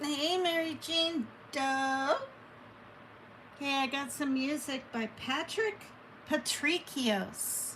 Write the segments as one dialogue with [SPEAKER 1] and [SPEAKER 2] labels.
[SPEAKER 1] Hey, Mary Jane Doe. Hey, I got some music by Patrick Patrikios.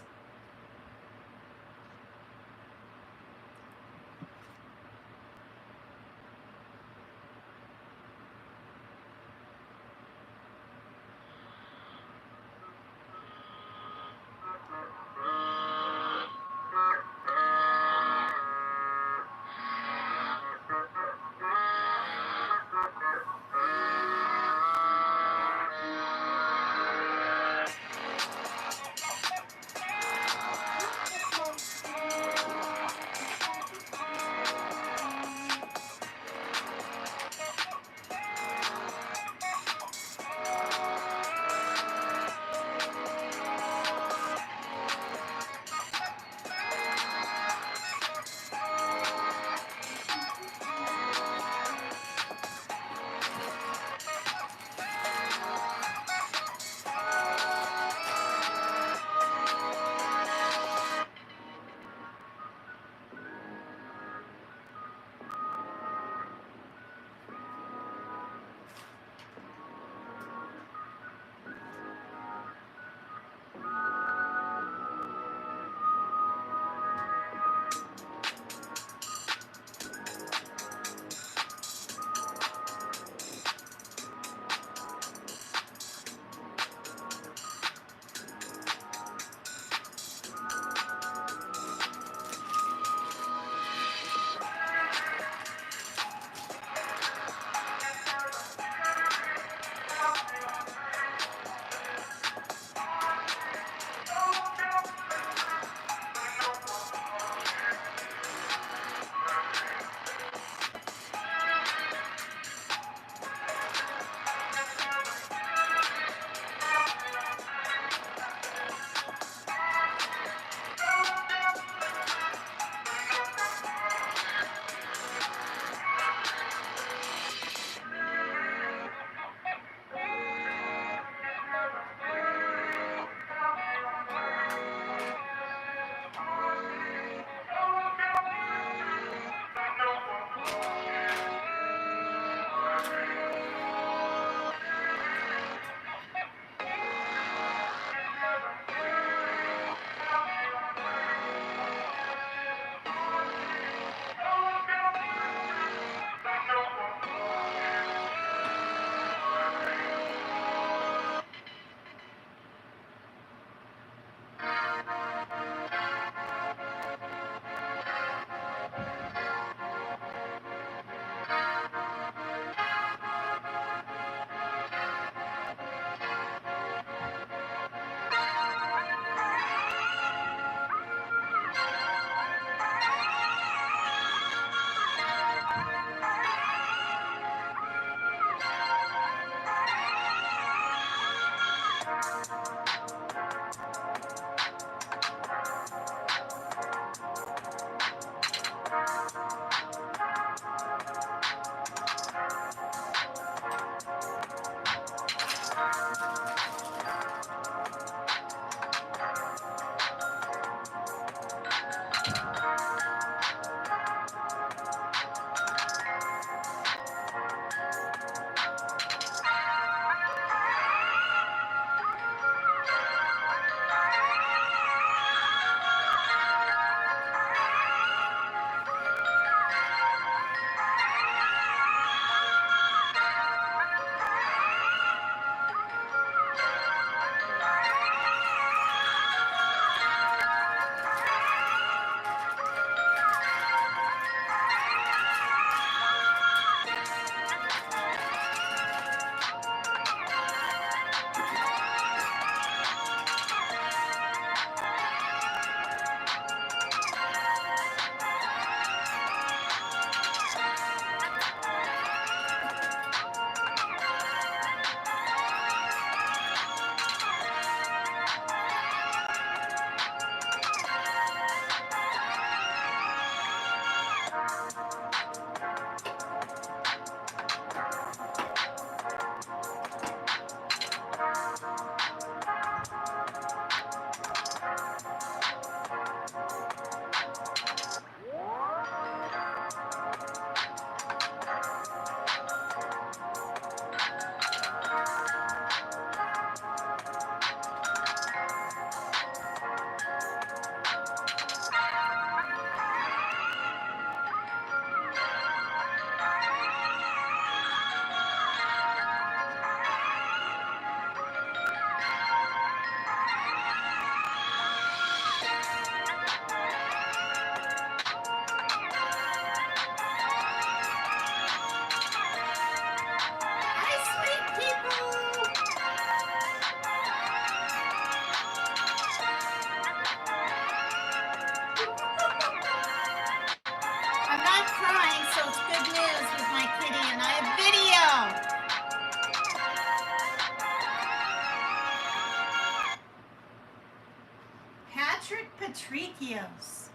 [SPEAKER 1] Patricios.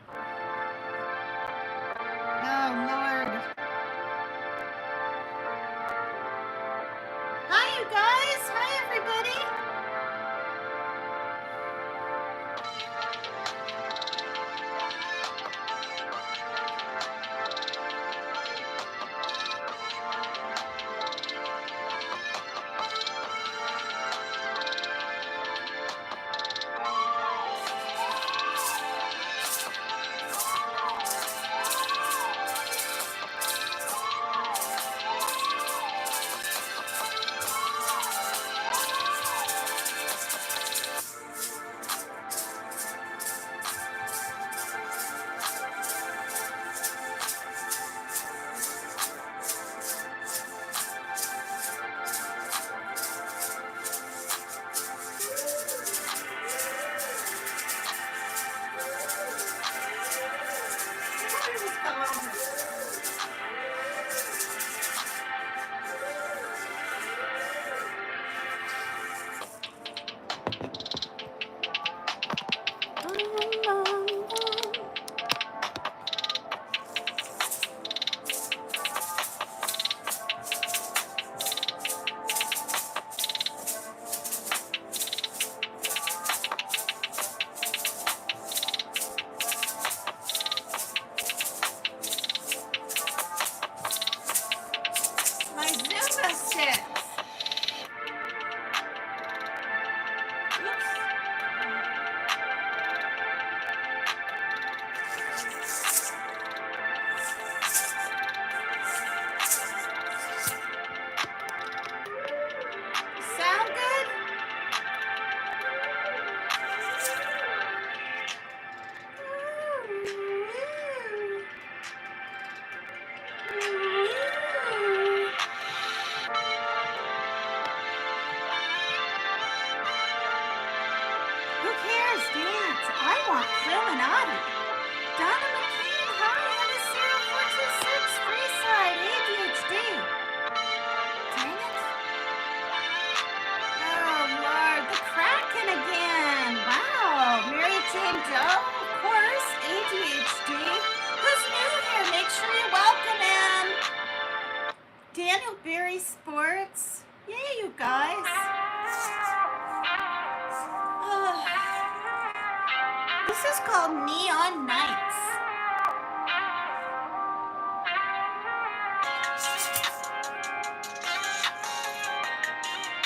[SPEAKER 1] Oh, Lord. Hi, you guys. Hi, everybody. My Zumba sticks. Oops. Sound good? Who cares? Dance. I want Illuminati. Donna McCain, hi. Emissary 426, Freeside, ADHD. Dang it. Oh, Lord. The Kraken again. Wow. Mary Jane Doe, of course. ADHD. Who's new here? Make sure you welcome him. Daniel Berry Sports. Yay, you guys. This is called Neon Nights.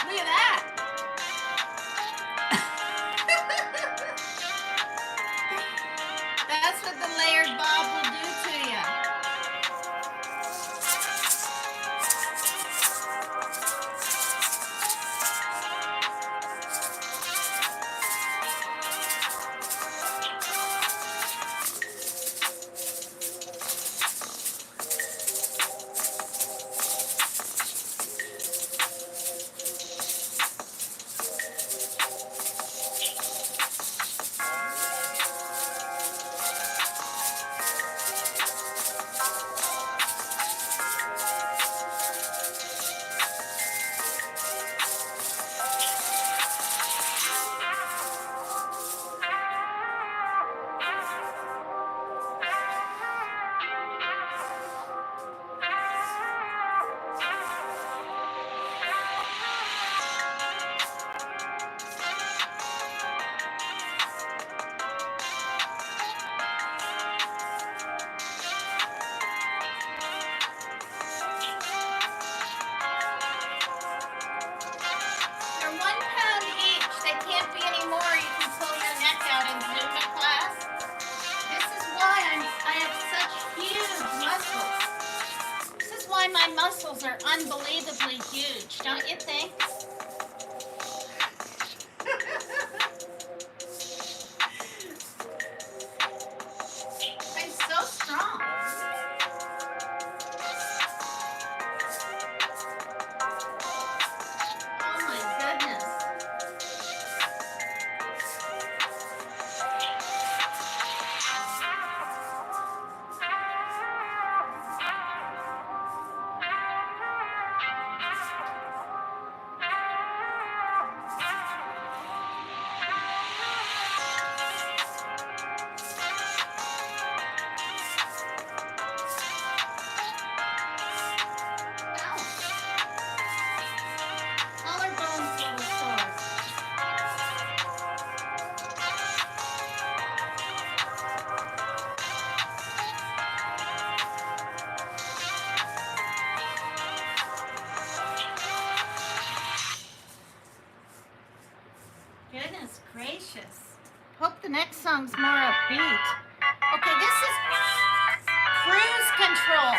[SPEAKER 1] Look at that. That's what the layered bob will do to you. They're 1 pound each. They can't be any more. You can pull your neck out in Zumba class. This is why I have such huge muscles. This is why my muscles are unbelievably huge, don't you think? I'm so strong. Oh my goodness. Goodness gracious. Hope the next song's more upbeat. Okay, this is cruise control.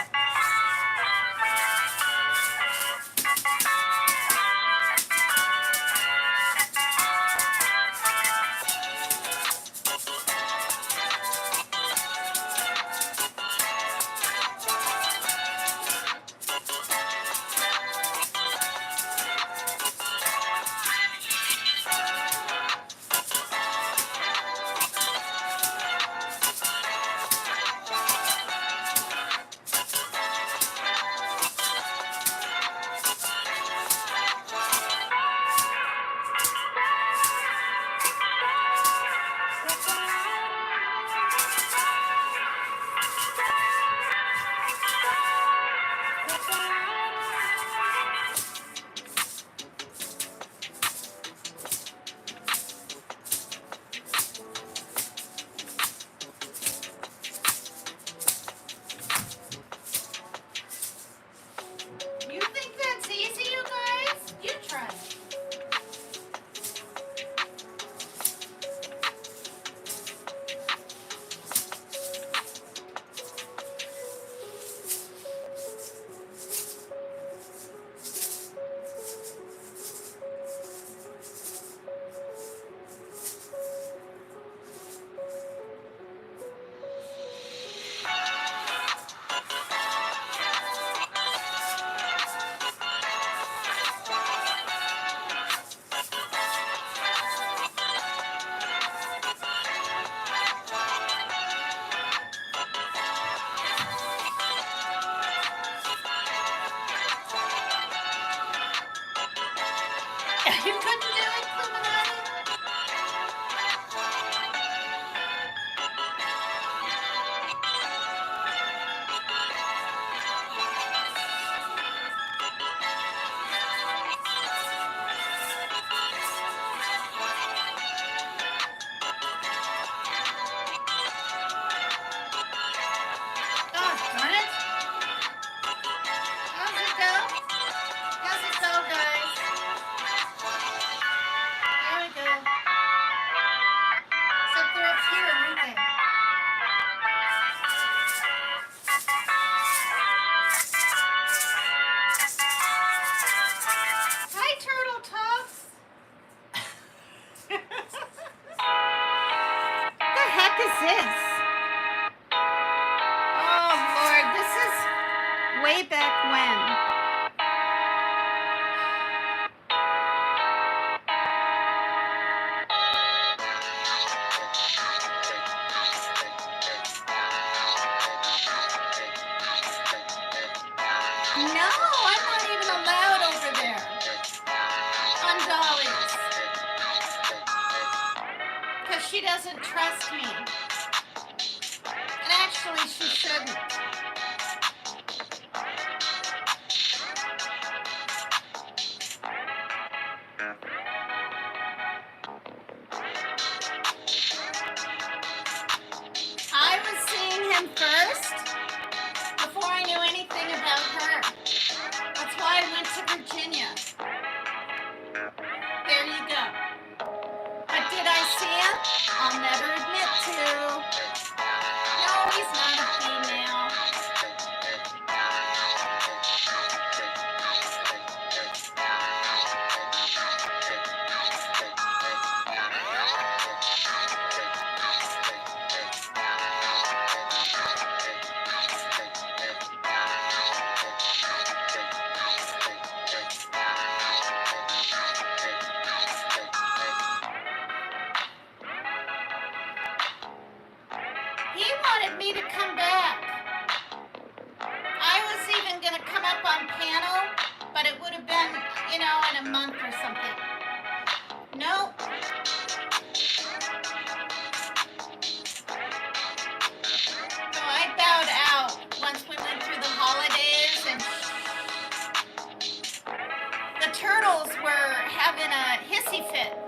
[SPEAKER 1] You think that's easy, you guys? You try it. You couldn't do it, Illuminati? Oh, darn it. How's it go? How's it go, guys? There we go. Except they're up here, aren't they? Hi, Turtle Tops. What the heck is this? Oh, Lord, this is way back when. No, I'm not even allowed over there on Dolly's because she doesn't trust me. And actually, she shouldn't. I was seeing him first before I knew anything about her. That's why I went to Virginia. There you go. But did I see him? I'll never admit to. No, he's not a female. He wanted me to come back. I was even going to come up on panel, but it would have been, in a month or something. Nope. So I bowed out once we went through the holidays, and the turtles were having a hissy fit.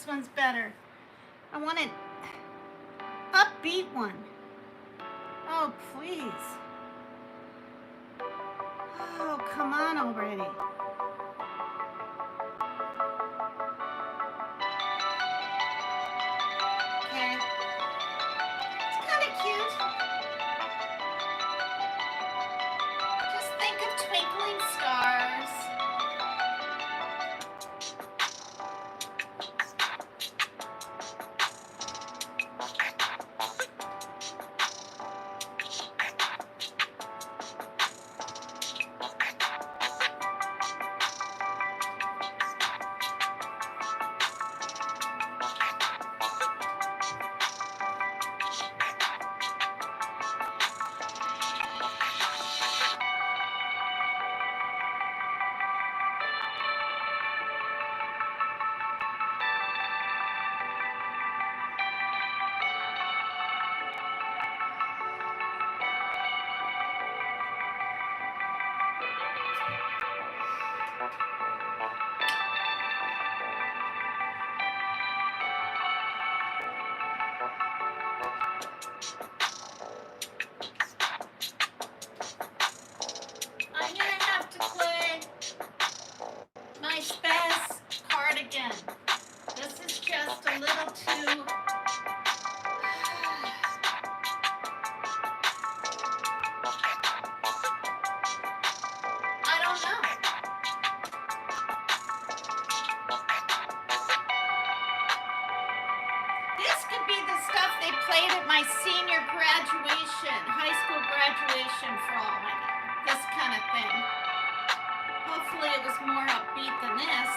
[SPEAKER 1] one's better. I want an upbeat one. Oh, please. Oh, come on already. Okay. It's kind of cute. Just think of twinkling stars. I'm gonna have to play my Spaz card again. This is just a little too... I don't know. This could be the stuff they played at my senior graduation, high school graduation for all I know. This kind of thing. Hopefully it was more upbeat than this.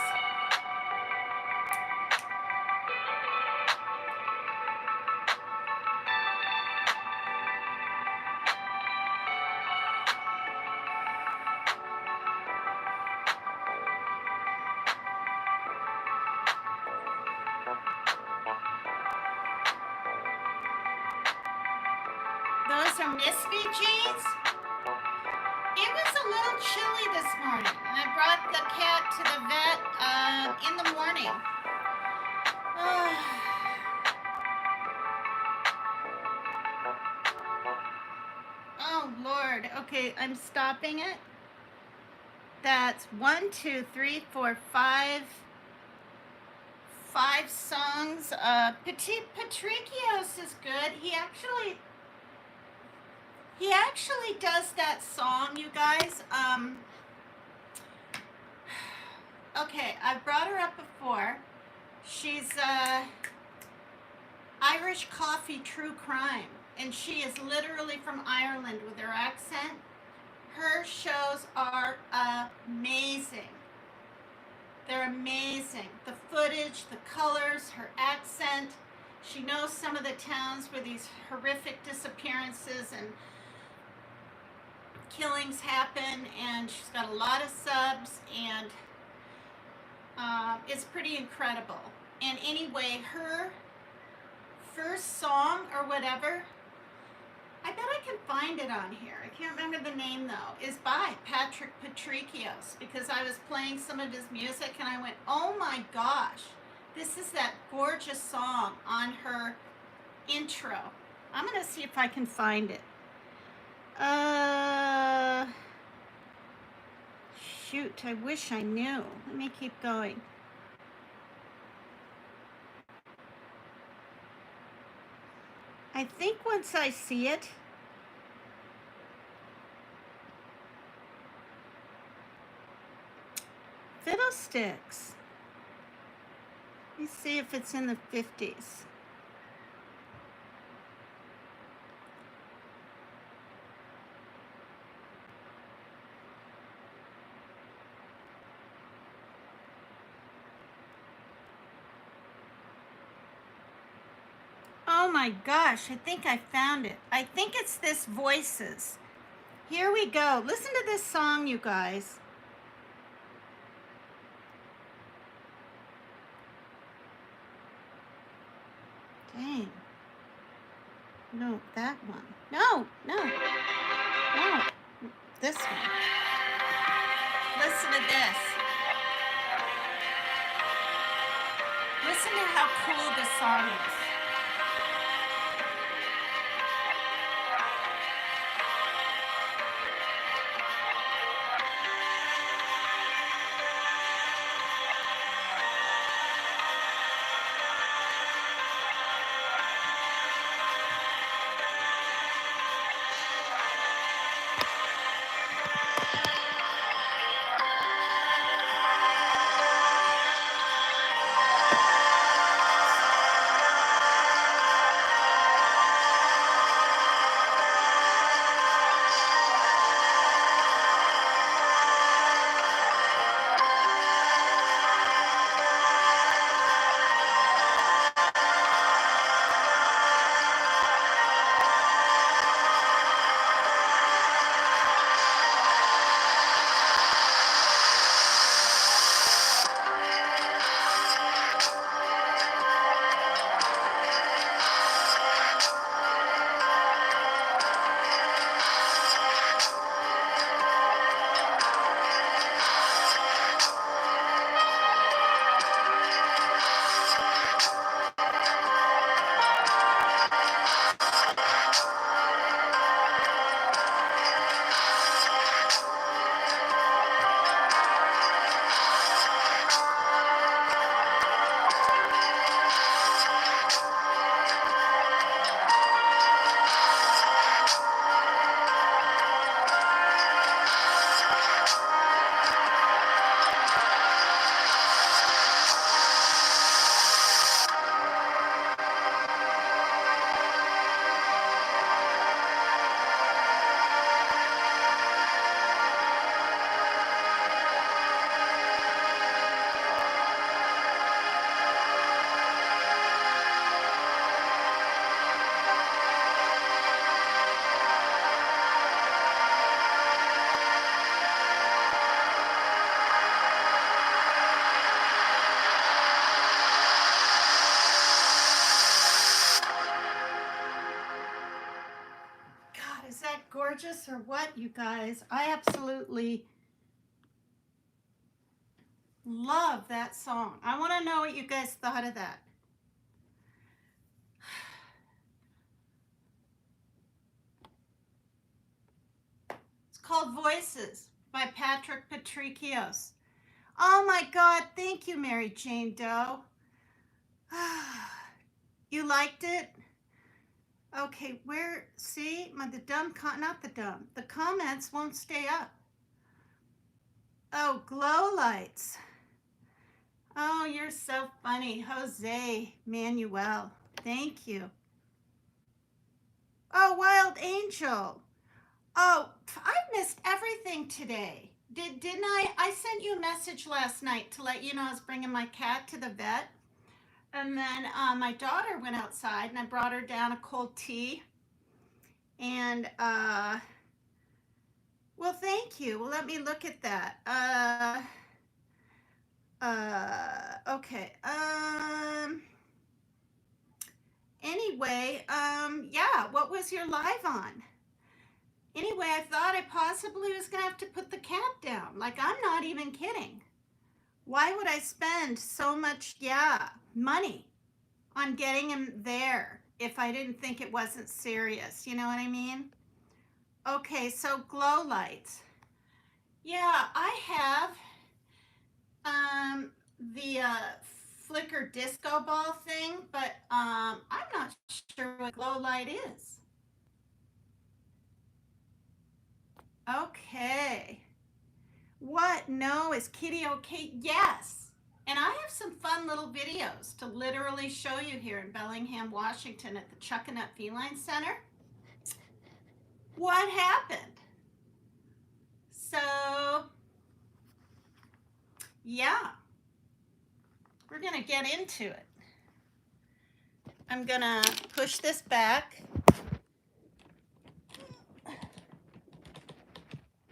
[SPEAKER 1] Those are Misty jeans. It was a little chilly this morning, and I brought the cat to the vet in the morning. Oh, Lord. Okay, I'm stopping it. That's 1, 2, 3, 4, 5 songs. Patricios is good. He actually does that song, you guys. Okay, I've brought her up before. She's Irish Coffee True Crime, and she is literally from Ireland with her accent. Her shows are amazing. They're amazing. The footage, the colors, her accent. She knows some of the towns where these horrific disappearances and killings happen, and she's got a lot of subs, and it's pretty incredible. And anyway, her first song or whatever, I bet I can find it on here. I can't remember the name though, is by Patricios, because I was playing some of his music and I went, oh my gosh, this is that gorgeous song on her intro. I'm gonna see if I can find it. Shoot, I wish I knew. Let me keep going. I think once I see it, Fiddlesticks. Let me see if it's in the 50s. Oh my gosh, I think I found it. I think it's this Voices. Here we go. Listen to this song, you guys. Dang. No, that one. No. This one. Listen to this. Listen to how cool this song is. Is that gorgeous or what, you guys? I absolutely love that song. I want to know what you guys thought of that. It's called Voices by Patrick Patricios. Oh my God, thank you, Mary Jane Doe. You liked it? Okay, where, see, the comments won't stay up. Oh, glow lights. Oh, you're so funny, Jose Manuel. Thank you. Oh, Wild Angel. Oh, I missed everything today. Didn't I? I sent you a message last night to let you know I was bringing my cat to the vet. And then my daughter went outside and I brought her down a cold tea. And, well, thank you. Well, let me look at that. Okay. Anyway, yeah, what was your live on? Anyway, I thought I possibly was going to have to put the cat down. Like, I'm not even kidding. Why would I spend so much, money on getting him there if I didn't think it wasn't serious? You know what I mean? Okay, so glow lights. Yeah, I have the flicker disco ball thing, but I'm not sure what glow light is. Okay. What? No, is Kitty okay? Yes. And I have some fun little videos to literally show you here in Bellingham, Washington at the Chuckanut Feline Cntr. What happened? So, yeah, we're going to get into it. I'm going to push this back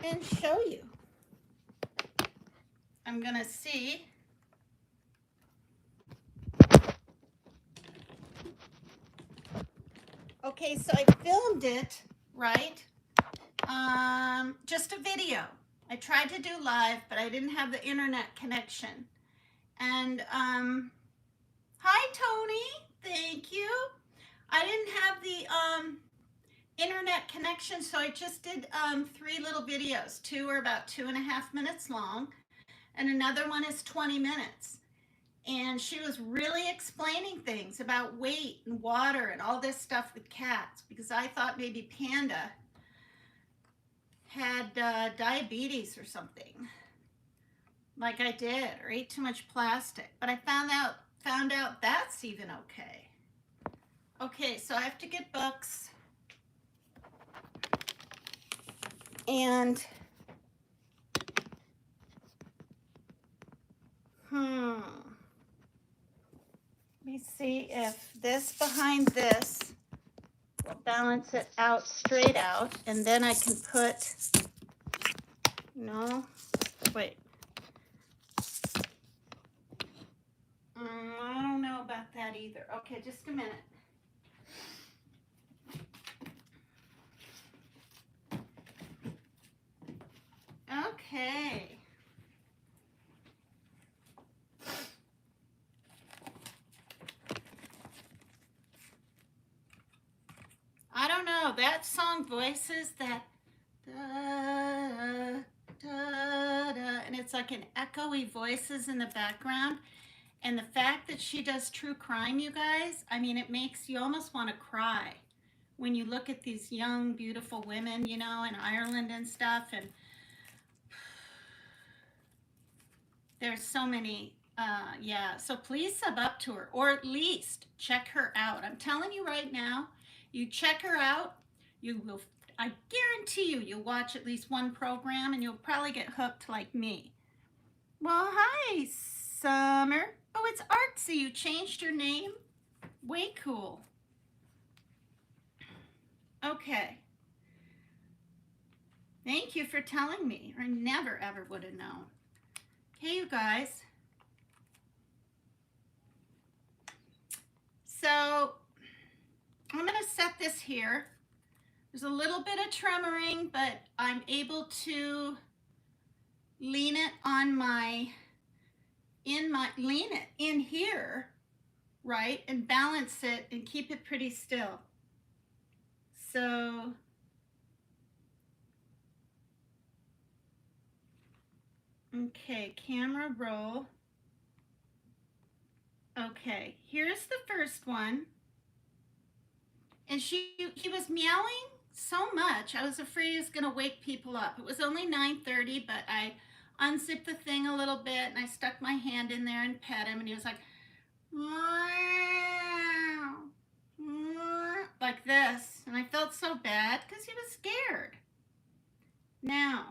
[SPEAKER 1] and show you. I'm going to see. Okay, so I filmed it, right? Just a video. I tried to do live, but I didn't have the internet connection. And Hi, Tony. Thank you. I didn't have the internet connection, so I just did 3 little videos. 2 are about 2.5 minutes long, and another one is 20 minutes. And she was really explaining things about weight and water and all this stuff with cats because I thought maybe Panda had diabetes or something, like I did, or ate too much plastic. But I found out that's even okay. Okay, so I have to get books. And let me see if this behind this will balance it out straight out, and then I can put, no, wait. I don't know about that either. Okay, just a minute. Okay. I don't know. That song voices that da, da, da, and it's like an echoey voices in the background. And the fact that she does true crime, you guys, I mean, it makes you almost want to cry when you look at these young, beautiful women, you know, in Ireland and stuff. And there's so many, yeah. So please sub up to her, or at least check her out. I'm telling you right now, you check her out, you will, I guarantee you, you'll watch at least one program and you'll probably get hooked like me. Well, hi, Summer. Oh, it's Artsy. You changed your name? Way cool. Okay. Thank you for telling me. I never, ever would have known. Hey, you guys. So, I'm going to set this here. There's a little bit of tremoring, but I'm able to lean it on lean it in here, right, and balance it and keep it pretty still. So okay, camera roll. Okay, here's the first one. And he was meowing so much, I was afraid he was going to wake people up. It was only 9:30, but I unzipped the thing a little bit and I stuck my hand in there and pet him, and he was like, like this, and I felt so bad because he was scared. Now,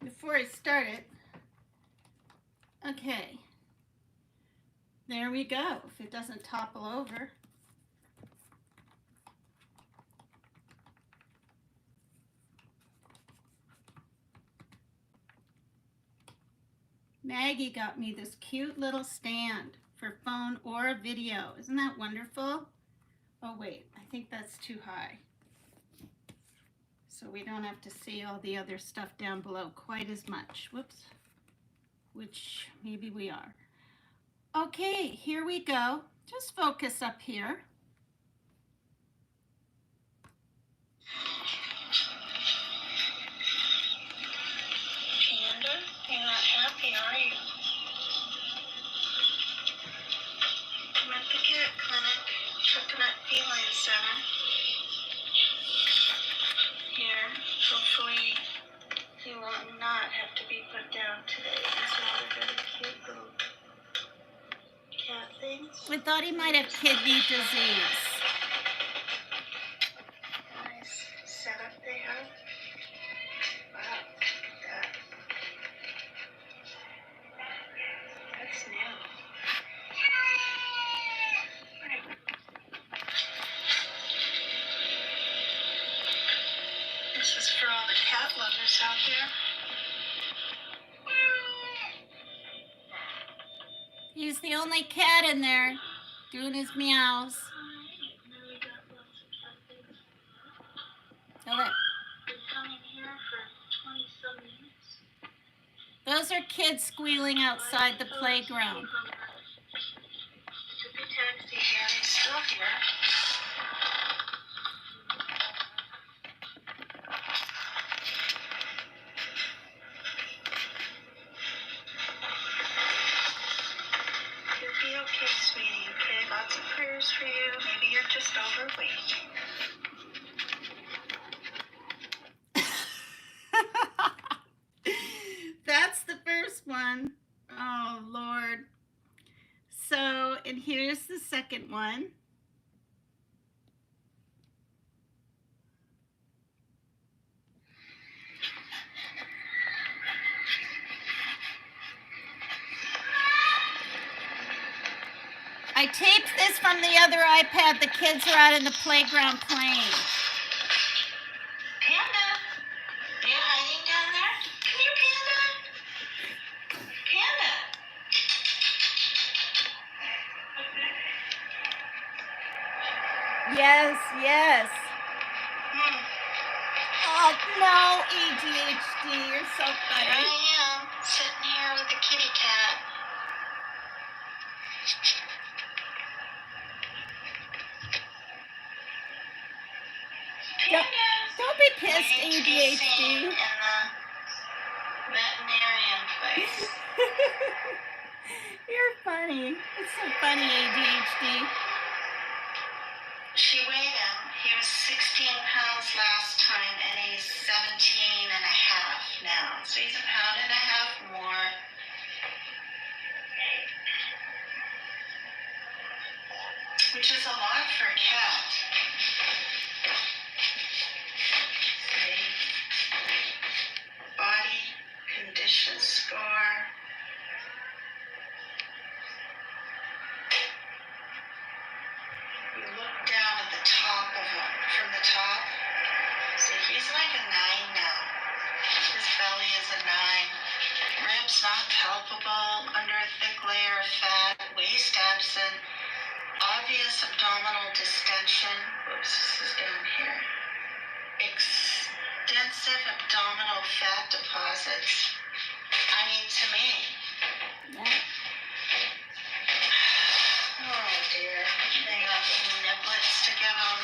[SPEAKER 1] before I start it, okay, there we go, if it doesn't topple over. Maggie got me this cute little stand for phone or video. Isn't that wonderful? Oh wait, I think that's too high. So we don't have to see all the other stuff down below quite as much. Whoops. Which maybe we are. Okay, here we go. Just focus up here. Panda, you're not happy, are you? I'm at the cat clinic, Chuckanut Feline Cntr. Here, hopefully he will not have to be put down today. These are all very cute little cat things. We thought he might have kidney disease. Nice setup they have. Wow, look at that. That's new. This is for all the cat lovers out there. He's the only cat in there doing his meows. So that. Been coming here for 20-some minutes. Those are kids squealing outside the playground.
[SPEAKER 2] Taxi here, he's still here. You'll be okay, sweetie, okay? Lots of prayers for you. Maybe you're just overweight.
[SPEAKER 1] That's the first one. Oh, Lord. So, and here's the second one. I taped this from the other iPad. The kids are out in the playground playing.
[SPEAKER 2] Panda, are you hiding down there? Come here, Panda. Panda.
[SPEAKER 1] Yes, yes. Oh, no, ADHD. You're so funny.
[SPEAKER 2] Here I am, sitting here with the kitty cat.
[SPEAKER 1] Don't be pissed, ADHD.
[SPEAKER 2] In the veterinarian place.
[SPEAKER 1] You're funny. It's so funny, ADHD.
[SPEAKER 2] She weighed him. He was 16 pounds last time, and he's 17 and a half now. So he's a pound and a half more. Which is a lot for a cat. Body condition score. You look down at the top of him, from the top. See, he's like a 9 now. His belly is a 9. Ribs not palpable, under a thick layer of fat, waist absent, obvious abdominal distension. Whoops, this is down here. Extensive abdominal fat deposits. I mean, to me.
[SPEAKER 1] Yeah.
[SPEAKER 2] Oh dear. They got little niblets to give them.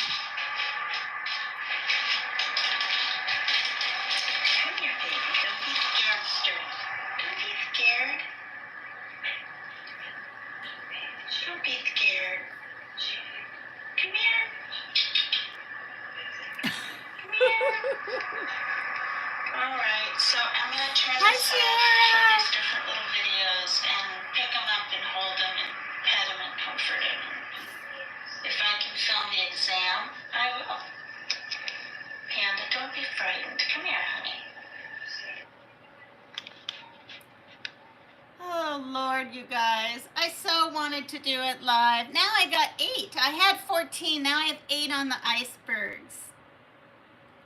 [SPEAKER 2] Come here, baby. Don't be scared, Stuart. Don't be scared. Don't be scared. Come here. Come here. All right, so I'm going to turn
[SPEAKER 1] Hi,
[SPEAKER 2] this off,
[SPEAKER 1] Sierra.
[SPEAKER 2] show these different little videos, and pick them up and hold them and pet them and comfort them. If I can film the exam, I will. Panda, don't be frightened. Come here, honey.
[SPEAKER 1] Oh, Lord, you guys. I so wanted to do it live. Now I got 8. I had 14. Now I have 8 on the icebergs.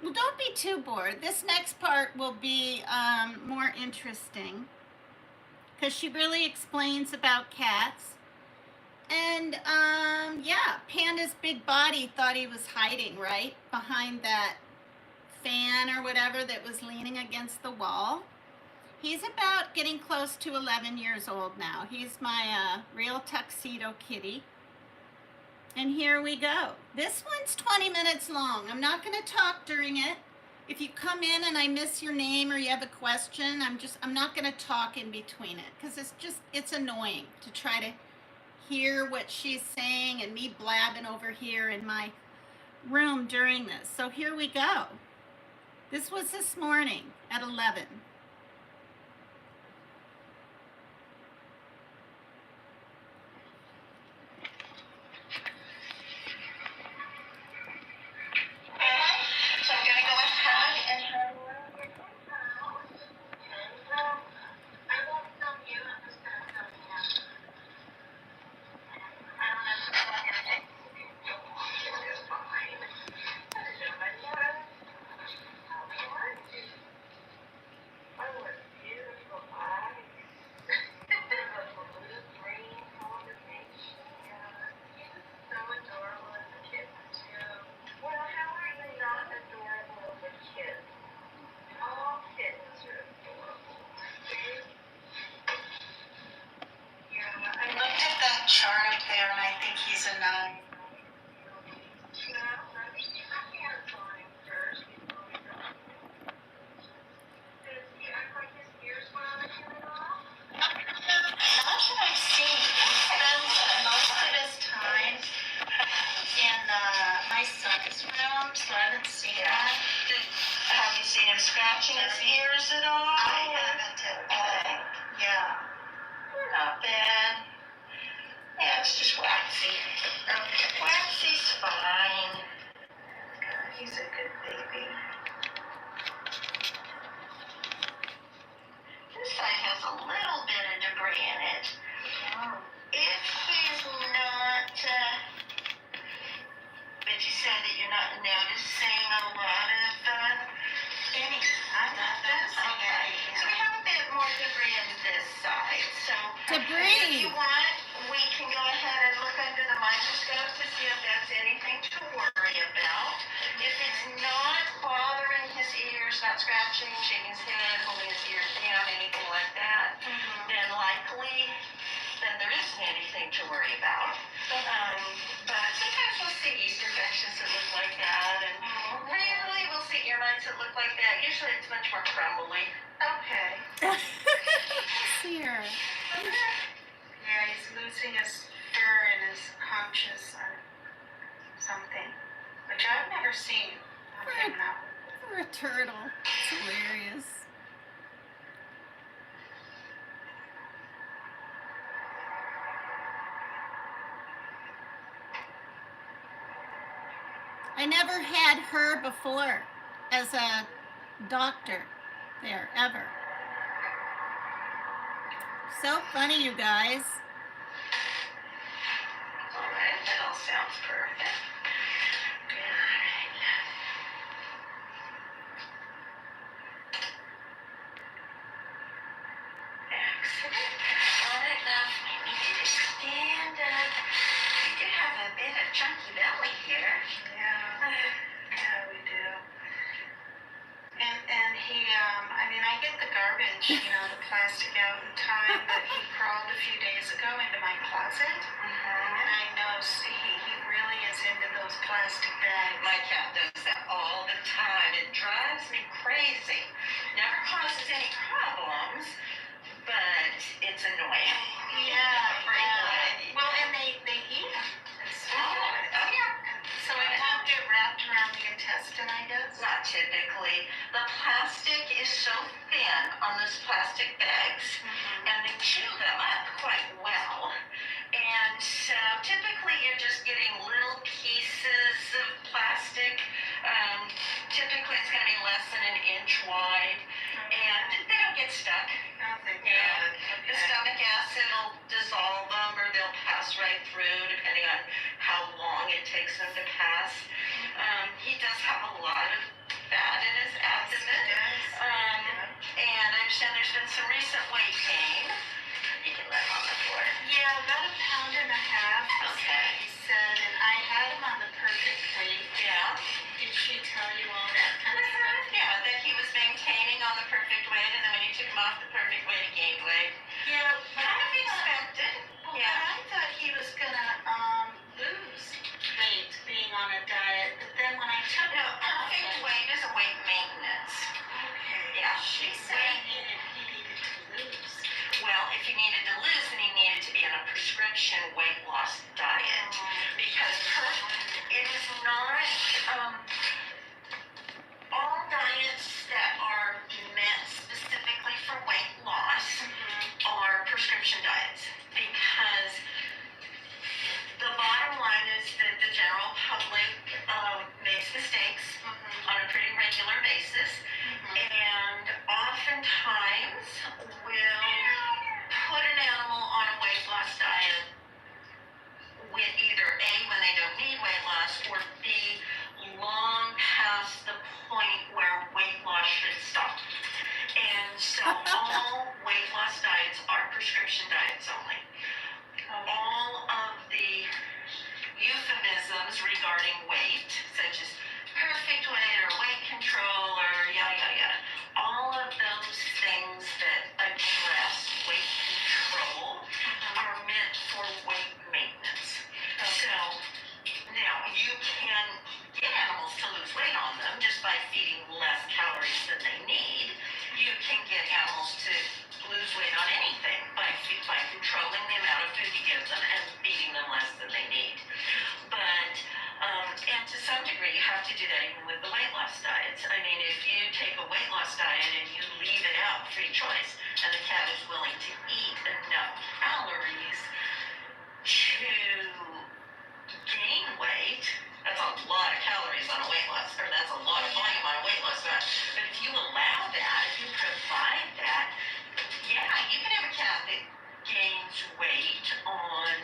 [SPEAKER 1] Well, don't be too bored. This next part will be more interesting because she really explains about cats. And, yeah, Panda's big body thought he was hiding, right? Behind that fan or whatever that was leaning against the wall. He's about getting close to 11 years old now. He's my real tuxedo kitty. And here we go. This one's 20 minutes long. I'm not going to talk during it. If you come in and I miss your name or you have a question, I'm not going to talk in between it because it's annoying to try to hear what she's saying and me blabbing over here in my room during this. So here we go. This was this morning at 11.
[SPEAKER 2] So I'm going to go ahead and have I won't film you. I'm just going to film him. I don't know if it's going to take beautiful eyes. Blue green combination. So adorable as a kitten too. Well, how are you not adorable as a kid? scratching his ears at all?
[SPEAKER 1] I haven't at all. Yeah.
[SPEAKER 2] Not bad. Yeah, it's just Waxy.
[SPEAKER 1] Okay.
[SPEAKER 2] Waxy's fine. He's a good baby. This side has a little bit of debris in it.
[SPEAKER 1] Oh.
[SPEAKER 2] If he's not, but you said that you're not noticing a lot of,
[SPEAKER 1] Any. I'm not noticing
[SPEAKER 2] okay.
[SPEAKER 1] anything.
[SPEAKER 2] So we have a bit more debris on this side. So
[SPEAKER 1] Debris.
[SPEAKER 2] if you want, we can go ahead and look under the microscope to see if that's anything to worry about. If it's not bothering his ears, not scratching, shaking his head, holding his ears down, anything like that, then likely then there isn't anything to worry about. But sometimes we'll see yeast infections that look like that, and rarely we'll see ear mites that look like that. Usually it's much more crumbly. Okay.
[SPEAKER 1] Here.
[SPEAKER 3] Yeah, he's losing his fur and his haunches or something, which I've never seen on him now.
[SPEAKER 1] For a turtle. It's hilarious. I never had her before as a doctor there, ever. So funny, you guys.
[SPEAKER 2] All right, that all sounds perfect. Good. Excellent. All right, now we need you to stand up. You do have a bit of chunky belly here.
[SPEAKER 3] Yeah, we do. And he, I mean, I get the garbage, the plastic out in time, but he crawled a few days ago into my closet, and I know, he really is into those plastic bags.
[SPEAKER 2] My cat does that all the time. It drives me crazy. Never causes any problems, but it's annoying.
[SPEAKER 3] Yeah. Well, and they eat them.
[SPEAKER 2] Oh, yeah.
[SPEAKER 3] So it won't get wrapped around the intestine, I guess?
[SPEAKER 2] Not typically. The plastic is so thin on those plastic bags, and they chew them up quite well. And so typically you're just getting little pieces of plastic. Typically it's going to be less than an inch wide, and they don't get stuck.
[SPEAKER 3] Oh, thank
[SPEAKER 2] Yeah.
[SPEAKER 3] God.
[SPEAKER 2] The stomach acid will dissolve them, or they'll pass right through, depending on how long it takes them to pass. He does have a lot of fat in his abdomen. And I understand there's been some recent weight gain. You can let him on the floor.
[SPEAKER 3] Yeah, about 1.5 pounds.
[SPEAKER 2] Okay.
[SPEAKER 3] He said, and I had him on the perfect weight.
[SPEAKER 2] Yeah.
[SPEAKER 3] Did she tell you all that kind of stuff?
[SPEAKER 2] Yeah, that he was maintaining on the perfect weight, and then when you took him off the perfect weight, he gained weight.
[SPEAKER 3] Yeah, but
[SPEAKER 2] Kind of expected.
[SPEAKER 3] But
[SPEAKER 2] Yeah.
[SPEAKER 3] I thought he was gonna lose weight being on a diet, but then when I took
[SPEAKER 2] No,
[SPEAKER 3] him off
[SPEAKER 2] perfect
[SPEAKER 3] it,
[SPEAKER 2] weight is a weight maintenance.
[SPEAKER 3] okay.
[SPEAKER 2] Yeah.
[SPEAKER 3] She said he needed to lose.
[SPEAKER 2] Well, if he needed to lose, then he needed to be on a prescription weight loss diet. Because it is not, all diets that are meant specifically for weight loss are prescription diets. Because the bottom line is that the general public makes mistakes on a pretty regular basis, and oftentimes will put an animal on a weight loss diet with either A, when they don't need weight loss, or B, long past the point where weight loss should stop. And so all weight loss diets are prescription diets only. All of the euphemisms regarding weight, such as perfect weight or weight control or yada yada yada, all of those things that address weight control are meant for weight maintenance. So now you can get animals to lose weight on them just by feeding less calories than they need. You can get animals to lose weight on anything by controlling choice, and the cat is willing to eat enough calories to gain weight. That's a lot of calories on a weight loss, or that's a lot of volume on a weight loss diet. But if you allow that, if you provide that, yeah, you can have a cat that gains weight on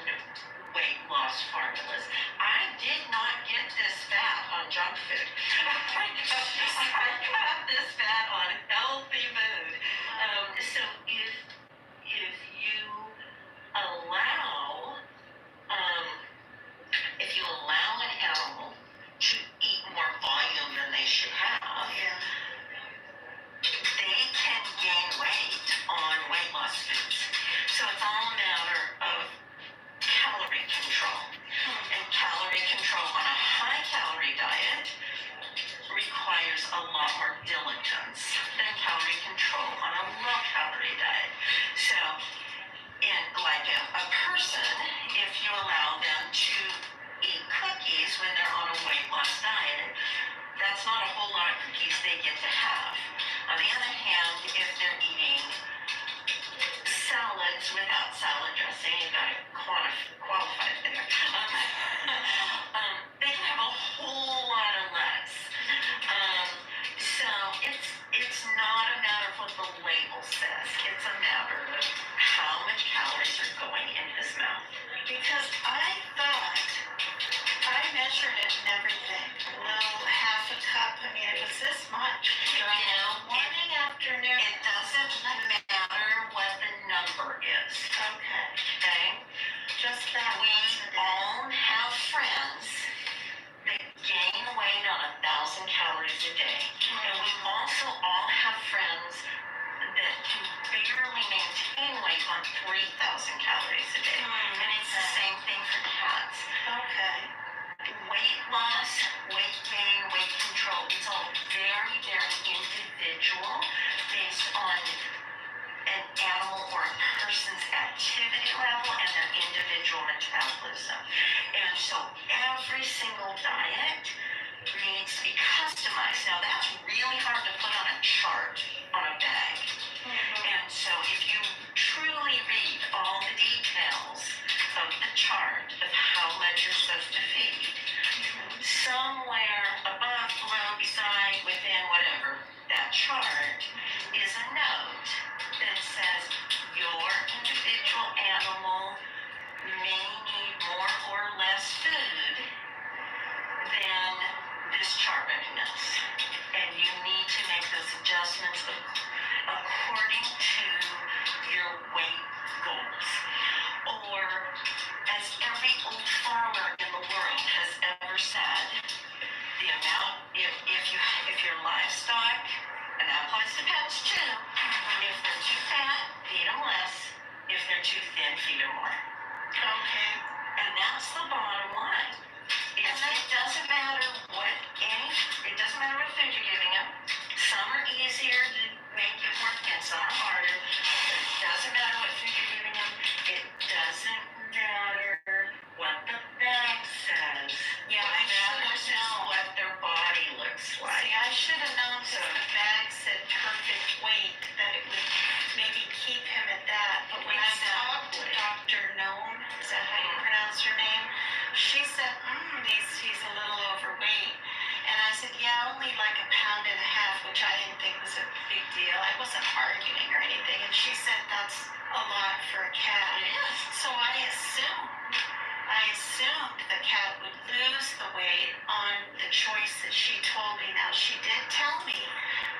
[SPEAKER 2] weight loss formulas. I did not get this fat on junk food. I got this fat on healthy food. So if you allow an animal to eat more volume than they should have, they can gain weight on weight loss foods. So it's all a matter of calorie control. And calorie control on a high calorie diet requires a lot more diligence than calorie control on a low calorie diet. So, like a person, if you allow them to eat cookies when they're on a weight loss diet, that's not a whole lot of cookies they get to have. On the other hand, if they're eating salads without salad dressing, you gotta qualify it there. They can have a whole lot of less. So it's not a matter of what the label says. It's a matter of how much calories are going in his mouth.
[SPEAKER 3] Because I thought I measured it and everything. Little half a cup. I mean, it was this much. Morning, afternoon.
[SPEAKER 2] It doesn't matter what the number is.
[SPEAKER 3] Okay. Just that.
[SPEAKER 2] We all have friends that gain weight on 1,000 calories a day. And we also all have friends that can barely maintain weight on 3,000 calories a day. And it's the same thing for cats.
[SPEAKER 3] Okay.
[SPEAKER 2] Weight loss, weight gain, weight control, it's all very, very individual based on an animal or a person's activity level and their individual metabolism. And so every single diet needs to be customized. Now that's really hard to put on a chart on a bag. And so if you truly read all the details of the chart of how much you're supposed to feed, somewhere above, below, beside, within, whatever, that chart is a note that says your individual animal may need more or less food than this chart recommends. And you need to make those adjustments according to your weight goals. Or, as every old farmer in the world has ever said, the amount, if your livestock, and that applies to pets too, if they're too fat, feed them less. If they're too thin, feed them more.
[SPEAKER 3] Okay.
[SPEAKER 2] And that's the bottom line. It doesn't matter what food you're giving them. Some are easier to make it work and some are harder. But it doesn't matter what food you're giving them. It doesn't matter what the bag says.
[SPEAKER 3] Yeah, I should have known
[SPEAKER 2] what their body looks like.
[SPEAKER 3] See, I should have known because the bag said perfect weight, that it would maybe keep him at that. But when I talked to Dr. Noam, is that how you pronounce her name? She said, he's a little overweight. And I said, yeah, only like 1.5 pounds, which I didn't think was a big deal. I wasn't arguing or anything. And she said that's a lot for a cat.
[SPEAKER 2] It is.
[SPEAKER 3] So I assumed the cat would lose the weight on the choice that she told me. Now, she did tell me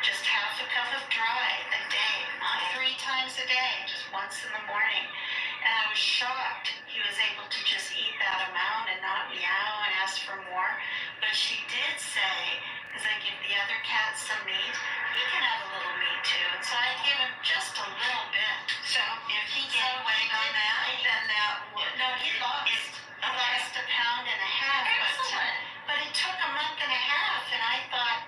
[SPEAKER 3] just half a cup of dry a day, not 3 times a day, just once in the morning. And I was shocked he was able to just eat that amount and not meow and ask for more. But she did say, because I give the other cat some meat, he can have a little meat too. And so I give him just a little bit.
[SPEAKER 2] So if he gained weight on that, then that would.
[SPEAKER 3] No, he lost 1.5 pounds.
[SPEAKER 2] Excellent.
[SPEAKER 3] But it took 1.5 months. And I thought,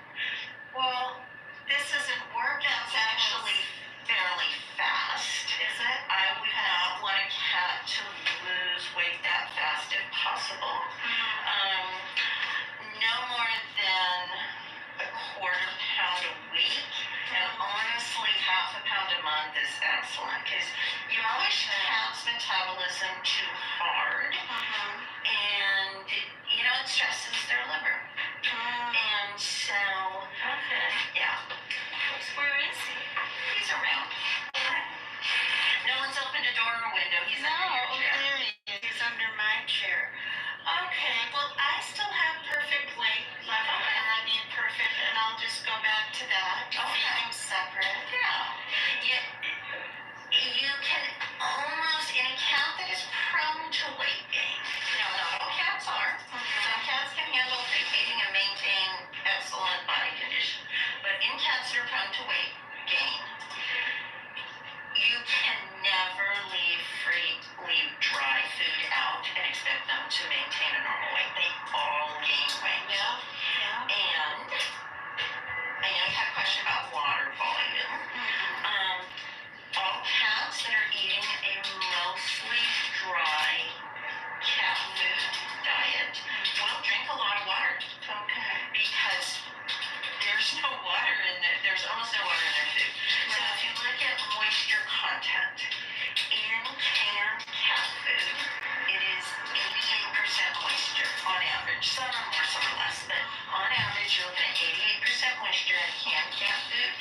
[SPEAKER 3] well, this isn't working.
[SPEAKER 2] That's actually fairly fast.
[SPEAKER 3] Is it?
[SPEAKER 2] I would not want a cat to lose weight that fast if possible. No more than 1/4 pound a week, and want this excellent because you always cat's metabolism too hard, and it stresses their liver. And so, yeah.
[SPEAKER 3] Where is he?
[SPEAKER 2] He's around. No one's opened a door or window. He's under your chair.
[SPEAKER 3] There he is. He's under my chair. Okay, well, I still have perfect weight level, and I mean perfect, and I'll just go back to that. Feed him separate.
[SPEAKER 2] Yeah. You can almost, in a cat that is prone to weight gain. Now, not all cats are. Some cats can handle feeding and maintain excellent body condition. But in cats that are prone to weight gain, you can never leave dry food out and expect them to maintain a normal weight. They all gain weight. And I know you had a question about water volume. All cats that are eating a mostly dry cat food diet will drink a lot of water. Because there's no water in it. There's almost no water in their food. So if you look at moisture content in canned cat food, it is 88% moisture on average. Some are more, some are less, but on average you're looking at 88% moisture in canned cat food.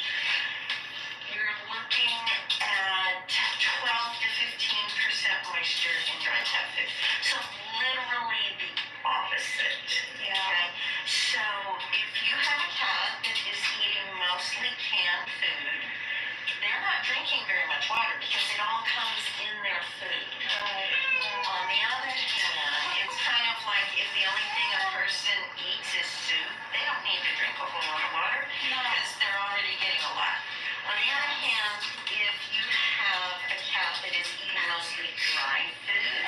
[SPEAKER 2] You're looking at 12 to 15% moisture in dry cat food. So literally the opposite. Okay? So if you have a cat that is eating mostly canned food, they're not drinking very much water because it all comes in their food. On the other hand, it's kind of like if the only thing a person eats is soup, they don't need to drink a whole lot of water because they're already getting a lot. On the other hand, if you have a cat that is eating mostly dry food,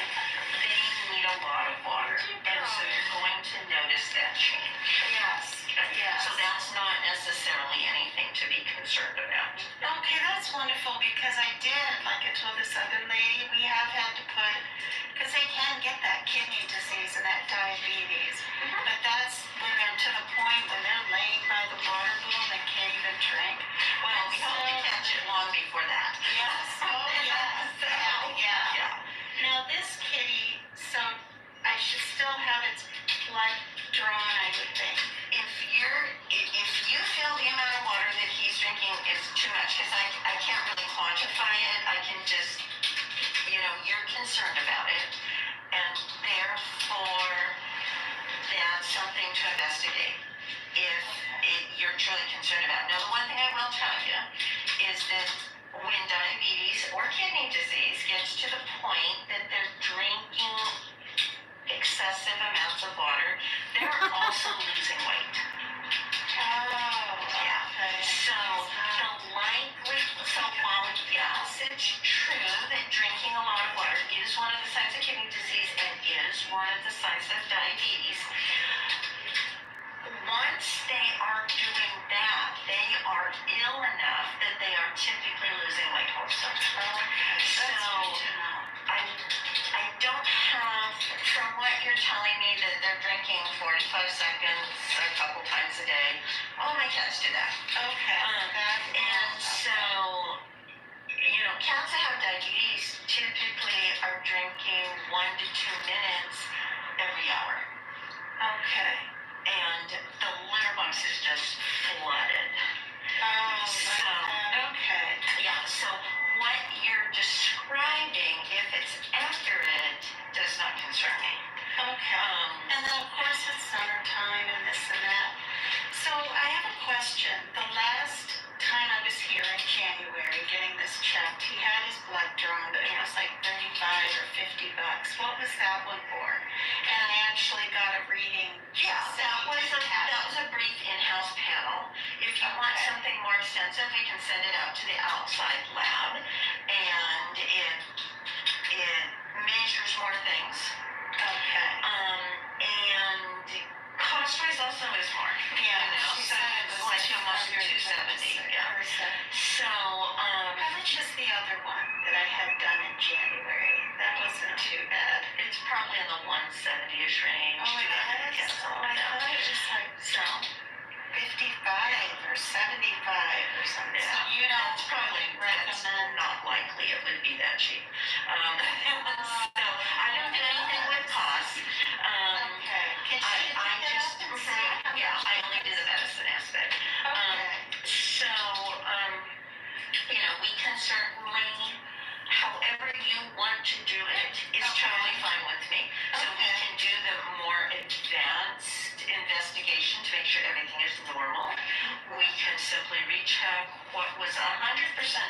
[SPEAKER 2] they need a lot of water. And so you're going to notice that change. So that's not necessarily anything to be concerned about.
[SPEAKER 3] Okay, that's wonderful because I did, like I told this other lady, we have had to put, because they can get that kidney disease and that diabetes, but that's when they're to the point when they're laying by the water bowl, they can't even drink.
[SPEAKER 2] Well, we hope to catch it long before that.
[SPEAKER 3] Now this kitty, so I should still have its blood drawn, I would think.
[SPEAKER 2] If you feel the amount of water that he's drinking is too much, because I can't really quantify it, I can just, you're concerned about it, and therefore that's something to investigate if you're truly concerned about. Now, the one thing I will tell you is that when diabetes or kidney disease gets to the point that they're drinking excessive amounts of water, they're also losing weight. So while yes, it's true that drinking a lot of water is one of the signs of kidney disease and is one of the signs of diabetes, once they are doing that, they are ill enough that they are typically losing weight also. I don't have, from what you're telling me, that they're drinking 45 seconds a couple times a day. All my cats do that. And so, cats that have diabetes typically are drinking 1 to 2 minutes every hour. And the litter box is just flooded. So what you're describing, if it's accurate, does not concern me.
[SPEAKER 3] And then of course it's summertime and this and that. So I have a question. The last time I was here in January getting this checked, he had his blood drawn, but it was like $35 or $50. What was that one for? And I actually got a reading.
[SPEAKER 2] That was a brief in-house panel. If you want something more extensive, we can send it out to the outside lab, and it measures more things. And cost-wise also is more. So it's like almost 270. So
[SPEAKER 3] how much is the other one that I had done in January? That wasn't too bad.
[SPEAKER 2] It's probably in the 170-ish range.
[SPEAKER 3] Oh, it is? I thought it was like 55 or 75. or something.
[SPEAKER 2] Yeah.
[SPEAKER 3] So you don't
[SPEAKER 2] It's probably
[SPEAKER 3] recommend.
[SPEAKER 2] not likely it would be that cheap. So I don't do anything with costs.
[SPEAKER 3] Okay. Can she
[SPEAKER 2] I
[SPEAKER 3] look it
[SPEAKER 2] just,
[SPEAKER 3] up and see how
[SPEAKER 2] yeah,
[SPEAKER 3] much
[SPEAKER 2] I
[SPEAKER 3] it
[SPEAKER 2] only do
[SPEAKER 3] is?
[SPEAKER 2] the medicine aspect.
[SPEAKER 3] Okay.
[SPEAKER 2] So, we can certainly, however you want to do it is totally fine with me. So we can do the more advanced investigation to make sure everything is normal. We can simply recheck what was 100%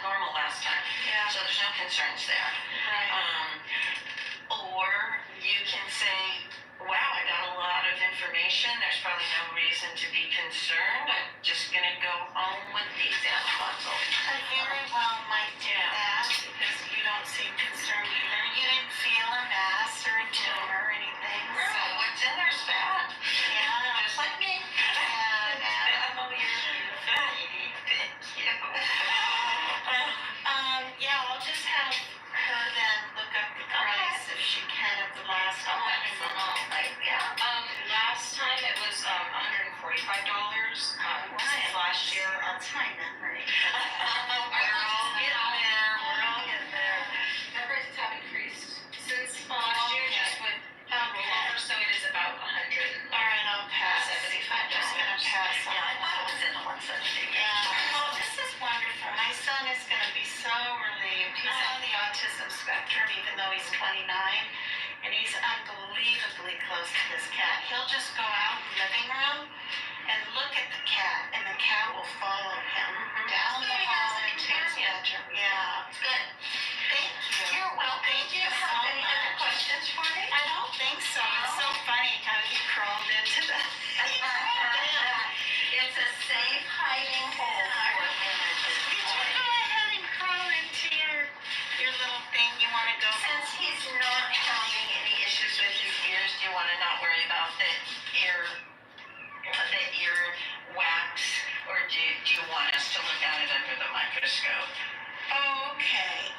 [SPEAKER 2] normal last time.
[SPEAKER 3] Yeah.
[SPEAKER 2] So there's no concerns there.
[SPEAKER 3] Right.
[SPEAKER 2] Or you can say, wow, I got a lot of information. There's probably no reason to be concerned. I'm just going to go home with the exam consult.
[SPEAKER 3] I very well might do that because you don't seem concerned either. You didn't feel a mass or a tumor or anything.
[SPEAKER 2] Right.
[SPEAKER 3] So.
[SPEAKER 2] What's in there's bad.
[SPEAKER 3] Yeah.
[SPEAKER 2] Just like me.
[SPEAKER 3] Yeah. Oh, you're beautiful.
[SPEAKER 2] Thank you.
[SPEAKER 3] Yeah, I'll just have her then look up the price if she can of the last one.
[SPEAKER 2] Yeah.
[SPEAKER 4] Last time it was $145. This is last year.
[SPEAKER 3] That's my memory.
[SPEAKER 2] We're all getting there. We're all getting there.
[SPEAKER 4] The prices have increased since last year, just with rollover, so it is about $100.
[SPEAKER 3] All right, I'll pass. I'm just gonna pass on
[SPEAKER 2] Yeah, I thought it
[SPEAKER 3] that.
[SPEAKER 2] was in the 170.
[SPEAKER 3] Yeah. Well, this is wonderful. My son is gonna be so relieved. He's on the autism spectrum, even though he's 29, and he's unbelievably close to this cat. He'll just go out in the living room and look at the cat, and the cat will follow him down the hall into his bedroom. Yeah.
[SPEAKER 2] Good.
[SPEAKER 3] Thank you.
[SPEAKER 2] You're welcome.
[SPEAKER 3] Thank
[SPEAKER 2] Do
[SPEAKER 3] you
[SPEAKER 2] you
[SPEAKER 3] so
[SPEAKER 2] have any other
[SPEAKER 3] much.
[SPEAKER 2] questions for me?
[SPEAKER 3] I don't think so. It's so funny how he crawled into the.
[SPEAKER 2] It's a safe hiding hole for images.
[SPEAKER 3] Did you go ahead and crawl into your little thing you want to go?
[SPEAKER 2] Since he's not having any issues with his ears, do you want to not worry about the ear wax, or do you want us to look at it under the microscope?
[SPEAKER 3] Okay.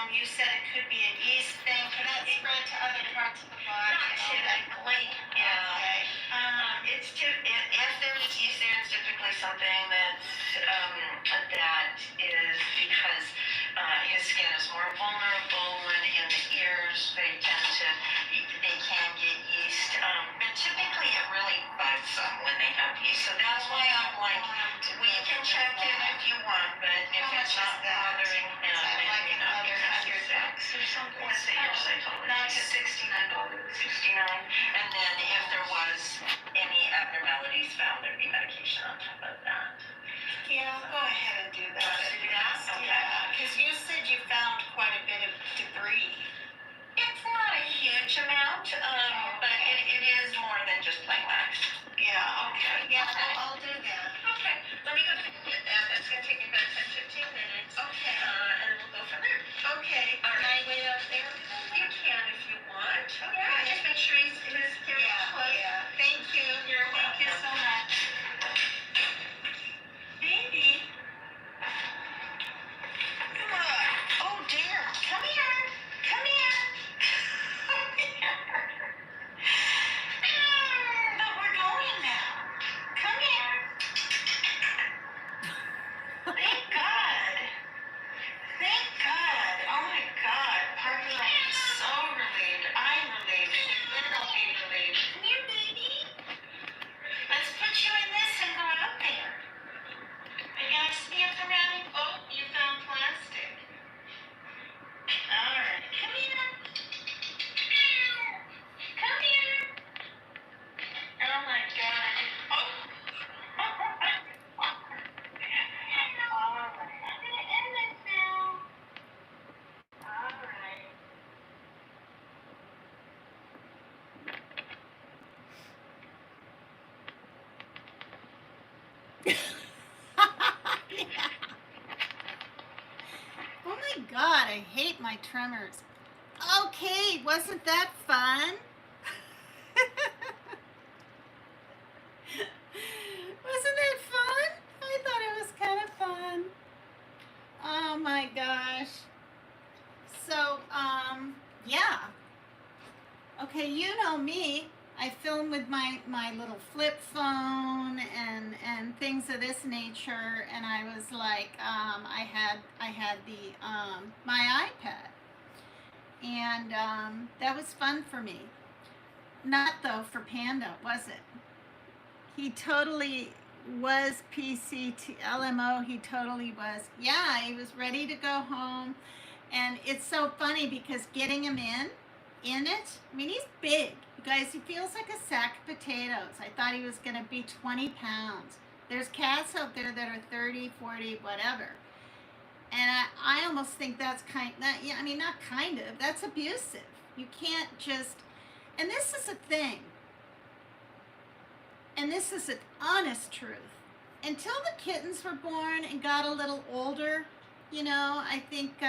[SPEAKER 3] You said it could be a yeast thing. Could that spread to other parts of the body?
[SPEAKER 2] Not typically, yeah.
[SPEAKER 3] Okay.
[SPEAKER 2] If there's yeast there, it's typically something that is because his skin is more vulnerable when in the ears. They can get yeast, but typically it really bugs them when they have yeast. So that's why I'm like, we can check it if you want, but if
[SPEAKER 3] How
[SPEAKER 2] it's
[SPEAKER 3] much
[SPEAKER 2] not
[SPEAKER 3] is that?
[SPEAKER 2] bothering him,
[SPEAKER 3] Is that like
[SPEAKER 2] then
[SPEAKER 3] another
[SPEAKER 2] $100
[SPEAKER 3] or something?
[SPEAKER 2] What's the ear cytology?
[SPEAKER 3] That's
[SPEAKER 2] $69. And then if there was any abnormalities found, there'd be medication on top of that.
[SPEAKER 3] Yeah, I'll go ahead and do that.
[SPEAKER 2] Okay.
[SPEAKER 3] Yeah, because you said you found quite a bit of debris.
[SPEAKER 2] It's not a huge amount, but it is more than just plain wax.
[SPEAKER 3] Yeah, okay. Yeah, I'll do that.
[SPEAKER 2] Okay, let me go take a look at that. That's going to take me about 10-15 minutes.
[SPEAKER 3] Okay.
[SPEAKER 2] And we'll go from there.
[SPEAKER 3] Okay.
[SPEAKER 2] All
[SPEAKER 3] Can
[SPEAKER 2] right.
[SPEAKER 3] I wait up there?
[SPEAKER 2] You can if you want.
[SPEAKER 3] Okay.
[SPEAKER 2] Yeah, just make sure he's here.
[SPEAKER 3] Yeah. Thank you. Thank you so much. Baby. Oh dear. Come here. Come here. Come here. But we're going now. Come here. Thank God. Thank God. Oh my God. Parker will be so relieved. I'm relieved. She's literally relieved. Come here, baby. Let's put you in this and go out there. Are you gonna sniff around? Oh, you found plastic. All right. Come here. Come here. Oh my God. Oh. All right. I'm gonna end this now. All right. Oh my God, I hate my tremors. Okay, wasn't that fun? Wasn't that fun? I thought it was kind of fun. Oh my gosh. So, yeah. Okay, you know me.
[SPEAKER 1] I film with my little flip phone and things of this nature, and I was like, I had the my iPad, and that was fun for me. Not though for Panda, was it? He totally was PCT LMO. He totally was. Yeah, he was ready to go home, and it's so funny because getting him in it. I mean, he's big. You guys, he feels like a sack of potatoes. I thought he was going to be 20 pounds. There's cats out there that are 30, 40, whatever. And I almost think that's yeah, I mean, not kind of, that's abusive. You can't just, and this is a thing, and this is an honest truth. Until the kittens were born and got a little older, I think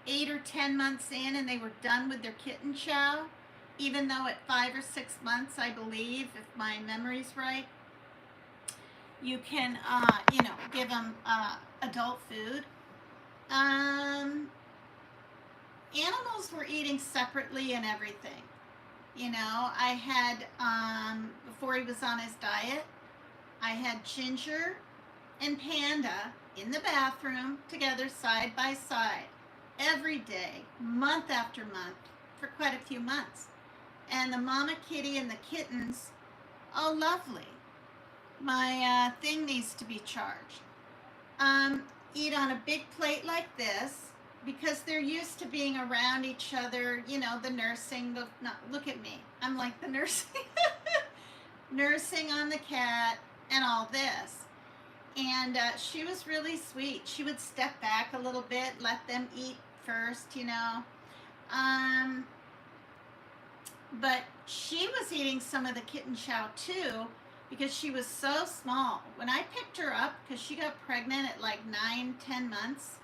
[SPEAKER 1] 8 or 10 months in and they were done with their kitten chow, even though at 5 or 6 months, I believe, if my memory's right, you can, give them adult food. Animals were eating separately and everything. I had, before he was on his diet, I had Ginger and Panda in the bathroom together side by side every day, month after month, for quite a few months. And the mama kitty and the kittens, oh, lovely. My thing needs to be charged. Eat on a big plate like this because they're used to being around each other, the nursing. Look at me. I'm like the nursing. Nursing on the cat and all this. And she was really sweet. She would step back a little bit, let them eat first, but she was eating some of the kitten chow too because she was so small. When I picked her up, because she got pregnant at like 9, 10 months,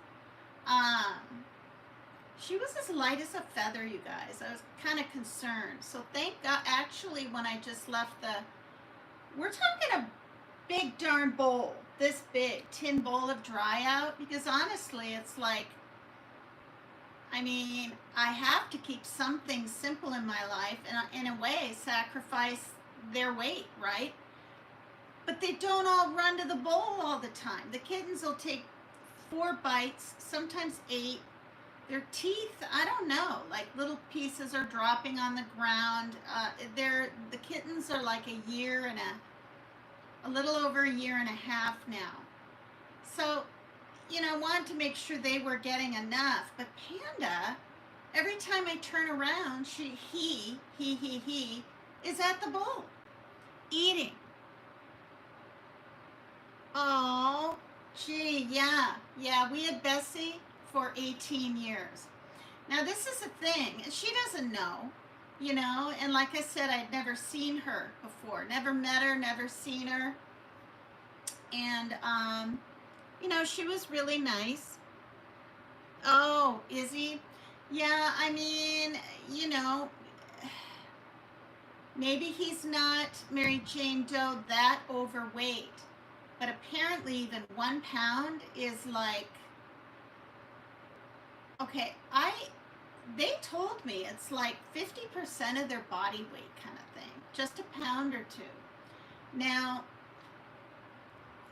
[SPEAKER 1] she was as light as a feather, you guys. I was kind of concerned. So thank God, actually, when I just left we're talking a big darn bowl, this big tin bowl of dry out, because honestly, it's like, I mean, I have to keep something simple in my life and in a way sacrifice their weight, right? But they don't all run to the bowl all the time. The kittens will take 4 bites, sometimes 8. Their teeth, I don't know, like little pieces are dropping on the ground. The kittens are like a little over a year and a half now. So, I wanted to make sure they were getting enough. But Panda, every time I turn around, he is at the bowl, eating. Oh, gee, yeah. We had Bessie for 18 years. Now, this is a thing. She doesn't know, and like I said, I'd never seen her before. Never met her, never seen her. And, she was really nice. Oh, Izzy? Yeah, I mean, maybe he's not, Mary Jane Doe, that overweight. But apparently even 1 pound is like, okay, they told me it's like 50% of their body weight kind of thing. Just a pound or 2. Now,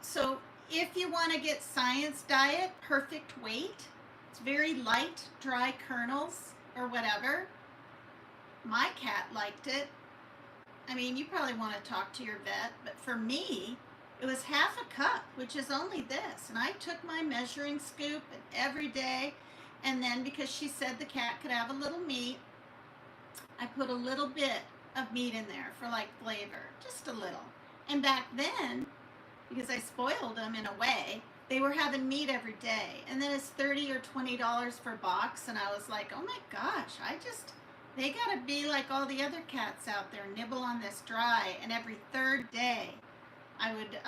[SPEAKER 1] so if you want to get science diet, perfect weight, it's very light, dry kernels or whatever. My cat liked it. I mean, you probably want to talk to your vet, but for me, it was half a cup, which is only this. And I took my measuring scoop every day, and then because she said the cat could have a little meat, I put a little bit of meat in there for like flavor, just a little. And back then, because I spoiled them in a way, they were having meat every day. And then it's $30 or $20 for a box, and I was like, oh my gosh, they gotta be like all the other cats out there, nibble on this dry. And every 3rd day, I would,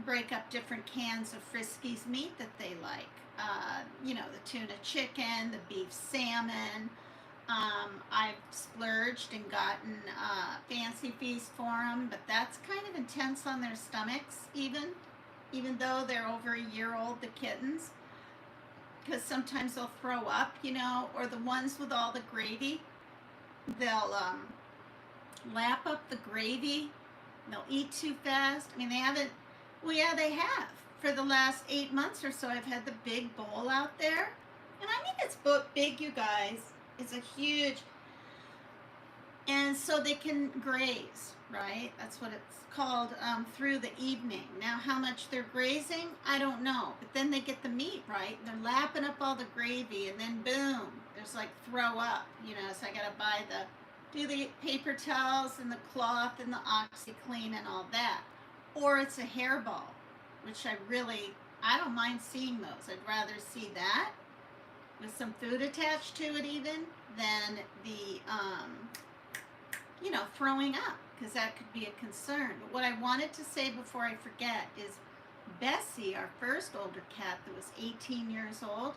[SPEAKER 1] break up different cans of Friskies meat that they like. The tuna chicken, the beef salmon. I've splurged and gotten Fancy Feast for them, but that's kind of intense on their stomachs, even though they're over a year old, the kittens, because sometimes they'll throw up, or the ones with all the gravy. they'll lap up the gravy. They'll eat too fast. I mean, they haven't. Well, yeah, they have. For the last 8 months or so, I've had the big bowl out there, and I mean it's big, you guys. It's a huge, and so they can graze, right? That's what it's called, through the evening. Now, how much they're grazing, I don't know. But then they get the meat, right? They're lapping up all the gravy, and then boom, there's like throw up, So I gotta do the paper towels and the cloth and the OxyClean and all that. Or it's a hairball, which I don't mind seeing those. I'd rather see that with some food attached to it even than the throwing up, because that could be a concern. But what I wanted to say before I forget is Bessie, our first older cat that was 18 years old,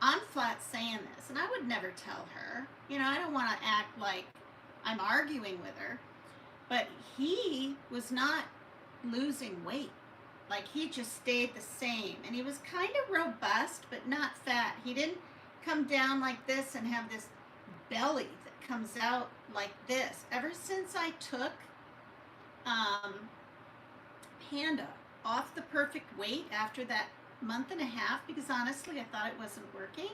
[SPEAKER 1] I'm flat saying this, and I would never tell her. I don't want to act like I'm arguing with her, but he was not losing weight. Like, he just stayed the same, and he was kind of robust, but not fat. He didn't come down like this and have this belly that comes out like this. Ever since I took Panda off the perfect weight after that month and a half, because honestly I thought it wasn't working,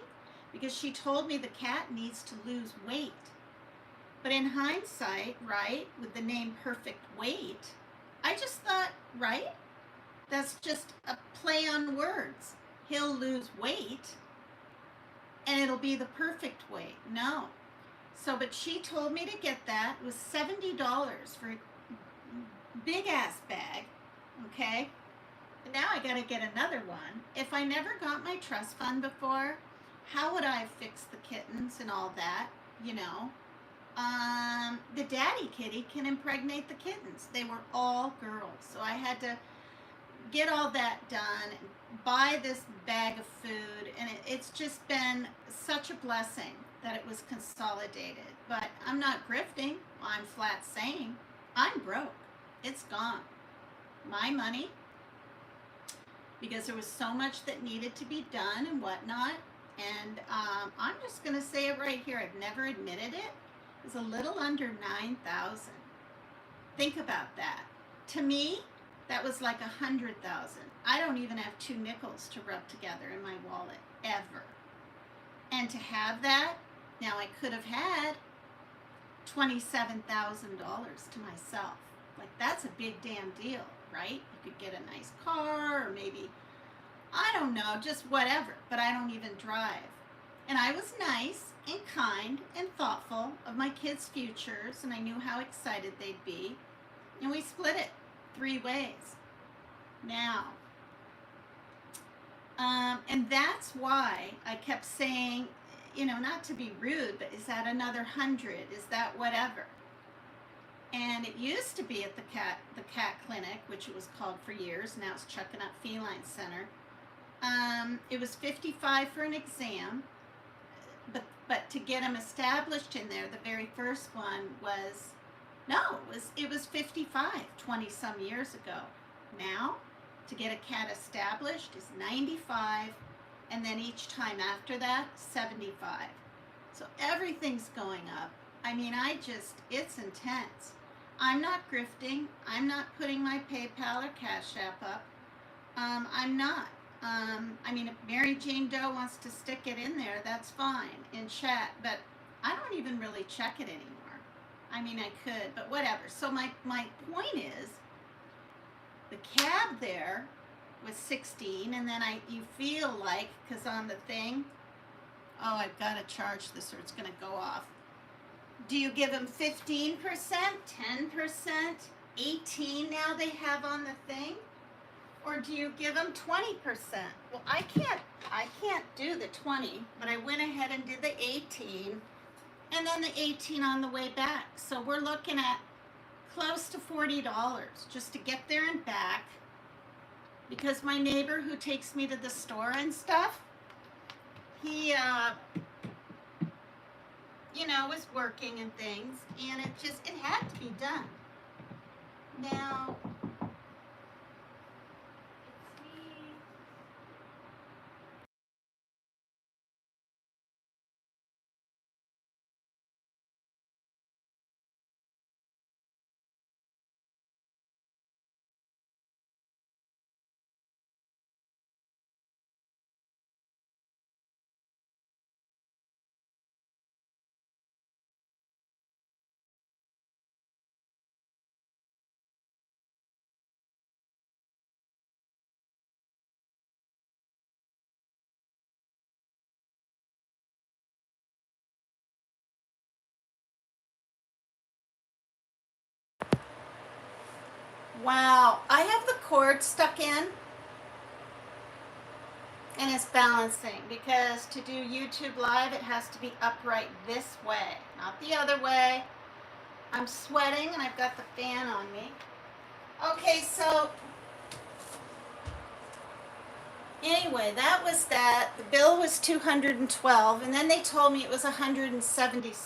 [SPEAKER 1] because she told me the cat needs to lose weight. But in hindsight, right, with the name Perfect Weight, I just thought, right, that's just a play on words. He'll lose weight and it'll be the perfect weight. No. So, but she told me to get that. It was $70 for a big ass bag, okay? And now I gotta get another one. If I never got my trust fund before, how would I have fixed the kittens and all that, The daddy kitty can impregnate the kittens. They were all girls. So I had to get all that done, buy this bag of food, and it's just been such a blessing that it was consolidated. But I'm not grifting. I'm flat saying I'm broke. It's gone. My money, because there was so much that needed to be done and whatnot. And I'm just going to say it right here. I've never admitted it. It's a little under $9,000. Think about that. To me, that was like $100,000. I don't even have 2 nickels to rub together in my wallet, ever. And to have that, now I could have had $27,000 to myself. Like, that's a big damn deal, right? You could get a nice car, or maybe, I don't know, just whatever. But I don't even drive. And I was nice and kind and thoughtful of my kids' futures, and I knew how excited they'd be. And we split it 3 ways. Now, and that's why I kept saying, not to be rude, but is that another 100? Is that whatever? And it used to be at the cat clinic, which it was called for years. Now it's Chuckanut Feline Cntr. It was $55 for an exam, but to get them established in there, the very first one was, no, it was $55 20 some years ago. Now, to get a cat established is $95, and then each time after that, $75. So everything's going up. I mean, it's intense. I'm not grifting. I'm not putting my PayPal or Cash App up. I'm not. I mean, if Mary Jane Doe wants to stick it in there, that's fine, in chat, but I don't even really check it anymore. I mean, I could, but whatever. So my point is, the cab there was 16, and then you feel like, because on the thing, oh, I've got to charge this or it's going to go off. Do you give them 15%, 10%, 18 now they have on the thing? Or do you give them 20%? Well, I can't do the 20, but I went ahead and did the 18, and then the 18 on the way back. So we're looking at close to $40 just to get there and back, because my neighbor who takes me to the store and stuff, he was working and things, and it had to be done. Now Wow, I have the cord stuck in and it's balancing because to do YouTube Live it has to be upright this way, not the other way. I'm sweating and I've got the fan on me. Okay, so anyway, that was that. The bill was $212 and then they told me it was $176.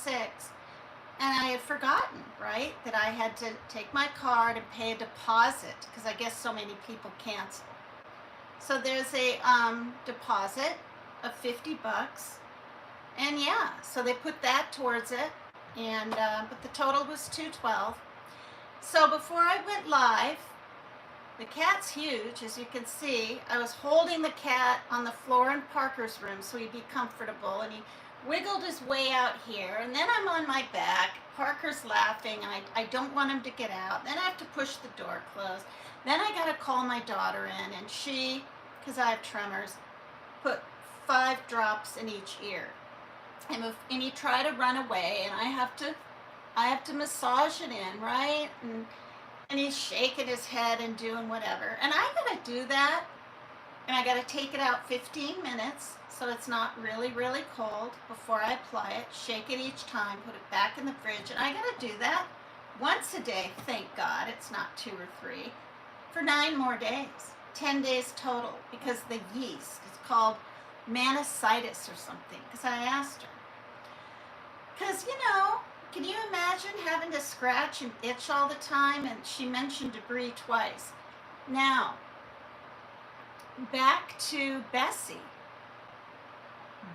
[SPEAKER 1] And I had forgotten, right, that I had to take my card and pay a deposit because I guess so many people cancel. So there's a deposit of $50, and yeah, so they put that towards it, and but the total was $212. So before I went live, the cat's huge, as you can see. I was holding the cat on the floor in Parker's room so he'd be comfortable, and he wiggled his way out here, and then I'm on my back. Parker's laughing, and I don't want him to get out. Then I have to push the door closed. Then I got to call my daughter in, and she, because I have tremors, put 5 drops in each ear. And he tried to run away, and I have to massage it in, right? And he's shaking his head and doing whatever. And I got to do that, and I got to take it out 15 minutes so it's not really, really cold before I apply it. Shake it each time, put it back in the fridge, and I got to do that once a day, thank God. It's not 2 or 3, for 9 more days. 10 days total, because the yeast, it's called manicitis or something, because I asked her. Because, can you imagine having to scratch and itch all the time? And she mentioned debris twice. Now, back to Bessie.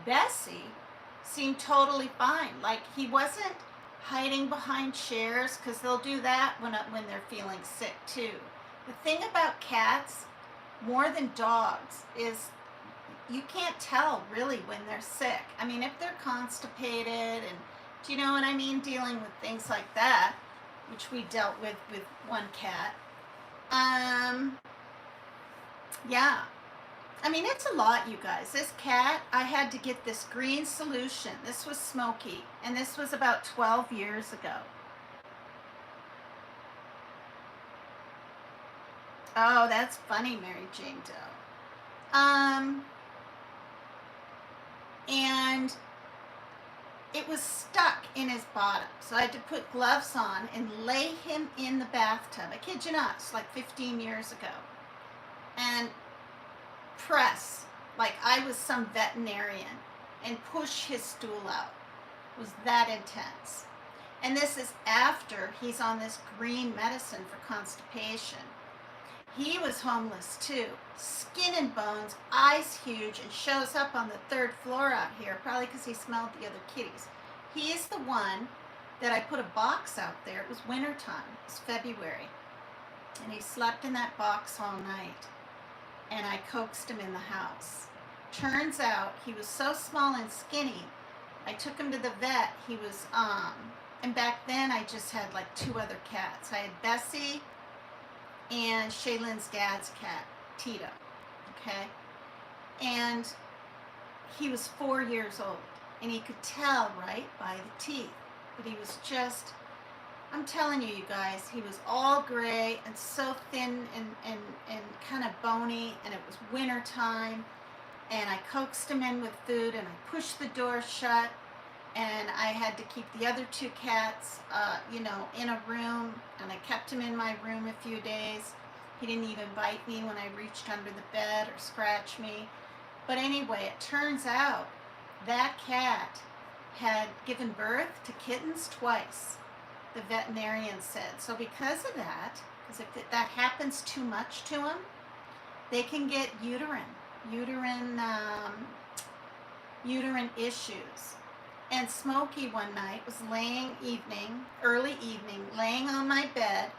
[SPEAKER 1] Bessie seemed totally fine. Like, he wasn't hiding behind chairs, because they'll do that when they're feeling sick too. The thing about cats, more than dogs, is you can't tell really when they're sick. I mean, if they're constipated, and do you know what I mean, dealing with things like that, which we dealt with one cat. Yeah. I mean, it's a lot, you guys. This cat, I had to get this green solution. This was Smokey, and this was about 12 years ago. Oh, that's funny, Mary Jane Doe. And it was stuck in his bottom. So I had to put gloves on and lay him in the bathtub. I kid you not, it's like 15 years ago. And press, like I was some veterinarian, and push his stool out. It was that intense. And this is after he's on this green medicine for constipation. He was homeless too, skin and bones, eyes huge, and shows up on the 3rd floor out here, probably because he smelled the other kitties. He is the one that I put a box out there. It was wintertime, it was February, and he slept in that box all night, and I coaxed him in the house. Turns out he was so small and skinny, I took him to the vet. He was, and back then I just had like 2 other cats. I had Bessie and Shaylin's dad's cat, Tito, okay? And he was 4 years old, and he could tell, right, by the teeth, but he was just, I'm telling you, you guys, he was all gray and so thin and kind of bony, and it was winter time, and I coaxed him in with food, and I pushed the door shut, and I had to keep the other 2 cats, in a room, and I kept him in my room a few days. He didn't even bite me when I reached under the bed or scratch me. But anyway, it turns out that cat had given birth to kittens twice, the veterinarian said. So because of that, because if that happens too much to them, they can get uterine issues. And Smokey one night was early evening, laying on my bed,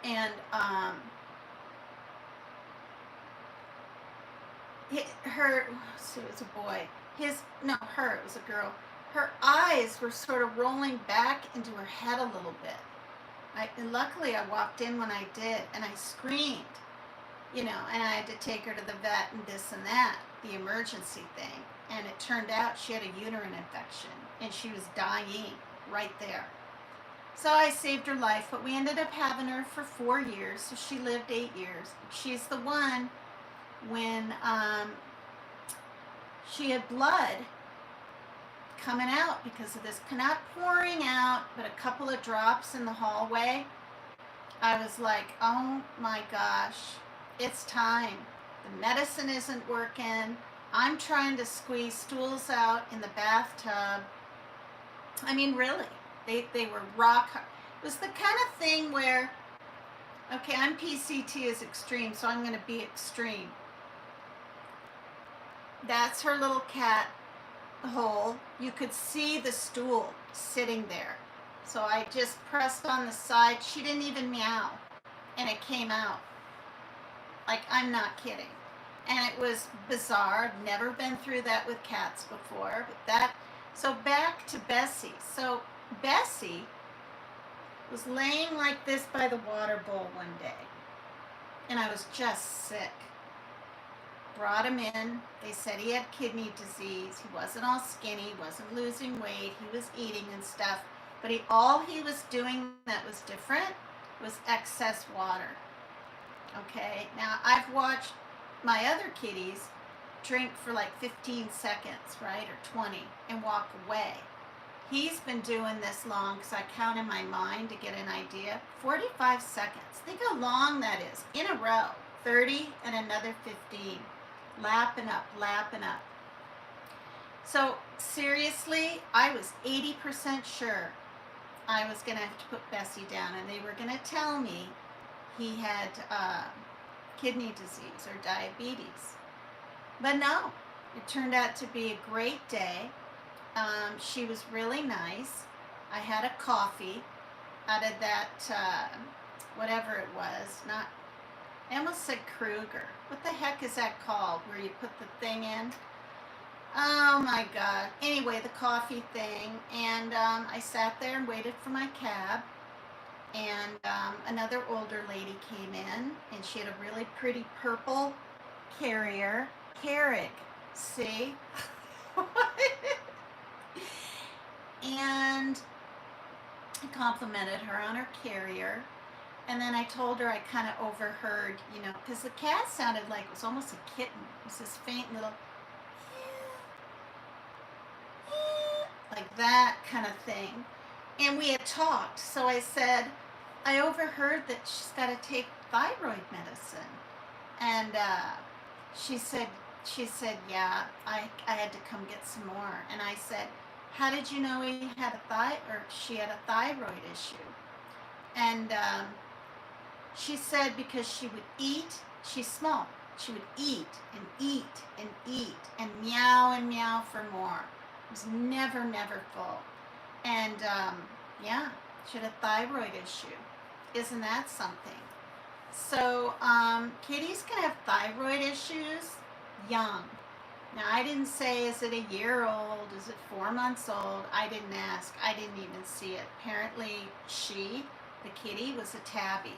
[SPEAKER 1] and it was a boy. It was a girl. Her eyes were sort of rolling back into her head a little bit. And luckily I walked in when I did, and I screamed, and I had to take her to the vet and this and that, the emergency thing. And it turned out she had a uterine infection, and she was dying right there. So I saved her life, but we ended up having her for 4 years, so she lived 8 years. She's the one when she had blood coming out because of this, not pouring out, but a couple of drops in the hallway. I was like, oh my gosh, it's time. The medicine isn't working. I'm trying to squeeze stools out in the bathtub. I mean, really, they were rock hard. It was the kind of thing where, okay, I'm PCT is extreme, so I'm going to be extreme. That's her little cat hole. You could see the stool sitting there. So I just pressed on the side. She didn't even meow, and it came out. Like, I'm not kidding. And it was bizarre. I've never been through that with cats before. But that, so back to Bessie. So Bessie was laying like this by the water bowl one day, and I was just sick. Brought him in. They said he had kidney disease. He wasn't all skinny, wasn't losing weight. He was eating and stuff. But all he was doing that was different was excess water. Okay, now I've watched my other kitties drink for like 15 seconds, right, or 20, and walk away. He's been doing this long because I count in my mind to get an idea. 45 seconds. Think how long that is in a row. 30 and another 15. Lapping up, lapping up. So seriously, I was 80% sure I was going to have to put Bessie down, and they were going to tell me he had kidney disease or diabetes. But no, it turned out to be a great day. She was really nice. I had a coffee out of that, whatever it was. Not, I almost said Kruger. What the heck is that called, where you put the thing in? Oh my God. Anyway, the coffee thing. And I sat there and waited for my cab. And another older lady came in, and she had a really pretty purple carrier. Carrick, see? And I complimented her on her carrier. And then I told her I kind of overheard, you know, because the cat sounded like it was almost a kitten. It was this faint little, like that kind of thing. And we had talked. So I said, I overheard that she's got to take thyroid medicine. And she said, yeah, I had to come get some more. And I said, how did you know she had a thyroid issue? And she said because she would eat, she's small, she would eat and eat and eat and meow for more. It was never full. And yeah, she had a thyroid issue. Isn't that something? So kitties can have thyroid issues young. Now, I didn't say, is it a year old? Is it 4 months old? I didn't ask. I didn't even see it. Apparently, the kitty, was a tabby.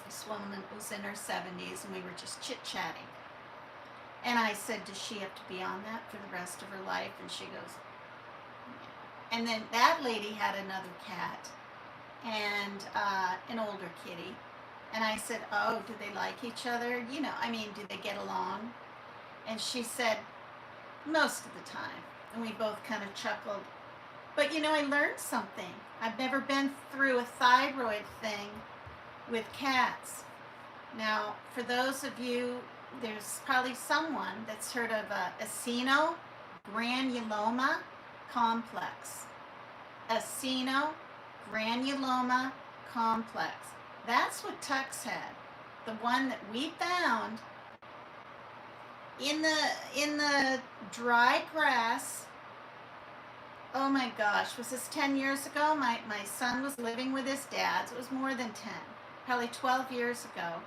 [SPEAKER 1] This woman was in her 70s, and we were just chit-chatting. And I said, does she have to be on that for the rest of her life? And she goes, yeah. And then that lady had another cat and an older kitty. And I said, oh, do they like each other? You know, I mean, do they get along? And she said, most of the time. And we both kind of chuckled. But, you know, I learned something. I've never been through a thyroid thing with cats. Now, for those of you, there's probably someone that's heard of acinogranuloma complex. Acinogranuloma complex. That's what Tux had. The one that we found in the dry grass. Oh my gosh, was this 10 years ago? My son was living with his dad, so it was more than 10, probably 12 years ago.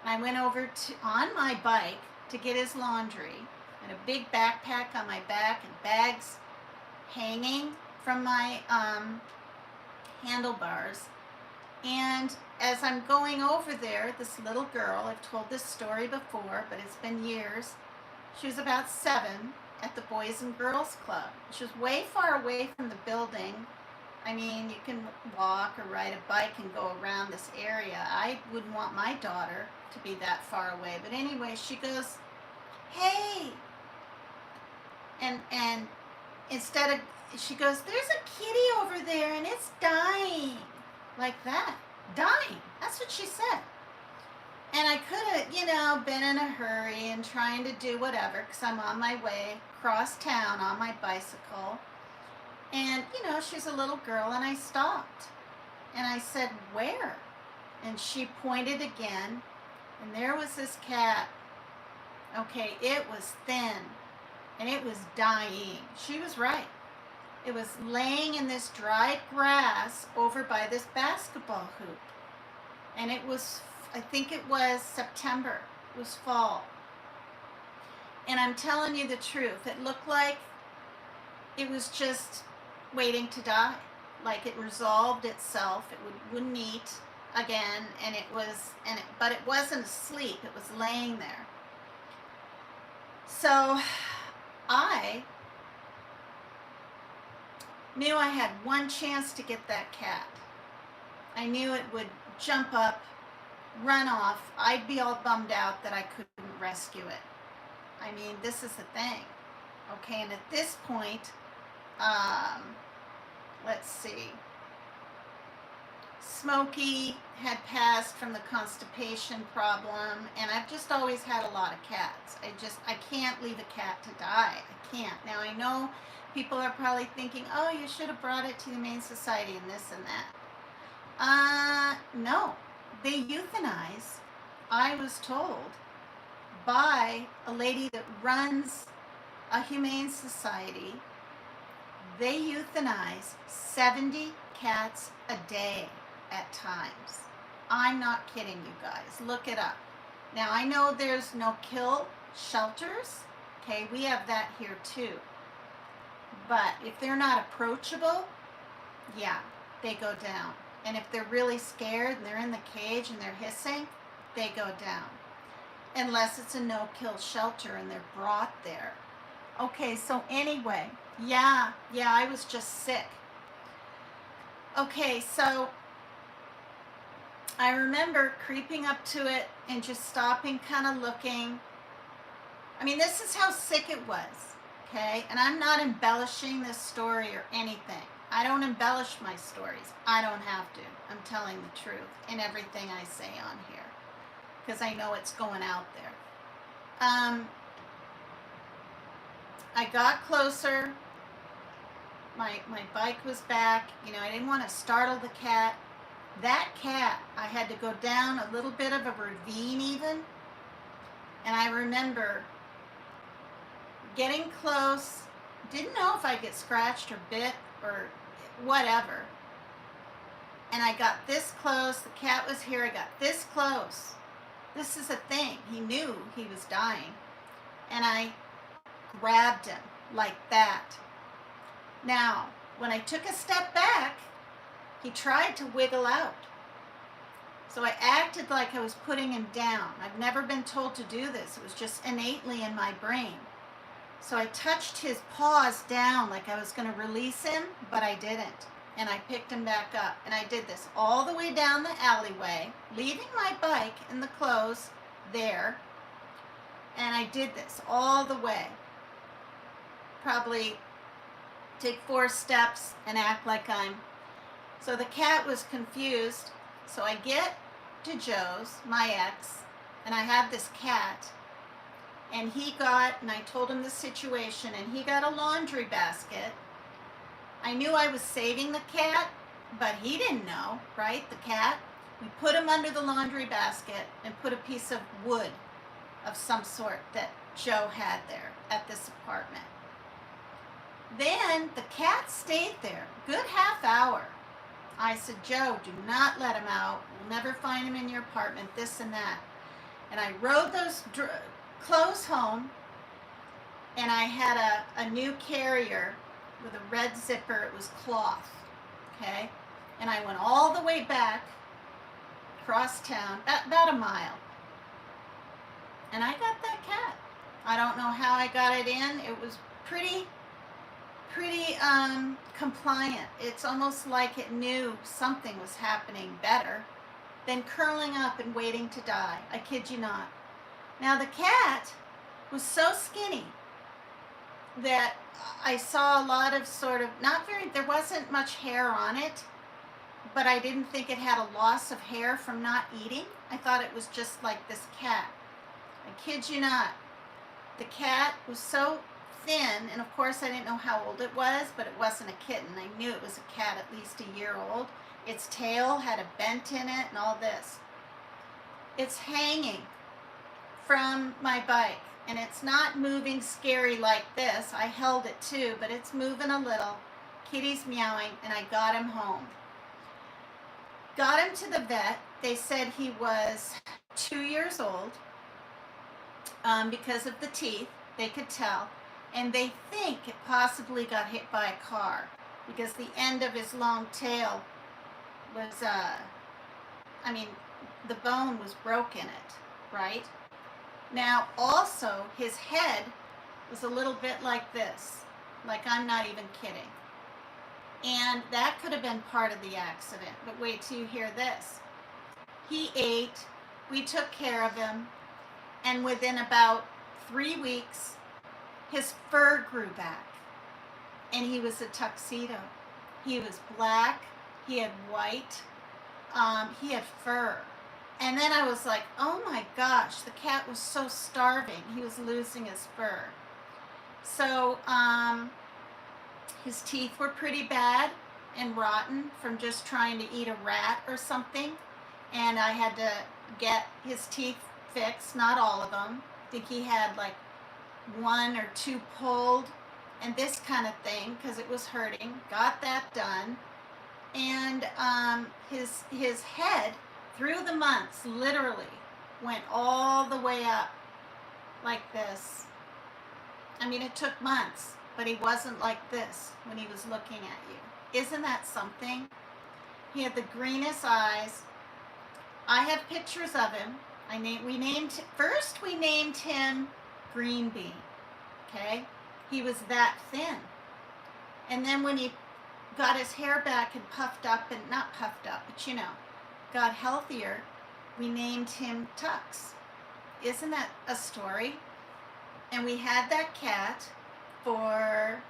[SPEAKER 1] I went over on my bike to get his laundry, and a big backpack on my back and bags hanging from my handlebars. And as I'm going over there, this little girl, I've told this story before, but it's been years. She was about 7 at the Boys and Girls Club. She was way far away from the building, I mean, you can walk or ride a bike and go around this area. I wouldn't want my daughter to be that far away. But anyway, she goes, hey, and instead of, she goes, there's a kitty over there and it's dying. Like that. Dying. That's what she said. And I could have, been in a hurry and trying to do whatever because I'm on my way across town on my bicycle. And, she's a little girl, and I stopped. And I said, where? And she pointed again, and there was this cat. Okay, it was thin, and it was dying. She was right. It was laying in this dried grass over by this basketball hoop. And it was, I think it was September. It was fall. And I'm telling you the truth. It looked like it was just waiting to die. Like it resolved itself. It wouldn't eat again. But it wasn't asleep. It was laying there. So I knew I had one chance to get that cat. I knew it would jump up, run off. I'd be all bummed out that I couldn't rescue it. I mean, this is the thing. Okay, and at this point, let's see. Smokey had passed from the constipation problem, and I've just always had a lot of cats. I can't leave a cat to die. I can't. Now, I know people are probably thinking, oh, you should have brought it to the Humane Society and this and that. No. They euthanize, I was told, by a lady that runs a Humane Society. They euthanize 70 cats a day at times. I'm not kidding you guys. Look it up. Now, I know there's no-kill shelters. Okay, we have that here too. But if they're not approachable, yeah, they go down. And if they're really scared and they're in the cage and they're hissing, they go down. Unless it's a no-kill shelter and they're brought there. Okay, so anyway, yeah, I was just sick. Okay, so I remember creeping up to it and just stopping, kind of looking. I mean, this is how sick it was, okay? And I'm not embellishing this story or anything. I don't embellish my stories. I don't have to. I'm telling the truth in everything I say on here because I know it's going out there. I got closer. My bike was back. I didn't want to startle the cat. That cat, I had to go down a little bit of a ravine even. And I remember getting close. Didn't know if I'd get scratched or bit or whatever. And I got this close. The cat was here. I got this close. This is a thing. He knew he was dying. And I grabbed him like that. Now, when I took a step back, he tried to wiggle out. So I acted like I was putting him down. I've never been told to do this. It was just innately in my brain. So I touched his paws down like I was going to release him, but I didn't. And I picked him back up. And I did this all the way down the alleyway, leaving my bike and the clothes there. And I did this all the way. Probably take 4 steps and act like I'm... So the cat was confused. So I get to Joe's, my ex, and I have this cat. And I told him the situation, and he got a laundry basket. I knew I was saving the cat, but he didn't know, right, the cat? We put him under the laundry basket and put a piece of wood of some sort that Joe had there at this apartment. Then the cat stayed there, good half hour. I said, Joe, do not let him out. We'll never find him in your apartment, this and that. And I rode those clothes home, and I had a new carrier with a red zipper. It was cloth, okay? And I went all the way back across town, about a mile. And I got that cat. I don't know how I got it in. It was pretty pretty compliant. It's almost like it knew something was happening better than curling up and waiting to die. I kid you not. Now the cat was so skinny that I saw a lot of sort of, there wasn't much hair on it, but I didn't think it had a loss of hair from not eating. I thought it was just like this cat. I kid you not. The cat was so thin, and of course I didn't know how old it was, but it wasn't a kitten. I knew it was a cat at least a year old. Its tail had a bent in it and all this. It's hanging from my bike, and it's not moving scary like this. I held it too, but it's moving a little. Kitty's meowing, and I got him home. Got him to the vet. They said he was 2 years old because of the teeth. They could tell. And they think it possibly got hit by a car because the end of his long tail was, the bone was broke in it, right? Now, also, his head was a little bit like this. Like, I'm not even kidding. And that could have been part of the accident. But wait till you hear this. He ate, we took care of him, and within about 3 weeks, his fur grew back. And he was a tuxedo. He was black, he had white, he had fur. And then I was like, oh my gosh, the cat was so starving. He was losing his fur. So his teeth were pretty bad and rotten from just trying to eat a rat or something. And I had to get his teeth fixed, not all of them. I think he had like 1 or 2 pulled and this kind of thing because it was hurting. Got that done. And his head, through the months, literally went all the way up like this. I mean, it took months, but he wasn't like this when he was looking at you. Isn't that something? He had the greenest eyes. I have pictures of him. We named him Green Bean. Okay? He was that thin. And then when he got his hair back and puffed up, and not puffed up, but you know, got healthier, we named him Tux. Isn't that a story? And we had that cat for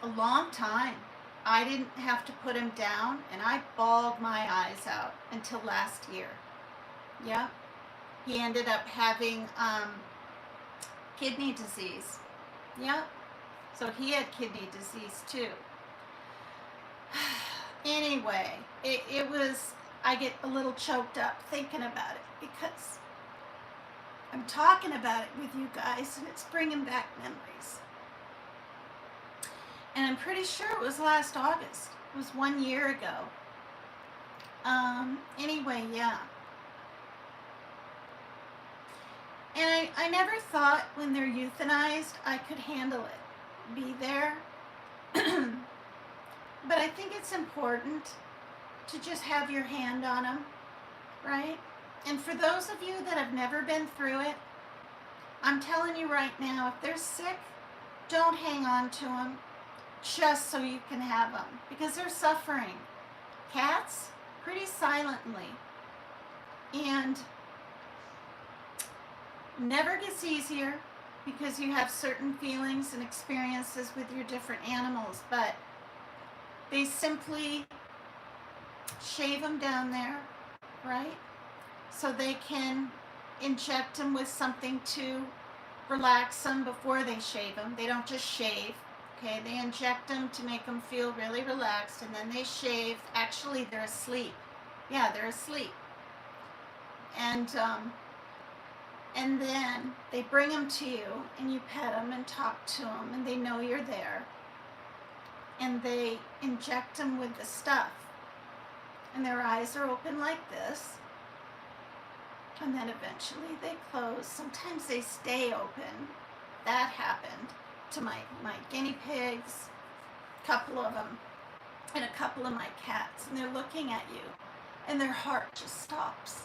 [SPEAKER 1] a long time. I didn't have to put him down, and I bawled my eyes out until last year. Yeah. He ended up having kidney disease. Yeah. So he had kidney disease too. Anyway, it was, I get a little choked up thinking about it because I'm talking about it with you guys and it's bringing back memories. And I'm pretty sure it was last August. It was 1 year ago. Anyway, yeah. And I never thought when they're euthanized I could handle it, be there. But I think it's important to just have your hand on them, right? And for those of you that have never been through it, I'm telling you right now, if they're sick, don't hang on to them just so you can have them because they're suffering. Cats, pretty silently. And never gets easier because you have certain feelings and experiences with your different animals, but they simply shave them down there, right? So they can inject them with something to relax them before they shave them. They don't just shave, okay? They inject them to make them feel really relaxed, and then they shave. Actually, they're asleep. Yeah, they're asleep. And then they bring them to you, and you pet them and talk to them, and they know you're there. And they inject them with the stuff. And their eyes are open like this. And then eventually they close. Sometimes they stay open. That happened to my guinea pigs, a couple of them, and a couple of my cats. And they're looking at you, and their heart just stops.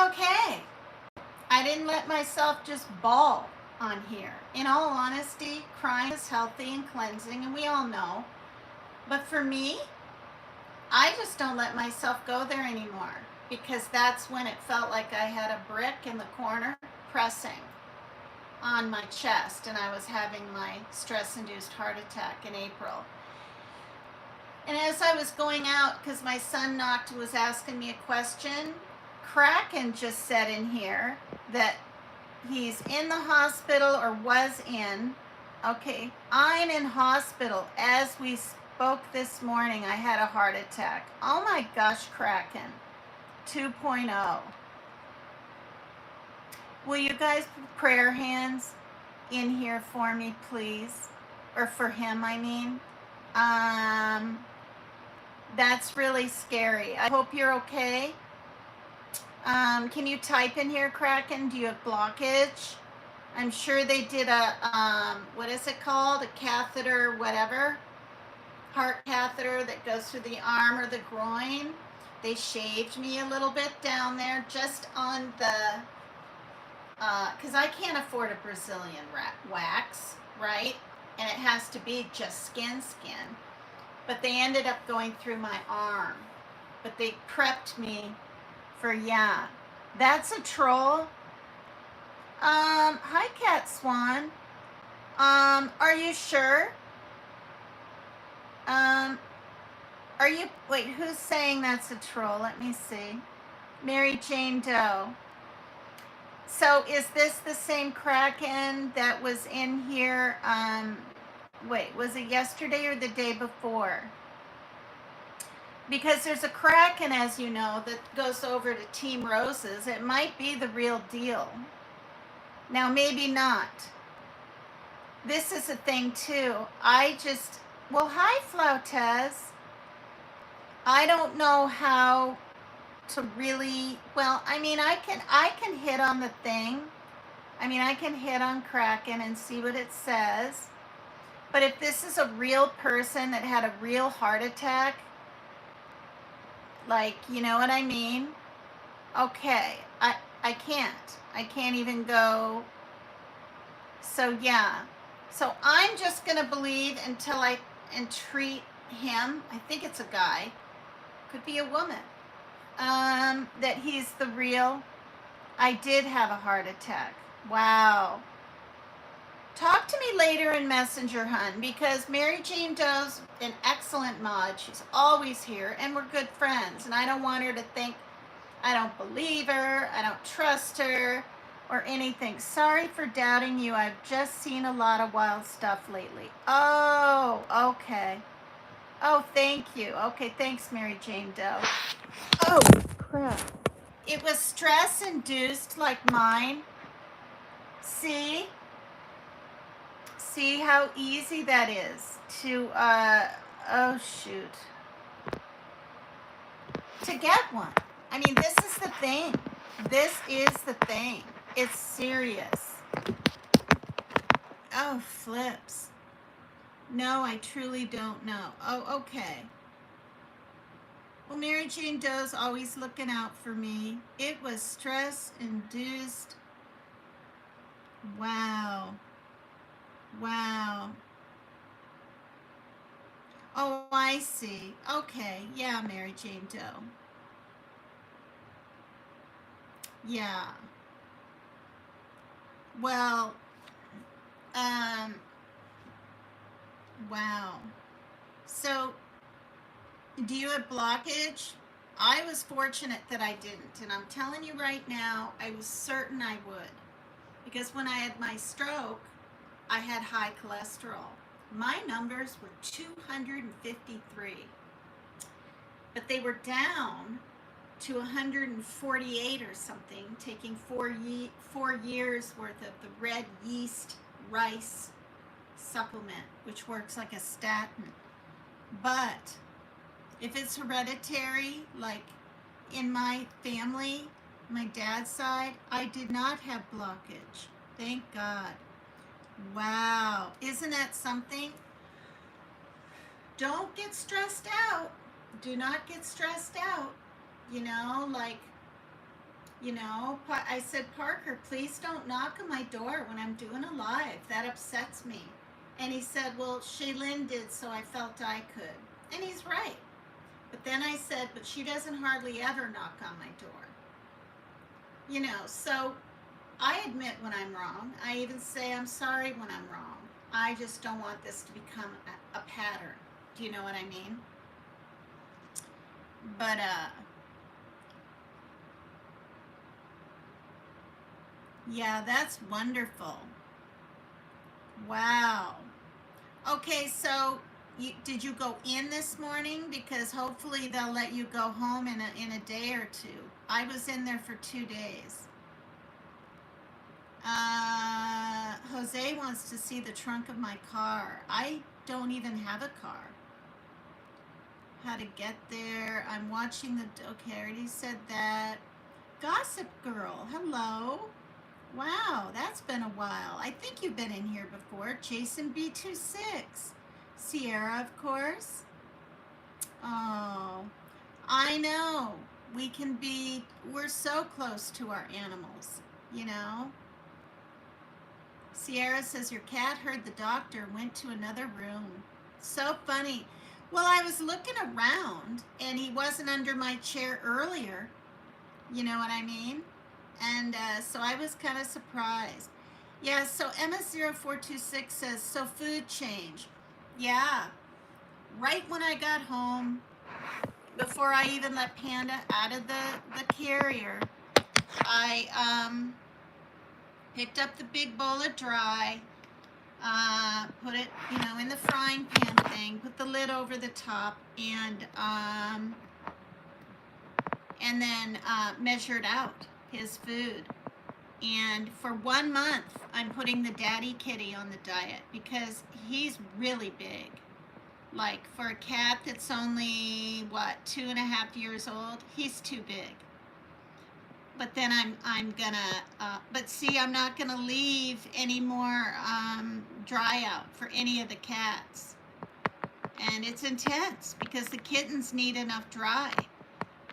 [SPEAKER 1] Okay, I didn't let myself just bawl on here. In all honesty, crying is healthy and cleansing, and we all know. But for me, I just don't let myself go there anymore, because that's when it felt like I had a brick in the corner pressing on my chest, and I was having my stress-induced heart attack in April. And as I was going out, because my son was asking me a question, Kraken just said in here that he's in the hospital or was in. Okay, I'm in hospital as we spoke this morning. I had a heart attack. Oh my gosh, Kraken 2.0. Will you guys put prayer hands in here for me, please? Or for him, I mean. That's really scary. I hope you're okay. Can you type in here, Kraken? Do you have blockage? I'm sure they did a, what is it called? A catheter, whatever. Heart catheter that goes through the arm or the groin. They shaved me a little bit down there just on the, because I can't afford a Brazilian wax, right? And it has to be just skin. But they ended up going through my arm. But they prepped me for, yeah. That's a troll. Hi, Cat Swan. Are you sure? Are you, wait, who's saying that's a troll? Let me see. Mary Jane Doe. So is this the same Kraken that was in here, wait, was it yesterday or the day before? Because there's a Kraken, as you know, that goes over to Team Roses. It might be the real deal. Now, maybe not. This is a thing, too. Well, hi, Flautez. I don't know how to really, well, I mean, I can hit on the thing. I mean, I can hit on Kraken and see what it says. But if this is a real person that had a real heart attack, like, you know what I mean? Okay, I can't even go. So yeah, so I'm just gonna believe until I entreat him. I think it's a guy, could be a woman, that he's the real. I did have a heart attack. Wow. Talk to me later in Messenger, hun, because Mary Jane Doe's an excellent mod. She's always here, and we're good friends, and I don't want her to think I don't believe her, I don't trust her, or anything. Sorry for doubting you. I've just seen a lot of wild stuff lately. Oh, okay. Oh, thank you. Okay, thanks, Mary Jane Doe. Oh, crap. It was stress-induced like mine. See? See how easy that is to, oh, shoot. To get one. I mean, this is the thing. This is the thing. It's serious. Oh, flips. No, I truly don't know. Oh, okay. Well, Mary Jane Doe's always looking out for me. It was stress-induced. Wow. Wow. Oh, I see. Okay. Yeah, Mary Jane Doe. Yeah. Well, wow. So, do you have blockage? I was fortunate that I didn't, and I'm telling you right now, I was certain I would. Because when I had my stroke, I had high cholesterol. My numbers were 253, but they were down to 148 or something, taking 4 years worth of the red yeast rice supplement, which works like a statin. But if it's hereditary, like in my family, my dad's side, I did not have blockage. Thank God. Wow. Isn't that something? Don't get stressed out. Do not get stressed out. You know, like, You know, I said, Parker, please don't knock on my door when I'm doing a live. That upsets me. And he said, well, Shaylin did, so I felt I could. And he's right. But then I said, but she doesn't hardly ever knock on my door. You know, so I admit when I'm wrong. I even say I'm sorry when I'm wrong. I just don't want this to become a pattern. Do you know what I mean? But, yeah, that's wonderful. Wow. Okay, so did you go in this morning? Because hopefully they'll let you go home in a day or two. I was in there for 2 days. Jose wants to see the trunk of my car. I don't even have a car. How to get there. I'm watching the... Okay, I already said that. Gossip Girl, hello. Wow, that's been a while. I think you've been in here before. Jason B26. Sierra, of course. Oh, I know. We're so close to our animals, you know? Sierra says, your cat heard the doctor, went to another room. So funny. Well, I was looking around, and he wasn't under my chair earlier. You know what I mean? And so I was kind of surprised. Yeah, so Emma0426 says, so food change. Yeah, right when I got home, before I even let Panda out of the carrier, I picked up the big bowl of dry, put it, in the frying pan thing, put the lid over the top, and then measured out his food. And for 1 month, I'm putting the daddy kitty on the diet because he's really big. Like for a cat that's only, 2.5 years old, he's too big. But then I'm gonna, but see, I'm not gonna leave any more dry out for any of the cats. And it's intense because the kittens need enough dry.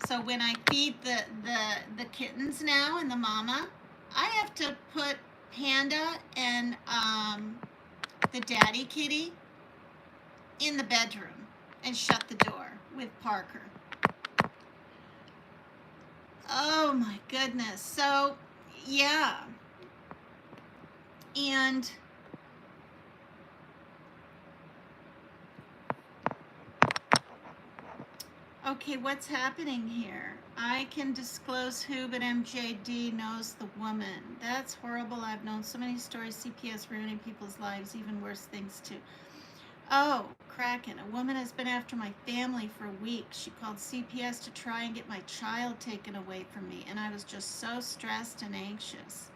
[SPEAKER 1] So when I feed the kittens now and the mama, I have to put Panda and the daddy kitty in the bedroom and shut the door with Parker. Oh my goodness. So, yeah. And okay, what's happening here? I can disclose who, but MJD knows the woman. That's horrible. I've known so many stories, CPS ruining people's lives, even worse things too. Oh, Kraken. A woman has been after my family for weeks. She called CPS to try and get my child taken away from me, and I was just so stressed and anxious.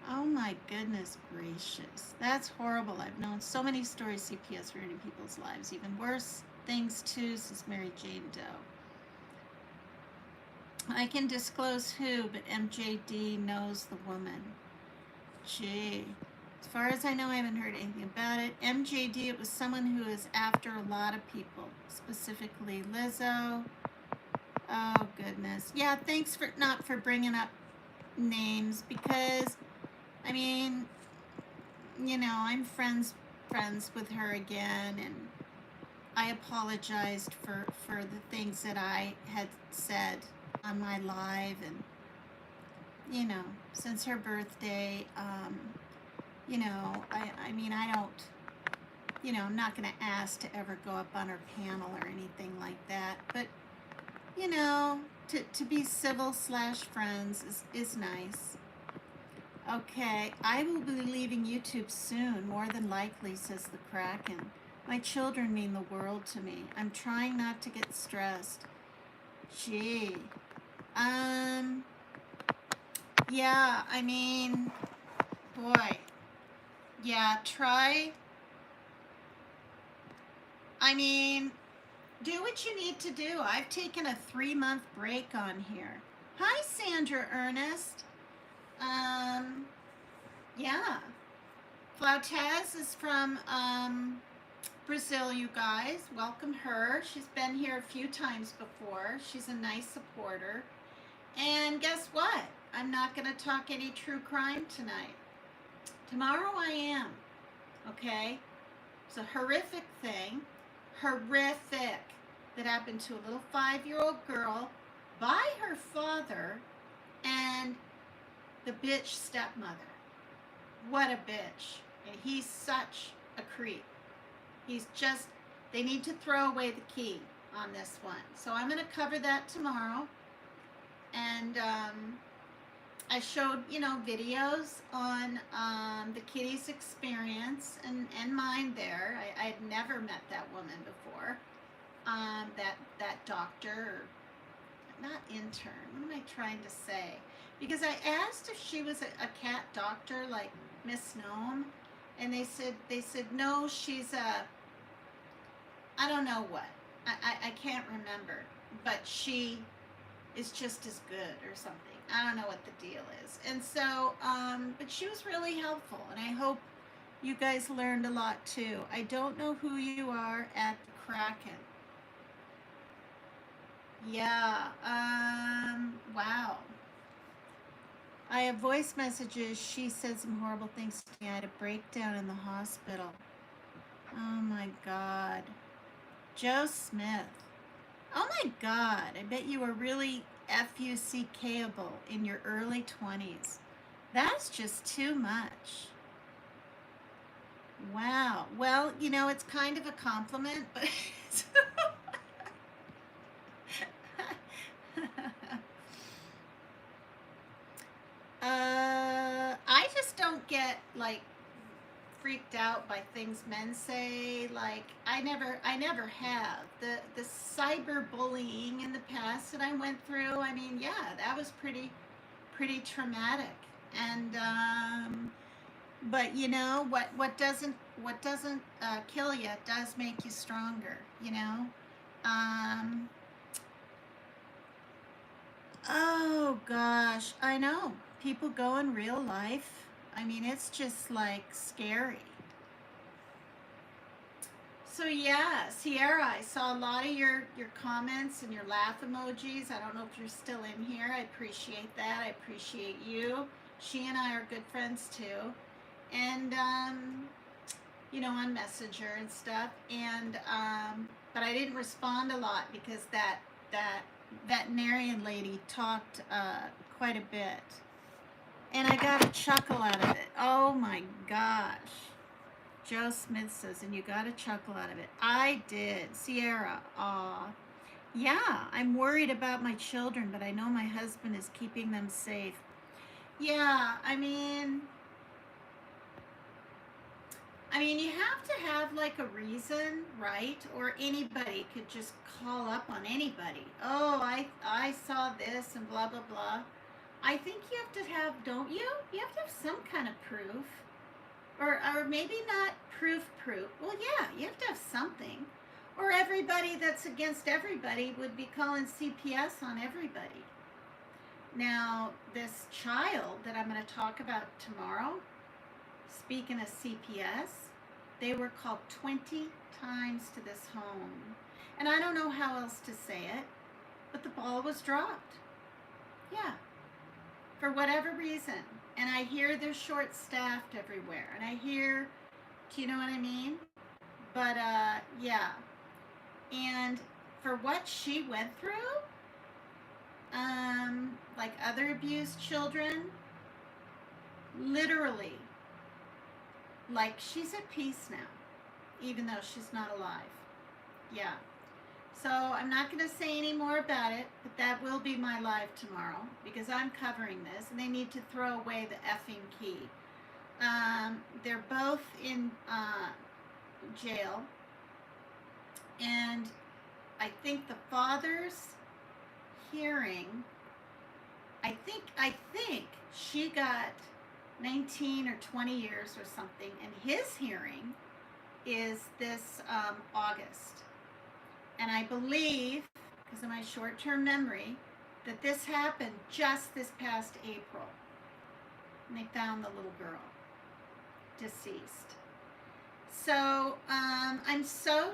[SPEAKER 1] Oh my goodness gracious. That's horrible. I've known so many stories, CPS ruining people's lives, even worse things too, says Mary Jane Doe. I can disclose who, but MJD knows the woman. Gee. As far as I know, I haven't heard anything about it. MJD, it was someone who is after a lot of people, specifically Lizzo. Oh, goodness. Yeah, thanks for not for bringing up names because, I mean, I'm friends with her again, and I apologized for the things that I had said on my live, and, since her birthday, I mean, I don't, I'm not going to ask to ever go up on her panel or anything like that. But, to be civil / friends is nice. Okay, I will be leaving YouTube soon, more than likely, says the Kraken. My children mean the world to me. I'm trying not to get stressed. Gee. Yeah, I mean, boy. Yeah, do what you need to do. I've taken a 3-month break on here. Hi, Sandra Ernest. Yeah. Flautez is from Brazil, you guys. Welcome her. She's been here a few times before. She's a nice supporter. And guess what? I'm not going to talk any true crime tonight. Tomorrow I am. Okay? It's a horrific thing. Horrific. That happened to a little 5-year-old girl by her father and the bitch stepmother. What a bitch. And he's such a creep. He's just, they need to throw away the key on this one. So I'm going to cover that tomorrow. And I showed, videos on the kitty's experience and mine there. I had never met that woman before. That doctor, not intern, what am I trying to say? Because I asked if she was a cat doctor like Miss Gnome, and they said no, she's I don't know what. I can't remember, but she is just as good or something. I don't know what the deal is. And so, but she was really helpful, and I hope you guys learned a lot too. I don't know who you are at the Kraken. Yeah, wow. I have voice messages. She said some horrible things to me. I had a breakdown in the hospital. Oh my God. Joe Smith. Oh my God. I bet you were really FUCK-able in your early 20s. That's just too much. Wow. Well, it's kind of a compliment, but I just don't get like freaked out by things men say. Like I never have. The cyberbullying in the past that I went through. I mean, yeah, that was pretty traumatic. And but what doesn't kill you does make you stronger. Um, oh gosh, I know. People go in real life. I mean, it's just like scary. So yeah, Sierra, I saw a lot of your comments and your laugh emojis. I don't know if you're still in here. I appreciate that. I appreciate you. She and I are good friends too. And on Messenger and stuff. And but I didn't respond a lot because that veterinarian lady talked quite a bit. And I got a chuckle out of it. Oh my gosh. Joe Smith says, and you got a chuckle out of it. I did. Sierra, aw. Yeah, I'm worried about my children, but I know my husband is keeping them safe. Yeah, I mean, you have to have like a reason, right? Or anybody could just call up on anybody. Oh, I saw this and blah, blah, blah. I think you have to have, don't you? You have to have some kind of proof. Or maybe not proof. Well, yeah, you have to have something. Or everybody that's against everybody would be calling CPS on everybody. Now, this child that I'm going to talk about tomorrow, speaking of CPS, they were called 20 times to this home. And I don't know how else to say it, but the ball was dropped. Yeah. For whatever reason. And I hear they're short-staffed everywhere. And I hear, do you know what I mean? But, yeah. And for what she went through, like other abused children, literally, like she's at peace now, even though she's not alive. Yeah. So I'm not going to say any more about it, but that will be my live tomorrow because I'm covering this, and they need to throw away the effing key. They're both in jail, and I think the father's hearing, I think she got 19 or 20 years or something, and his hearing is this August. And I believe, because of my short-term memory, that this happened just this past April. And they found the little girl deceased. So I'm so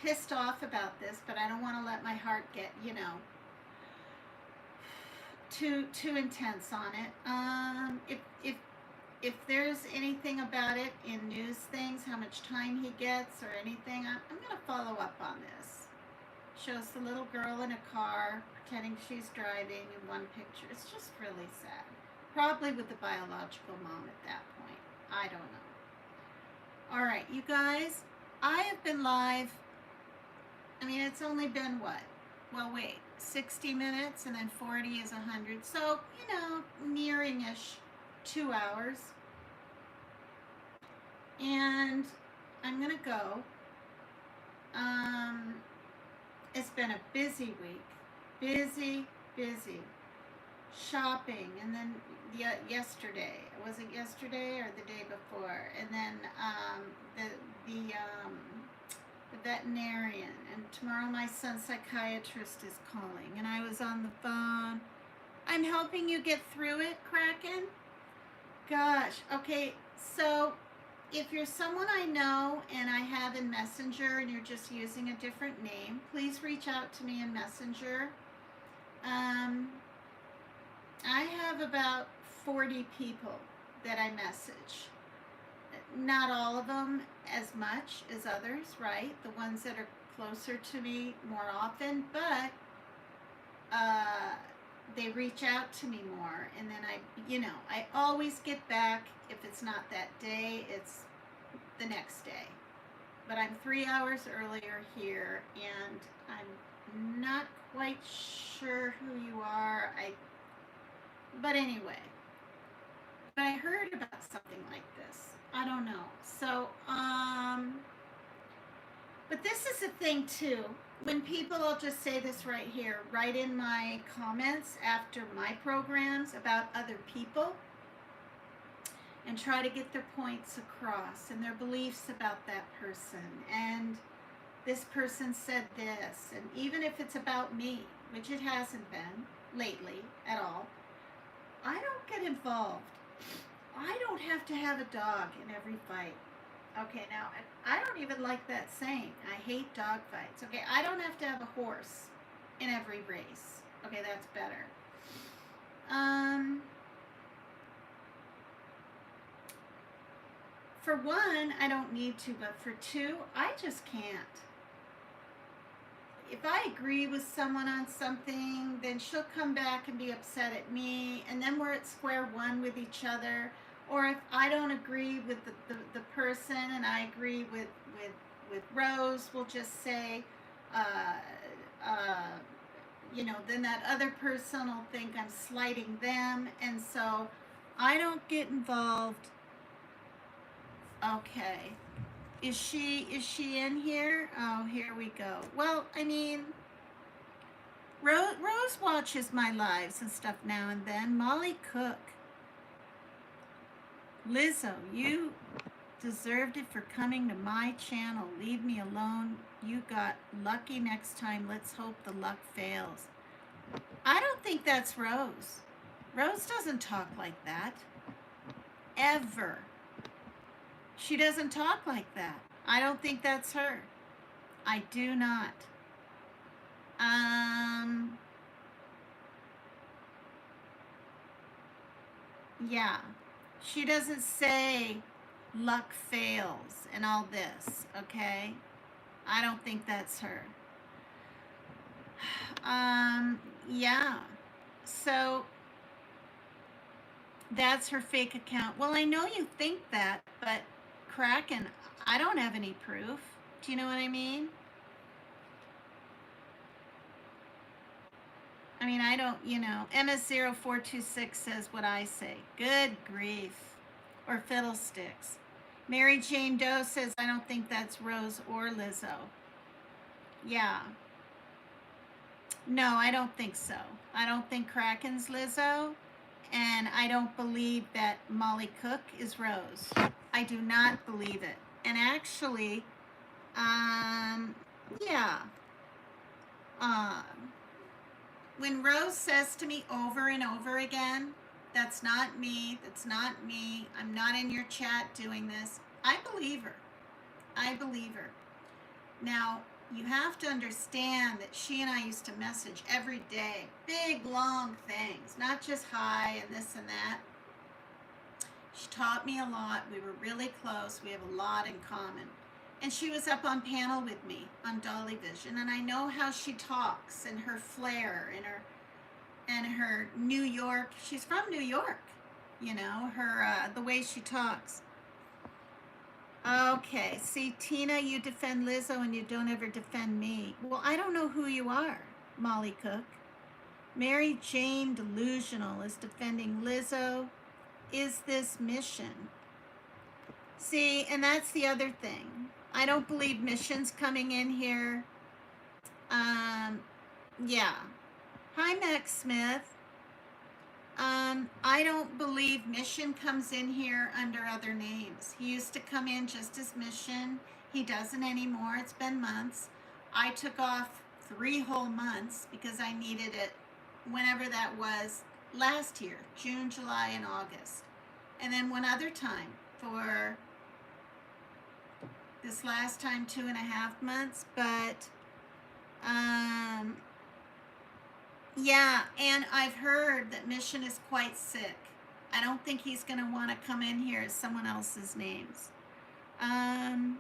[SPEAKER 1] pissed off about this, but I don't want to let my heart get, too intense on it. If there's anything about it in news things, how much time he gets or anything, I'm going to follow up on this. Shows the little girl in a car pretending she's driving in one picture. It's just really sad. Probably with the biological mom at that point. I don't know. All right, you guys, I have been live. I mean, it's only been what? Well, wait, 60 minutes and then 40 is 100. So, you know, nearing-ish 2 hours. And I'm going to go. It's been a busy week. Busy. Shopping. And then yesterday. Was it yesterday or the day before? And then the veterinarian. And tomorrow my son's psychiatrist is calling. And I was on the phone. I'm helping you get through it, Kraken. Gosh. Okay, so if you're someone I know and I have in Messenger and you're just using a different name, please reach out to me in Messenger. I have about 40 people that I message. Not all of them as much as others, right? The ones that are closer to me more often, but they reach out to me more, and then I always get back. If it's not that day, it's the next day. But I'm 3 hours earlier here, and I'm not quite sure who you are. But anyway, but I heard about something like this. I don't know. So, but this is a thing too. When people, I'll just say this right here, write in my comments after my programs about other people and try to get their points across and their beliefs about that person. And this person said this, and even if it's about me, which it hasn't been lately at all, I don't get involved. I don't have to have a dog in every fight. Okay, now, I don't even like that saying. I hate dog fights. Okay, I don't have to have a horse in every race. Okay, that's better. For one, I don't need to, but for two, I just can't. If I agree with someone on something, then she'll come back and be upset at me, and then we're at square one with each other. Or if I don't agree with the person and I agree with Rose, we'll just say, then that other person will think I'm slighting them. And so I don't get involved. Okay. Is she in here? Oh, here we go. Well, I mean, Rose watches my lives and stuff now and then. Molly Cook. Lizzo, you deserved it for coming to my channel. Leave me alone. You got lucky next time. Let's hope the luck fails. I don't think that's Rose. Rose doesn't talk like that. Ever. She doesn't talk like that. I don't think that's her. I do not. Yeah. She doesn't say luck fails and all this, okay? I don't think that's her. Yeah. So that's her fake account. Well, I know you think that, but Kraken, I don't have any proof. Do you know what I mean? I mean, I don't, MS0426 says what I say. Good grief. Or fiddlesticks. Mary Jane Doe says, I don't think that's Rose or Lizzo. Yeah. No, I don't think so. I don't think Kraken's Lizzo. And I don't believe that Molly Cook is Rose. I do not believe it. And actually, yeah. When Rose says to me over and over again, that's not me, I'm not in your chat doing this, I believe her. Now, You have to understand that she and I used to message every day, big, long things, not just hi and this and that. She taught me a lot. We were really close. We have a lot in common. And she was up on panel with me on Dolly Vision, and I know how she talks and her flair and her New York. She's from New York, you know, her the way she talks. Okay, see, Tina, you defend Lizzo and you don't ever defend me. Well, I don't know who you are, Molly Cook. Mary Jane Delusional is defending Lizzo. Is this Mission? See, and that's the other thing. I don't believe Mission's coming in here. Yeah. Hi, Max Smith. I don't believe Mission comes in here under other names. He used to come in just as Mission. He doesn't anymore. It's been months. I took off 3 whole months because I needed it whenever that was last year, June, July, and August. And then one other time for this last time 2.5 months. But yeah, and I've heard that Mission is quite sick. I don't think he's going to want to come in here as someone else's names. I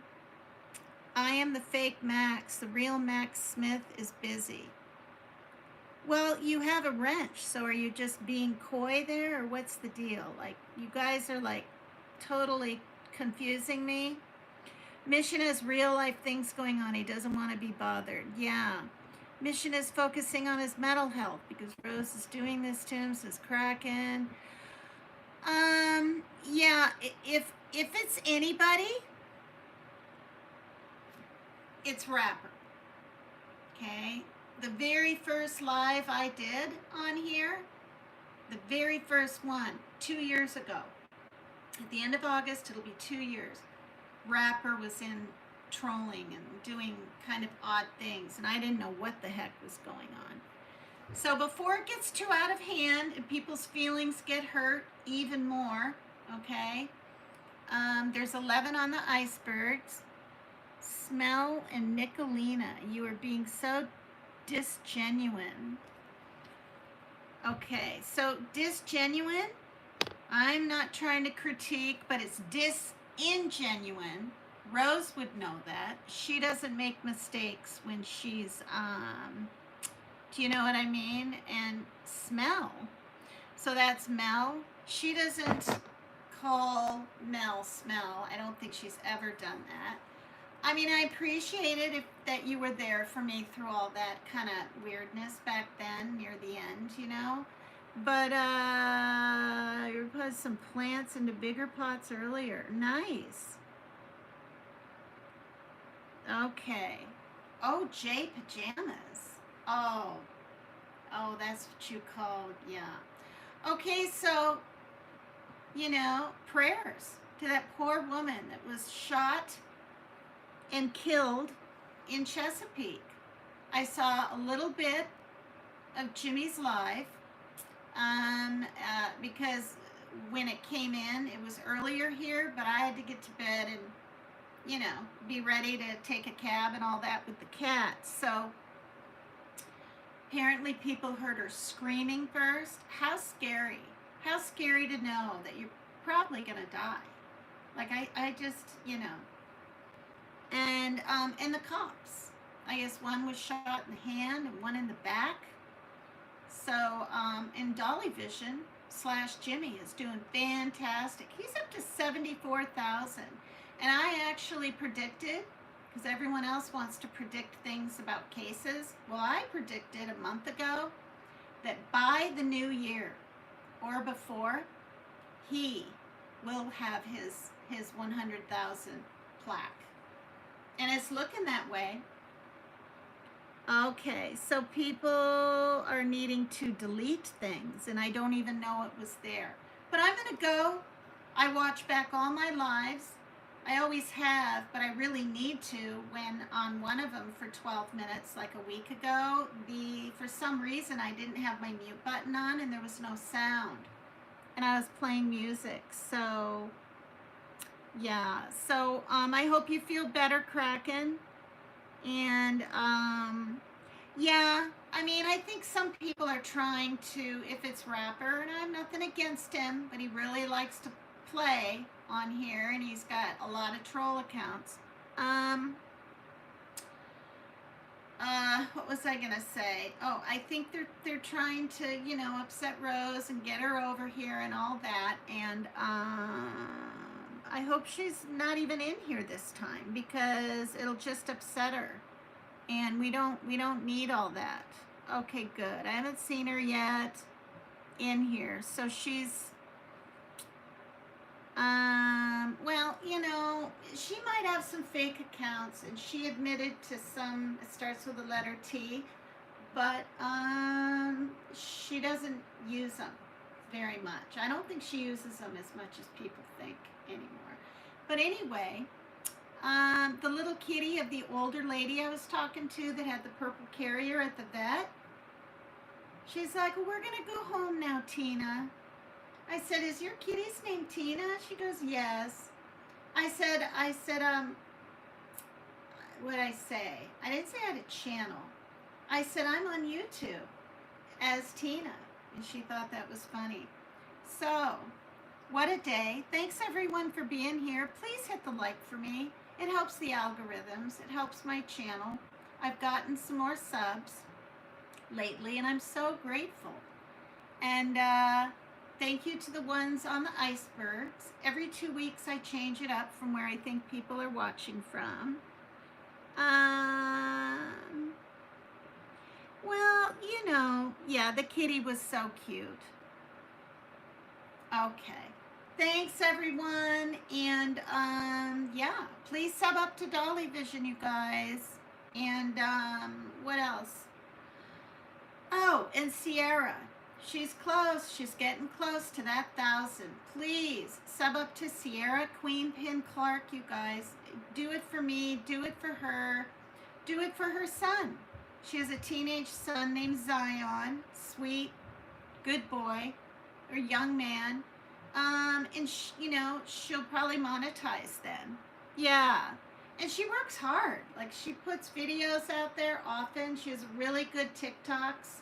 [SPEAKER 1] am the fake Max. The real Max Smith is busy. Well, you have a wrench, so are you just being coy there, or what's the deal? Like, you guys are like totally confusing me. Mission has real life things going on. He doesn't want to be bothered. Yeah. Mission is focusing on his mental health because Rose is doing this to him, says Kraken. Yeah, if it's anybody, it's Rapper. Okay? The very first live I did on here, the very first one, 2 years ago. At the end of August, it'll be 2 years. Rapper was in trolling and doing kind of odd things, and I didn't know what the heck was going on. So before it gets too out of hand and people's feelings get hurt even more, okay, there's 11 on the icebergs. Smell and Nicolina, you are being so disgenuine. Okay, so disgenuine, I'm not trying to critique, but it's disingenuine. Rose would know that. She doesn't make mistakes when she's, do you know what I mean? And smell. So that's Mel. She doesn't call Mel smell. I don't think she's ever done that. I mean, I appreciated that you were there for me through all that kind of weirdness back then near the end, you know? But you put some plants into bigger pots earlier. Nice. Okay. Oh, J pajamas. Oh, that's what you called, yeah. Okay, so, you know, prayers to that poor woman that was shot and killed in Chesapeake. I saw a little bit of Jimmy's live because when it came in, it was earlier here, but I had to get to bed and, you know, be ready to take a cab and all that with the cat. So apparently people heard her screaming first. How scary. How scary to know that you're probably going to die. Like, I just, you know. And the cops. I guess one was shot in the hand and one in the back. So, and Dolly Vision / Jimmy is doing fantastic. He's up to 74,000. And I actually predicted, because everyone else wants to predict things about cases. Well, I predicted a month ago that by the new year or before, he will have his 100,000 plaque. And it's looking that way. Okay, so people are needing to delete things, and I don't even know it was there. But I'm going to go. I watch back all my lives. I always have, but I really need to when on one of them for 12 minutes, like a week ago, for some reason I didn't have my mute button on and there was no sound. And I was playing music, so yeah. So I hope you feel better, Kraken. And yeah, I mean, I think some people are trying to, if it's rapper, and I have nothing against him, but he really likes to play on here, and he's got a lot of troll accounts. What was I gonna say? Oh, I think they're trying to, you know, upset Rose and get her over here and all that, and I hope she's not even in here this time because it'll just upset her, and we don't need all that. Okay, good. I haven't seen her yet in here, so she's well, you know, she might have some fake accounts, and she admitted to some. It starts with the letter T, but she doesn't use them very much. I don't think she uses them as much as people think anymore. But anyway, the little kitty of the older lady I was talking to that had the purple carrier at the vet, she's like, well, we're gonna go home now, Tina. I said, is your kitty's name Tina? She goes, yes. I said, what'd I say? I didn't say I had a channel. I said, I'm on YouTube as Tina. And she thought that was funny. So, what a day. Thanks everyone for being here. Please hit the like for me. It helps the algorithms. It helps my channel. I've gotten some more subs lately, and I'm so grateful. And thank you to the ones on the icebergs. Every 2 weeks I change it up from where I think people are watching from. Well, you know, yeah, the kitty was so cute. Okay. Thanks everyone, and yeah, please sub up to Dolly Vision, you guys. And what else? Oh, and Sierra. She's close. She's getting close to that 1,000. Please sub up to Sierra Queen Pin Clark, you guys. Do it for me. Do it for her. Do it for her son. She has a teenage son named Zion. Sweet, good boy, or young man. And you know, she'll probably monetize then. Yeah. And she works hard. Like, she puts videos out there often. She has really good TikToks.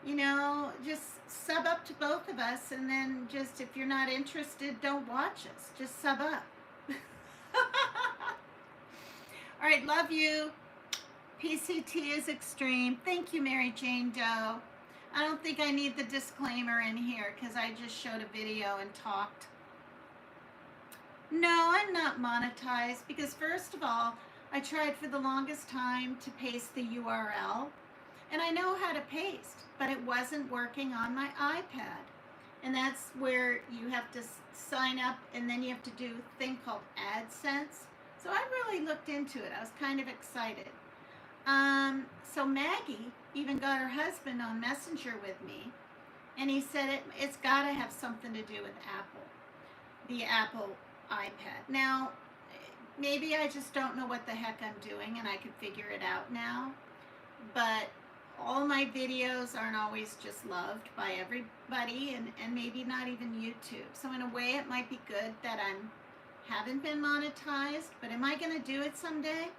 [SPEAKER 1] You know, just sub up to both of us, and then just, if you're not interested, don't watch us. Just sub up. All right, love you. PCT is extreme. Thank you, Mary Jane Doe. I don't think I need the disclaimer in here because I just showed a video and talked. No, I'm not monetized because, first of all, I tried for the longest time to paste the URL, and I know how to paste, but it wasn't working on my iPad. And that's where you have to sign up, and then you have to do a thing called AdSense. So I really looked into it. I was kind of excited. So Maggie even got her husband on Messenger with me, and he said it's got to have something to do with Apple, the Apple iPad. Now, maybe I just don't know what the heck I'm doing, and I could figure it out now, but all my videos aren't always just loved by everybody, and maybe not even YouTube. So in a way, it might be good that haven't been monetized, but am I going to do it someday?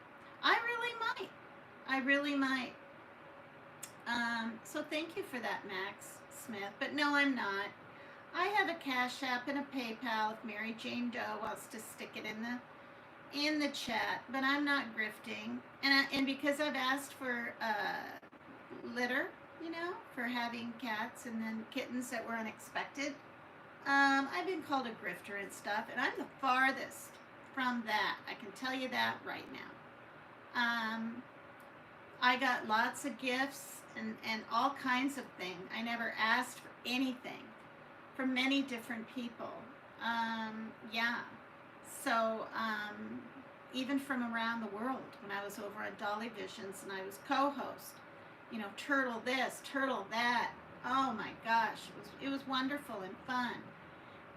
[SPEAKER 1] I really might. I really might. So thank you for that, Max Smith. But no, I'm not. I have a Cash App and a PayPal if Mary Jane Doe wants to stick it in the chat. But I'm not grifting, and because I've asked for litter, you know, for having cats and then kittens that were unexpected. I've been called a grifter and stuff, and I'm the farthest from that. I can tell you that right now. I got lots of gifts and all kinds of things. I never asked for anything from many different people. Yeah. So, even from around the world, when I was over at Dolly Visions and I was co-host, you know, turtle this, turtle that. Oh my gosh, it was wonderful and fun.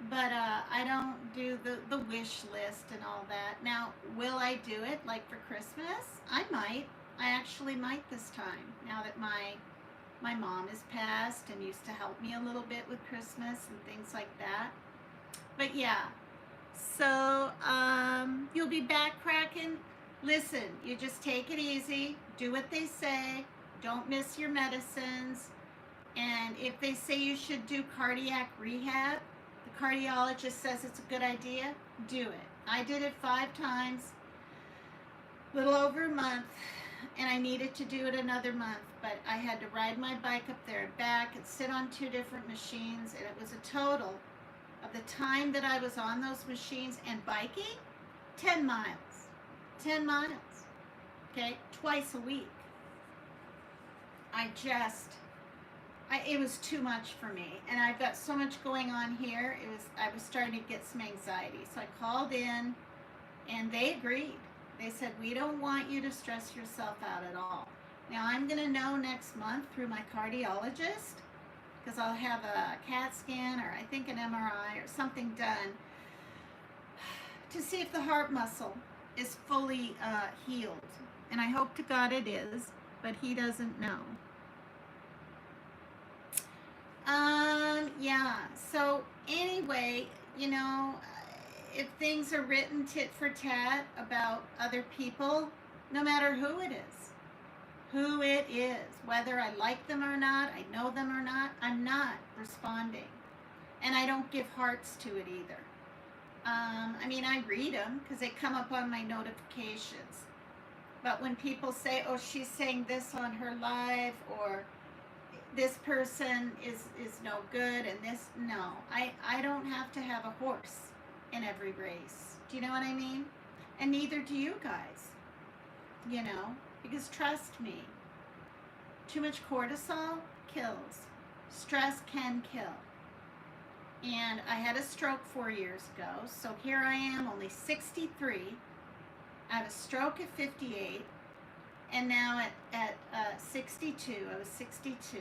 [SPEAKER 1] But I don't do the wish list and all that. Now, will I do it like for Christmas? I might. I actually might this time, now that my mom is passed and used to help me a little bit with Christmas and things like that. But yeah, so you'll be back cracking. Listen, you just take it easy, do what they say, don't miss your medicines, and if they say you should do cardiac rehab, the cardiologist says it's a good idea, do it. I did it 5 times, a little over a month, and I needed to do it another month, but I had to ride my bike up there and back and sit on 2 different machines, and it was a total of the time that I was on those machines and biking, 10 miles. 10 miles, okay, twice a week. It was too much for me, and I've got so much going on here. I was starting to get some anxiety, so I called in, and they agreed. They said, we don't want you to stress yourself out at all. Now, I'm going to know next month through my cardiologist, because I'll have a CAT scan or I think an MRI or something done to see if the heart muscle is fully healed. And I hope to God it is, but he doesn't know. Yeah, so anyway, you know, if things are written tit for tat about other people, no matter who it is, whether I like them or not, I know them or not, I'm not responding. And I don't give hearts to it either. I mean, I read them because they come up on my notifications. But when people say, oh, she's saying this on her live, or this person is no good, and this, no. I don't have to have a horse in every race. Do you know what I mean? And neither do you guys, you know, because trust me, too much cortisol kills. Stress can kill. And I had a stroke 4 years ago, so here I am, only 63. I had a stroke at 58, and now at 62, I was 62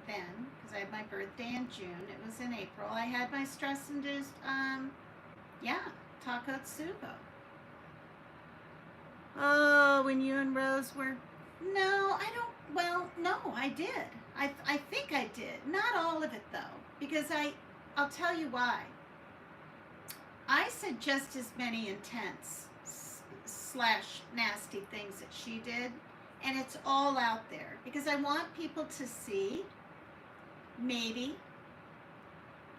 [SPEAKER 1] then, because I had my birthday in June. It was in April. I had my stress-induced, Takotsubo. Oh, when you and Rose were, no, I did. I think I did. Not all of it, though, because I'll tell you why. I said just as many intense / nasty things that she did, and it's all out there because I want people to see, maybe,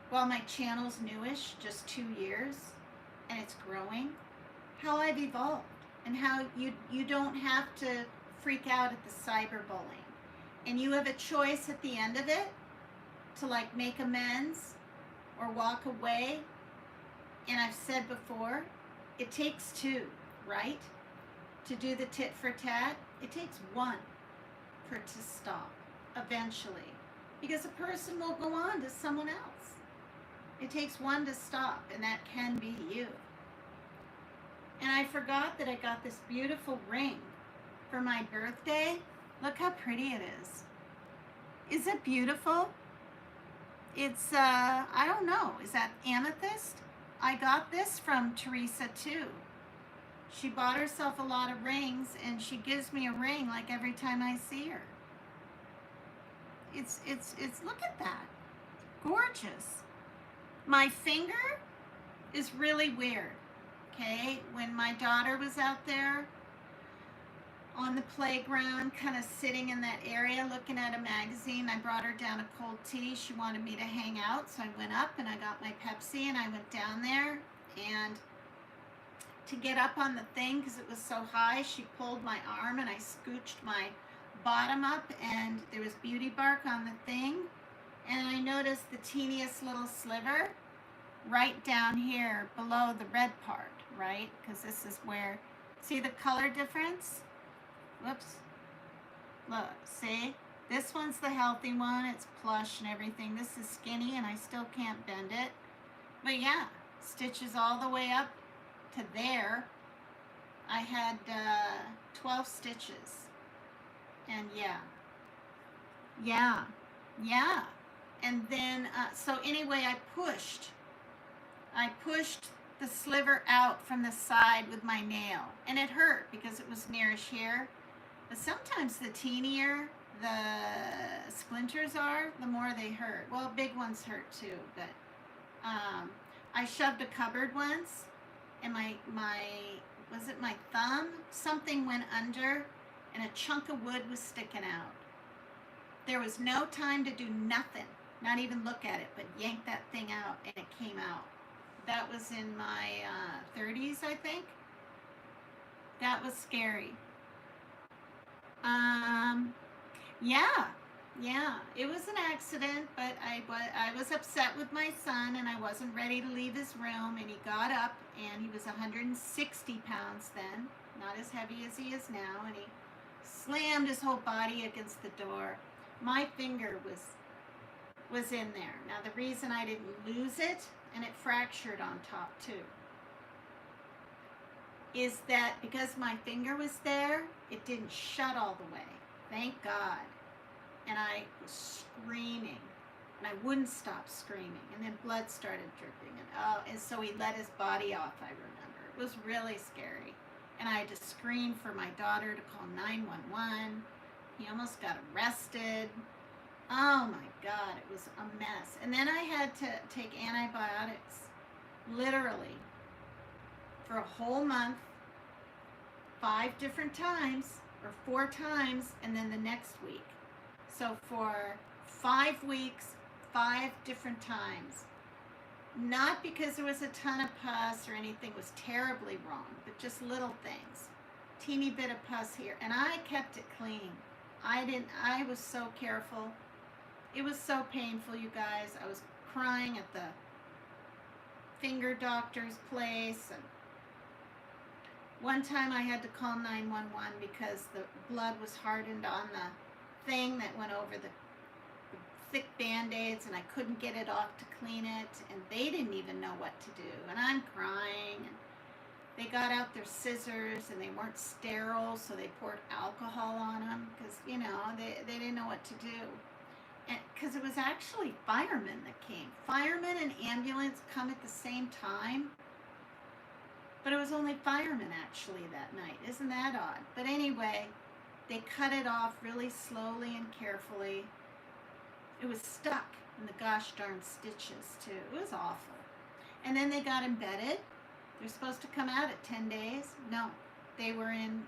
[SPEAKER 1] while my channel's newish, just 2 years, and it's growing, how I've evolved and how you don't have to freak out at the cyberbullying, and you have a choice at the end of it to like make amends or walk away. And I've said before, it takes 2, right? To do the tit for tat, it takes 1 for it to stop eventually, because a person will go on to someone else. It takes 1 to stop, and that can be you. And I forgot that I got this beautiful ring for my birthday. Look how pretty it is. Is it beautiful? It's, I don't know, is that amethyst? I got this from Teresa too. She bought herself a lot of rings, and she gives me a ring like every time I see her. It's look at that. Gorgeous. My finger is really weird, okay? When my daughter was out there on the playground, kind of sitting in that area looking at a magazine, I brought her down a cold tea. She wanted me to hang out, so I went up and I got my Pepsi and I went down there, and to get up on the thing because it was so high, she pulled my arm and I scooched my bottom up, and there was beauty bark on the thing, and I noticed the teeniest little sliver right down here below the red part, right? Because this is where, see the color difference? Whoops. Look, see? This one's the healthy one. It's plush and everything. This is skinny and I still can't bend it. But yeah, stitches all the way up to there. I had 12 stitches. And yeah. And then, so anyway, I pushed the sliver out from the side with my nail. And it hurt because it was nearish here. But sometimes the teenier the splinters are, the more they hurt. Well, big ones hurt too, but I shoved a cupboard once, and my was it my thumb? Something went under and a chunk of wood was sticking out. There was no time to do nothing, not even look at it, but yank that thing out and it came out. That was in my 30s, I think. That was scary. Yeah, it was an accident, but I was upset with my son and I wasn't ready to leave his room, and he got up and he was 160 pounds then, not as heavy as he is now, and he slammed his whole body against the door. My finger was in there. Now the reason I didn't lose it, and it fractured on top too, is that because my finger was there, it didn't shut all the way. Thank God. And I was screaming, and I wouldn't stop screaming, and then blood started dripping, and so he let his body off, I remember. It was really scary, and I had to scream for my daughter to call 911. He almost got arrested. Oh my God, it was a mess. And then I had to take antibiotics, literally, for a whole month, 5 different times, or 4 times, and then the next week. So for 5 weeks, 5 different times. Not because there was a ton of pus or anything was terribly wrong, but just little things. Teeny bit of pus here. And I kept it clean. I was so careful. It was so painful, you guys. I was crying at the finger doctor's place. And one time I had to call 911 because the blood was hardened on the thing that went over the thick Band-Aids, and I couldn't get it off to clean it, and they didn't even know what to do, and I'm crying, and they got out their scissors, and they weren't sterile, so they poured alcohol on them, because, you know, they didn't know what to do, and because it was actually firemen that came. Firemen and ambulance come at the same time, but it was only firemen actually that night. Isn't that odd? But anyway, they cut it off really slowly and carefully. It was stuck in the gosh darn stitches too. It was awful. And then they got embedded. They're supposed to come out at 10 days. No, they were in,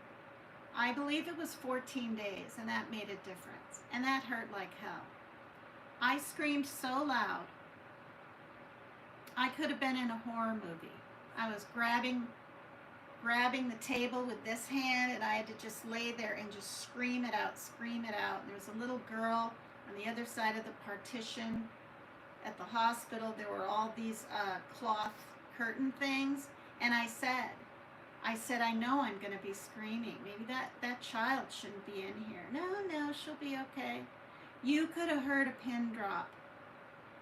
[SPEAKER 1] I believe it was 14 days, and that made a difference. And that hurt like hell. I screamed so loud. I could have been in a horror movie. I was grabbing the table with this hand, and I had to just lay there and just scream it out. And there was a little girl on the other side of the partition at the hospital. There were all these cloth curtain things, and I said, I know I'm going to be screaming. Maybe that child shouldn't be in here. No, she'll be okay. You could have heard a pin drop.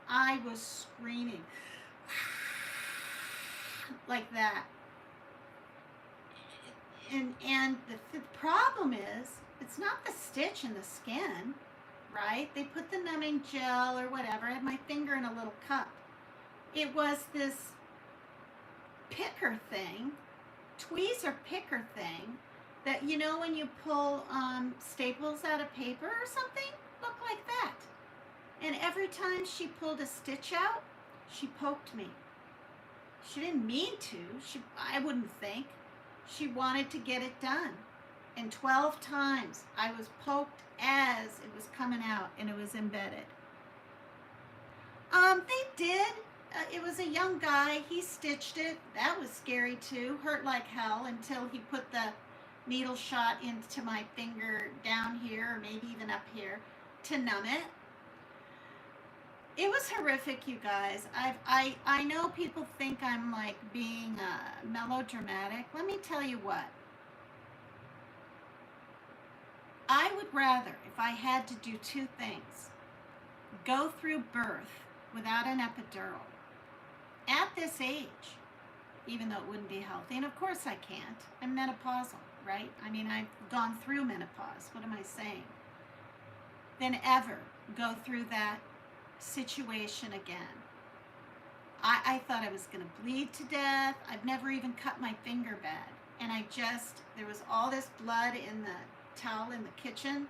[SPEAKER 1] I was screaming like that. And the problem is, it's not the stitch in the skin, right? They put the numbing gel or whatever. I had my finger in a little cup. It was this picker thing, tweezer picker thing, that, you know, when you pull staples out of paper or something, look like that. And every time she pulled a stitch out, she poked me. She didn't mean to. I wouldn't think. She wanted to get it done. And 12 times I was poked as it was coming out, and it was embedded. They did. It was a young guy. He stitched it. That was scary too. Hurt like hell until he put the needle shot into my finger down here, or maybe even up here, to numb it. It was horrific, you guys. I know people think I'm like being melodramatic. Let me tell you what. I would rather, if I had to do 2 things, go through birth without an epidural at this age, even though it wouldn't be healthy. And of course I can't. I'm menopausal, right? I mean, I've gone through menopause. What am I saying? Than ever go through that situation again. I thought I was going to bleed to death. I've never even cut my finger bad. And there was all this blood in the towel in the kitchen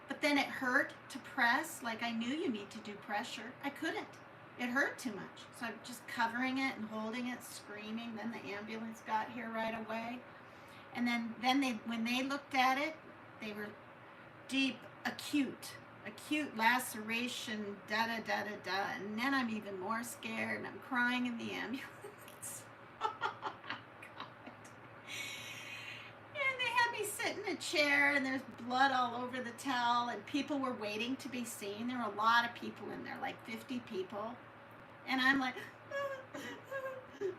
[SPEAKER 1] but then it hurt to press. Like, I knew you need to do pressure. I couldn't. It hurt too much. So I'm just covering it and holding it, screaming. Then the ambulance got here right away. And then when they looked at it, they were deep, acute laceration, da da da da da. And then I'm even more scared and I'm crying in the ambulance. Oh, God. And they had me sit in a chair and there's blood all over the towel and people were waiting to be seen. There were a lot of people in there, like 50 people. And I'm like,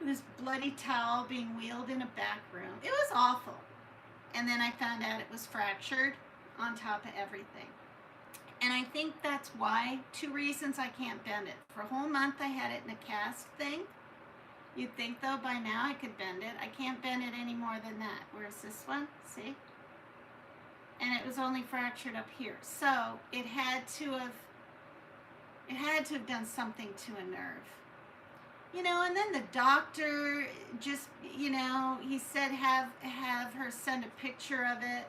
[SPEAKER 1] this bloody towel being wheeled in a back room. It was awful. And then I found out it was fractured on top of everything. And I think that's why, 2 reasons I can't bend it. For a whole month I had it in a cast thing. You'd think though by now I could bend it. I can't bend it any more than that. Where's this one? See? And it was only fractured up here. So it had to have done something to a nerve. You know, and then the doctor just, you know, he said have her send a picture of it.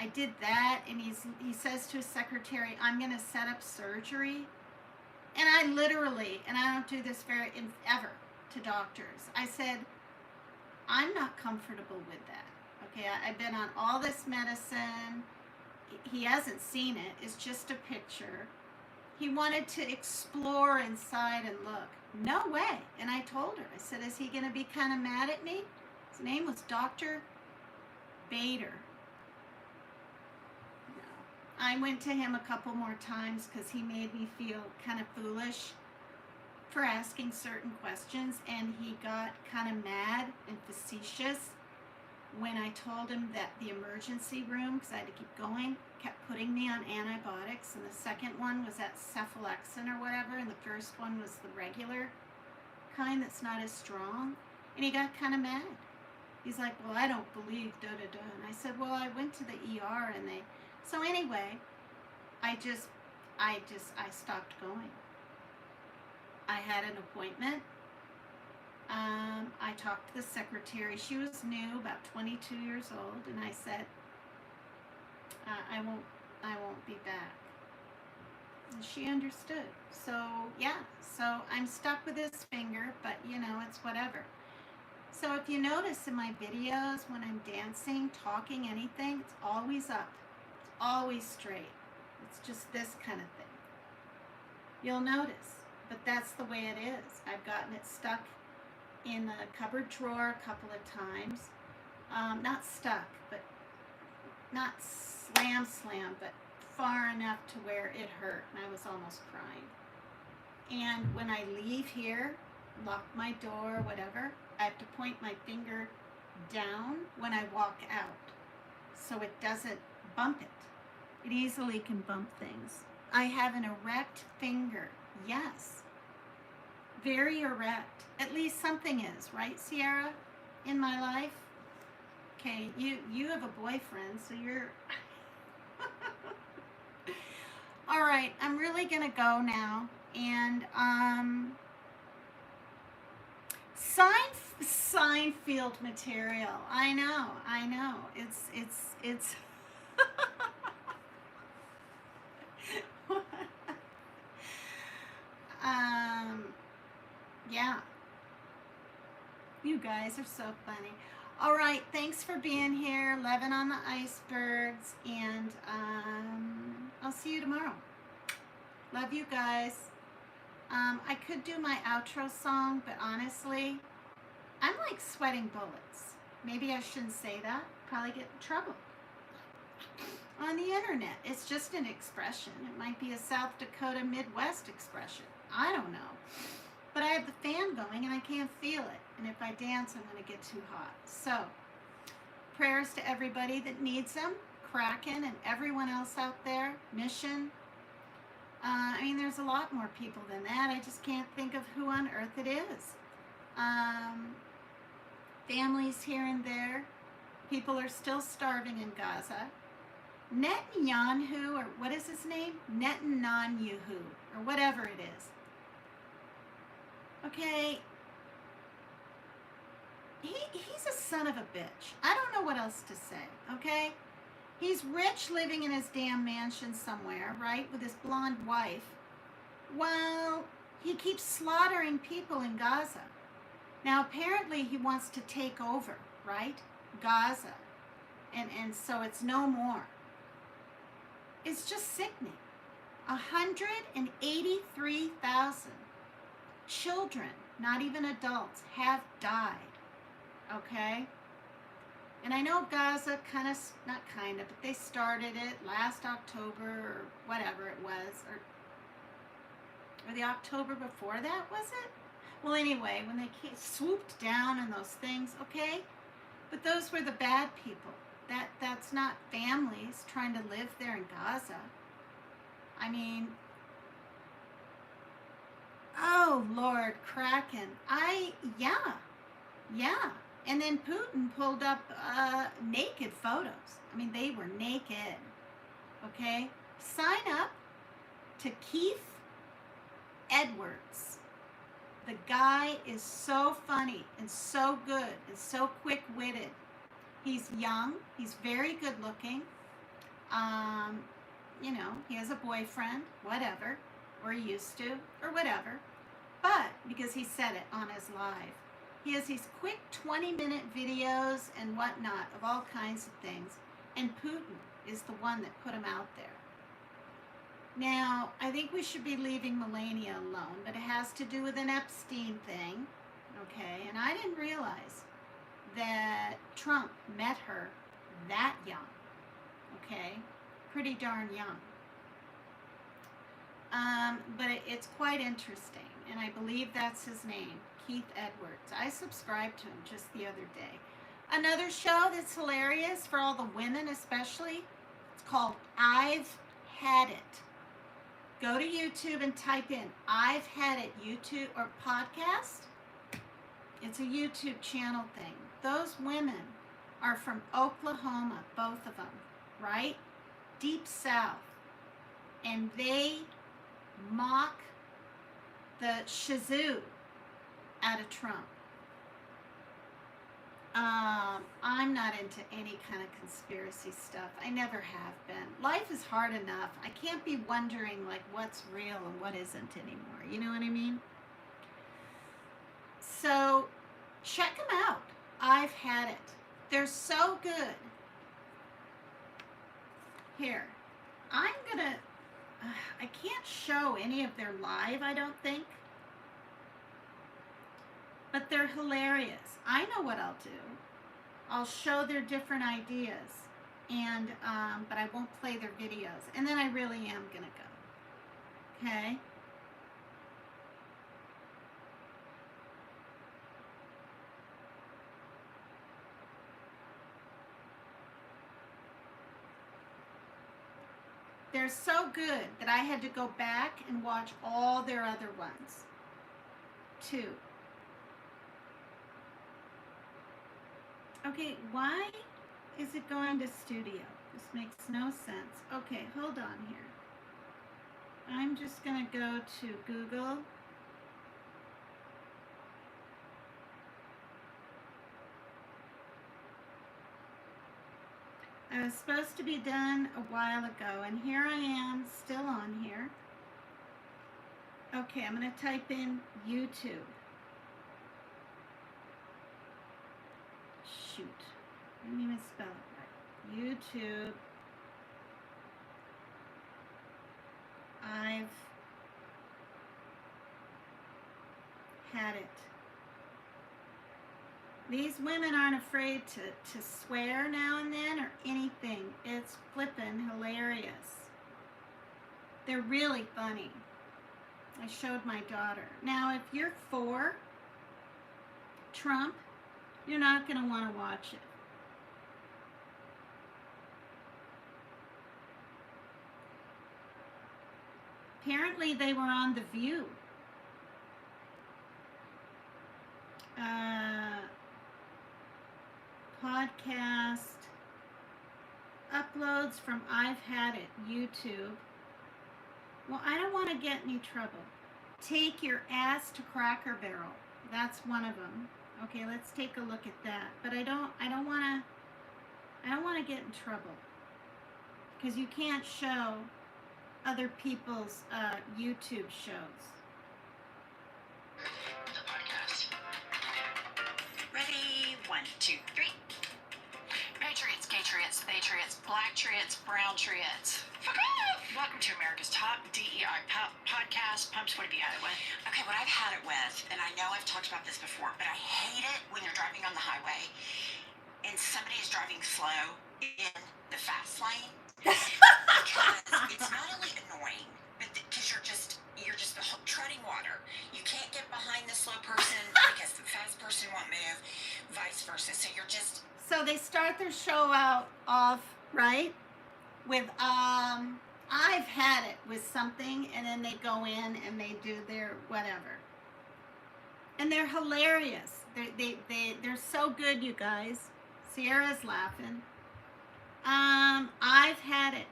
[SPEAKER 1] I did that, and he says to his secretary, I'm going to set up surgery. And I literally, and I don't do this ever to doctors, I said, I'm not comfortable with that. Okay, I've been on all this medicine. He hasn't seen it. It's just a picture. He wanted to explore inside and look. No way. And I told her, I said, is he going to be kind of mad at me? His name was Dr. Bader. No. I went to him a couple more times because he made me feel kind of foolish for asking certain questions, and he got kind of mad and facetious when I told him that the emergency room, because I had to keep going, kept putting me on antibiotics, and the second one was that cephalexin or whatever, and the first one was the regular kind that's not as strong, and he got kind of mad. He's like, well, I don't believe da-da-da, and I said, well, I went to the ER, and so anyway, I stopped going. I had an appointment. I talked to the secretary. She was new, about 22 years old, and I said, I won't be back. And she understood. So yeah, so I'm stuck with this finger, but you know, it's whatever. So if you notice in my videos when I'm dancing, talking, anything, it's always up. It's always straight. It's just this kind of thing. You'll notice, but that's the way it is. I've gotten it stuck in the cupboard drawer a couple of times. Not stuck, but not slam, but far enough to where it hurt, and I was almost crying. And when I leave here, lock my door, whatever, I have to point my finger down when I walk out so it doesn't bump it. It easily can bump things. I have an erect finger, yes. Very erect. At least something is, right, Sierra, in my life? Okay, you have a boyfriend, so you're... All right, I'm really going to go now. And Seinfeld material. I know. It's yeah. You guys are so funny. All right, thanks for being here. Levin on the icebergs, and I'll see you tomorrow. Love you guys. I could do my outro song, but honestly, I'm like sweating bullets. Maybe I shouldn't say that. Probably get in trouble. On the internet, it's just an expression. It might be a South Dakota Midwest expression. I don't know. But I have the fan going and I can't feel it. And if I dance, I'm going to get too hot. So, prayers to everybody that needs them. Kraken and everyone else out there. Mission. I mean, there's a lot more people than that. I just can't think of who on earth it is. Families here and there. People are still starving in Gaza. Netanyahu, or what is his name? Netanyahu, or whatever it is. Okay, he's a son of a bitch. I don't know what else to say, okay? He's rich, living in his damn mansion somewhere, right, with his blonde wife. Well, he keeps slaughtering people in Gaza. Now, apparently he wants to take over, right? Gaza. And so it's no more. It's just sickening. 183,000 children, not even adults, have died. Okay? And I know Gaza not kind of, but they started it last October or whatever it was, or the October before that, was it? Well, anyway, when they swooped down on those things, okay? But those were the bad people. That's not families trying to live there in Gaza. I mean, oh, Lord, Kraken. Yeah. And then Putin pulled up naked photos. I mean, they were naked. Okay? Sign up to Keith Edwards. The guy is so funny and so good and so quick-witted. He's young. He's very good-looking. He has a boyfriend, whatever, or he used to, or whatever. But, because he said it on his live, he has these quick 20-minute videos and whatnot of all kinds of things. And Putin is the one that put him out there. Now, I think we should be leaving Melania alone, but it has to do with an Epstein thing, okay? And I didn't realize that Trump met her that young, okay? Pretty darn young. But it's quite interesting, and I believe that's his name, Keith Edwards. I subscribed to him just the other day. Another show that's hilarious for all the women especially, it's called I've Had It. Go to YouTube and type in I've Had It YouTube or podcast. It's a YouTube channel thing. Those women are from Oklahoma, both of them, right? Deep South. And they mock the shazoo out of Trump. I'm not into any kind of conspiracy stuff. I never have been. Life is hard enough. I can't be wondering like what's real and what isn't anymore. You know what I mean? So check them out. I've Had It. They're so good. Here, I'm gonna, I can't show any of their live, I don't think. But they're hilarious. I know what I'll do. I'll show their different ideas, and but I won't play their videos. And then I really am gonna go. Okay? They're so good that I had to go back and watch all their other ones, too. Okay, why is it going to studio? This makes no sense. Okay, hold on here. I'm just going to go to Google. I was supposed to be done a while ago, and here I am, still on here. Okay, I'm going to type in YouTube. Shoot, I didn't even spell it right. YouTube. I've Had It. These women aren't afraid to swear now and then or anything. It's flippin' hilarious. They're really funny. I showed my daughter. Now, if you're for Trump, you're not going to want to watch it. Apparently, they were on The View. Podcast uploads from I've Had It, YouTube. Well, I don't want to get in any trouble. Take your ass to Cracker Barrel. That's one of them. Okay, let's take a look at that. But I don't want to get in trouble, because you can't show other people's YouTube shows.
[SPEAKER 2] treants, black treants, brown treants. Welcome to America's top DEI podcast. Pumps, what have you had it with? Okay, what I've had it with, and I know I've talked about this before, but I hate it when you're driving on the highway and somebody is driving slow in the fast lane. Because it's not only annoying, but because you're just treading water. You can't get behind the slow person because the fast person won't move, vice versa. So you're just...
[SPEAKER 1] So they start their show off, right, with I've had it with something, and then they go in and they do their whatever. And they're hilarious. They're so good, you guys. Sierra's laughing. I've had it.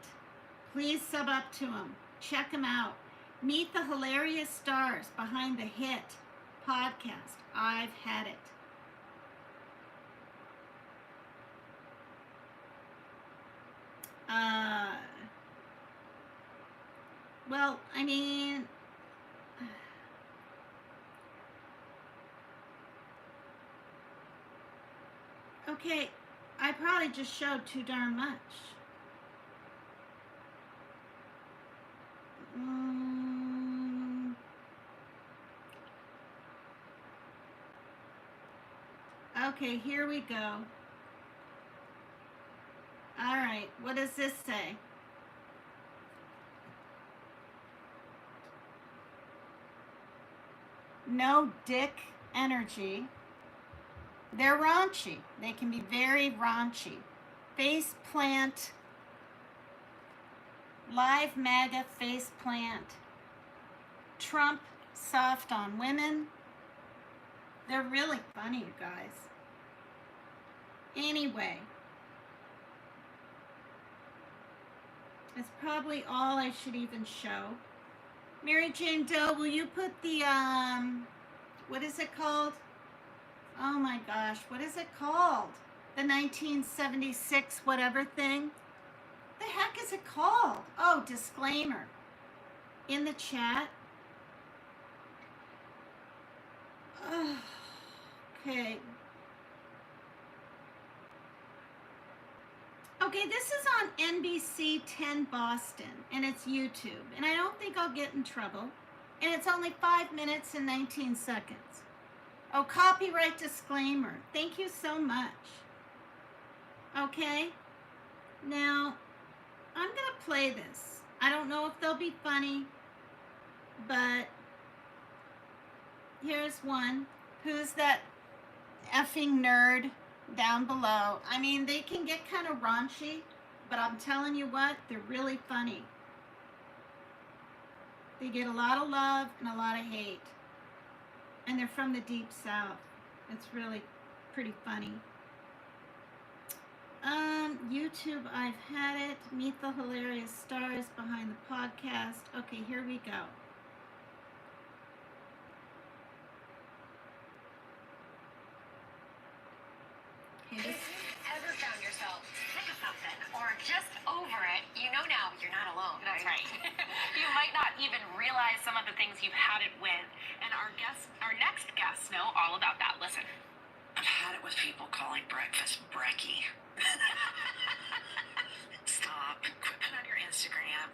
[SPEAKER 1] Please sub up to them. Check them out. Meet the hilarious stars behind the hit podcast, I've Had It. Well, I mean, okay, I probably just showed too darn much. Okay, here we go. All right, what does this say? No dick energy. They're raunchy. They can be very raunchy. Face plant. Live MAGA face plant. Trump soft on women. They're really funny, you guys. Anyway, it's probably all I should even show. Mary Jane Doe, will you put the, what is it called? Oh my gosh, what is it called? The 1976 whatever thing? The heck is it called? Oh, disclaimer. In the chat. Okay. Okay, this is on NBC 10 Boston, and it's YouTube, and I don't think I'll get in trouble, and it's only 5 minutes and 19 seconds. Oh, copyright disclaimer. Thank you so much. Okay, now, I'm going to play this. I don't know if they'll be funny, but here's one. Who's that effing nerd down below? I mean, they can get kind of raunchy, but I'm telling you what, they're really funny. They get a lot of love and a lot of hate. And they're from the deep south. It's really pretty funny. YouTube, I've had it. Meet the hilarious stars behind the podcast. Okay, here we go.
[SPEAKER 2] If you've ever found yourself sick of something or just over it, you know now you're not alone. That's right. You might not even realize some of the things you've had it with. And our next guests know all about that. Listen. I've had it with people calling breakfast brekkie. Stop. Quit putting on your Instagram.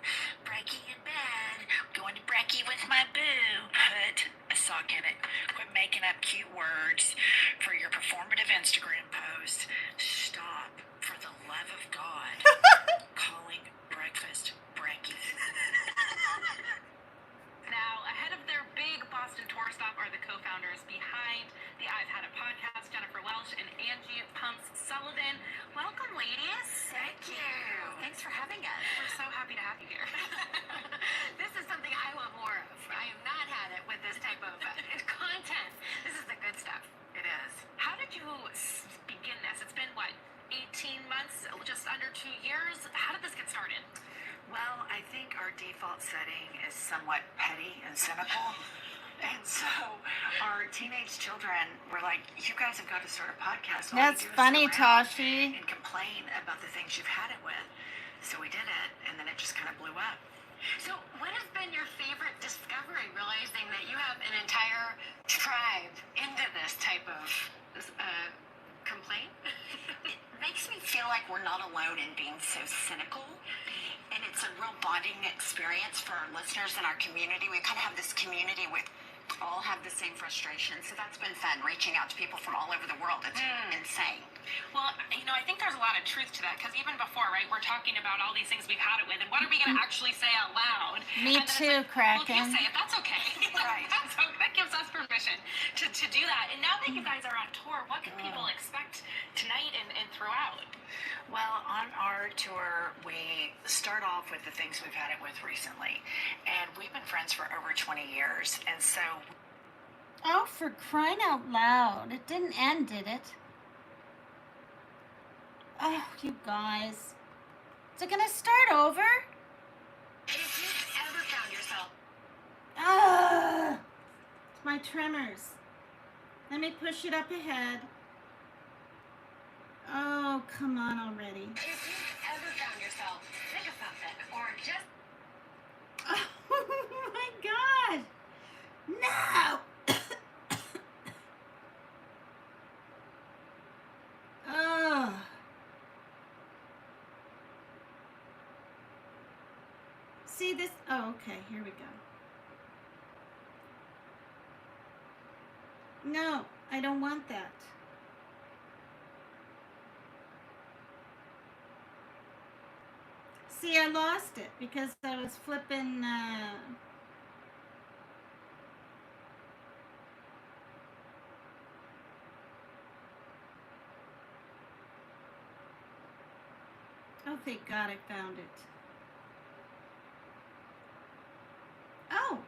[SPEAKER 2] Brekkie in bed. Going to brekkie with my boo. Put a sock in it. Quit making up cute words for your performative Instagram post. Stop, for the love of God, calling breakfast brekkie. Now, ahead of their big Boston tour stop are the co-founders behind the I've Had It podcast, Jennifer Welch and Angie Pumps Sullivan. Welcome, ladies. Thank you. Thanks for having us. We're so happy to have you here. This is something I want more of. I have not had it with this type of content. This is the good stuff. It is. How did you begin this? It's been, what, 18 months, just under 2 years? How did this get started? Well, I think our default setting is somewhat petty and cynical. And so our teenage children were like, you guys have got to start a podcast.
[SPEAKER 1] That's funny, Tashi.
[SPEAKER 2] And complain about the things you've had it with. So we did it, and then it just kind of blew up. So what has been your favorite discovery, realizing that you have an entire tribe into this type of complaint? makes me feel like we're not alone in being so cynical. And it's a real bonding experience for our listeners and our community. We kind of have this community with all have the same frustration. So that's been fun, reaching out to people from all over the world. It's insane.
[SPEAKER 4] Well, I think there's a lot of truth to that, because even before, right, we're talking about all these things we've had it with, and what are we going to actually say out loud?
[SPEAKER 1] Me too,
[SPEAKER 4] Well, if you
[SPEAKER 1] Kraken.
[SPEAKER 4] say it, that's okay.
[SPEAKER 2] Right.
[SPEAKER 4] That gives us permission to do that. And now that you guys are on tour, what can people expect tonight and throughout?
[SPEAKER 2] Well, on our tour, we start off with the things we've had it with recently. And we've been friends for over 20 years. And so.
[SPEAKER 1] Oh, for crying out loud. It didn't end, did it? Oh, you guys. Is it gonna start over?
[SPEAKER 2] If you've ever found yourself.
[SPEAKER 1] Ah! It's my tremors. Let me push it up ahead. Oh, come on already.
[SPEAKER 2] If you've ever found yourself sick of something or just.
[SPEAKER 1] Oh my God! No! Oh. See this? Oh, okay. Here we go. No, I don't want that. See, I lost it because I was flipping. Oh, thank God I found it. Oh,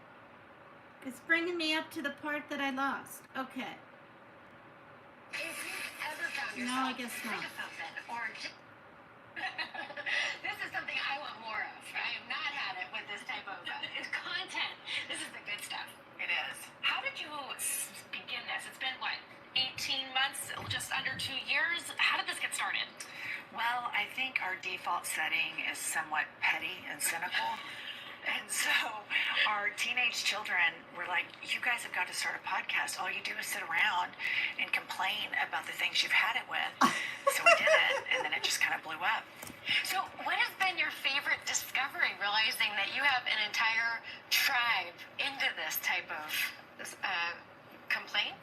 [SPEAKER 1] it's bringing me up to the part that I lost. Okay.
[SPEAKER 2] If you've ever found
[SPEAKER 1] No,
[SPEAKER 2] yourself
[SPEAKER 1] I guess
[SPEAKER 2] sick
[SPEAKER 1] not.
[SPEAKER 2] of something or just. This is something I want more of. I have not had it with this type of content. This is the good stuff. It is.
[SPEAKER 4] How did you begin this? It's been, what, 18 months, just under 2 years? How did this get started?
[SPEAKER 2] Well, I think our default setting is somewhat petty and cynical. And so our teenage children were like, you guys have got to start a podcast. All you do is sit around and complain about the things you've had it with. So we did it, and then it just kind of blew up. So what has been your favorite discovery, realizing that you have an entire tribe into this type of complaint?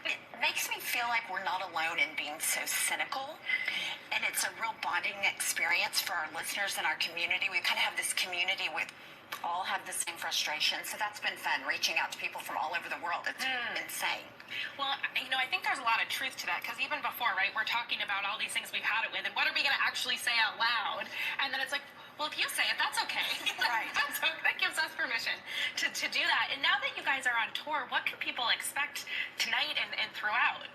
[SPEAKER 2] It makes me feel like we're not alone in being so cynical. And it's a real bonding experience for our listeners and our community. We kind of have this community with all have the same frustration. So that's been fun, reaching out to people from all over the world. It's insane.
[SPEAKER 4] Well, I think there's a lot of truth to that, because even before, right, we're talking about all these things we've had it with, and what are we going to actually say out loud? And then it's like, well, if you say it, that's okay.
[SPEAKER 2] Right.
[SPEAKER 4] That gives us permission to do that. And now that you guys are on tour, what can people expect tonight and throughout?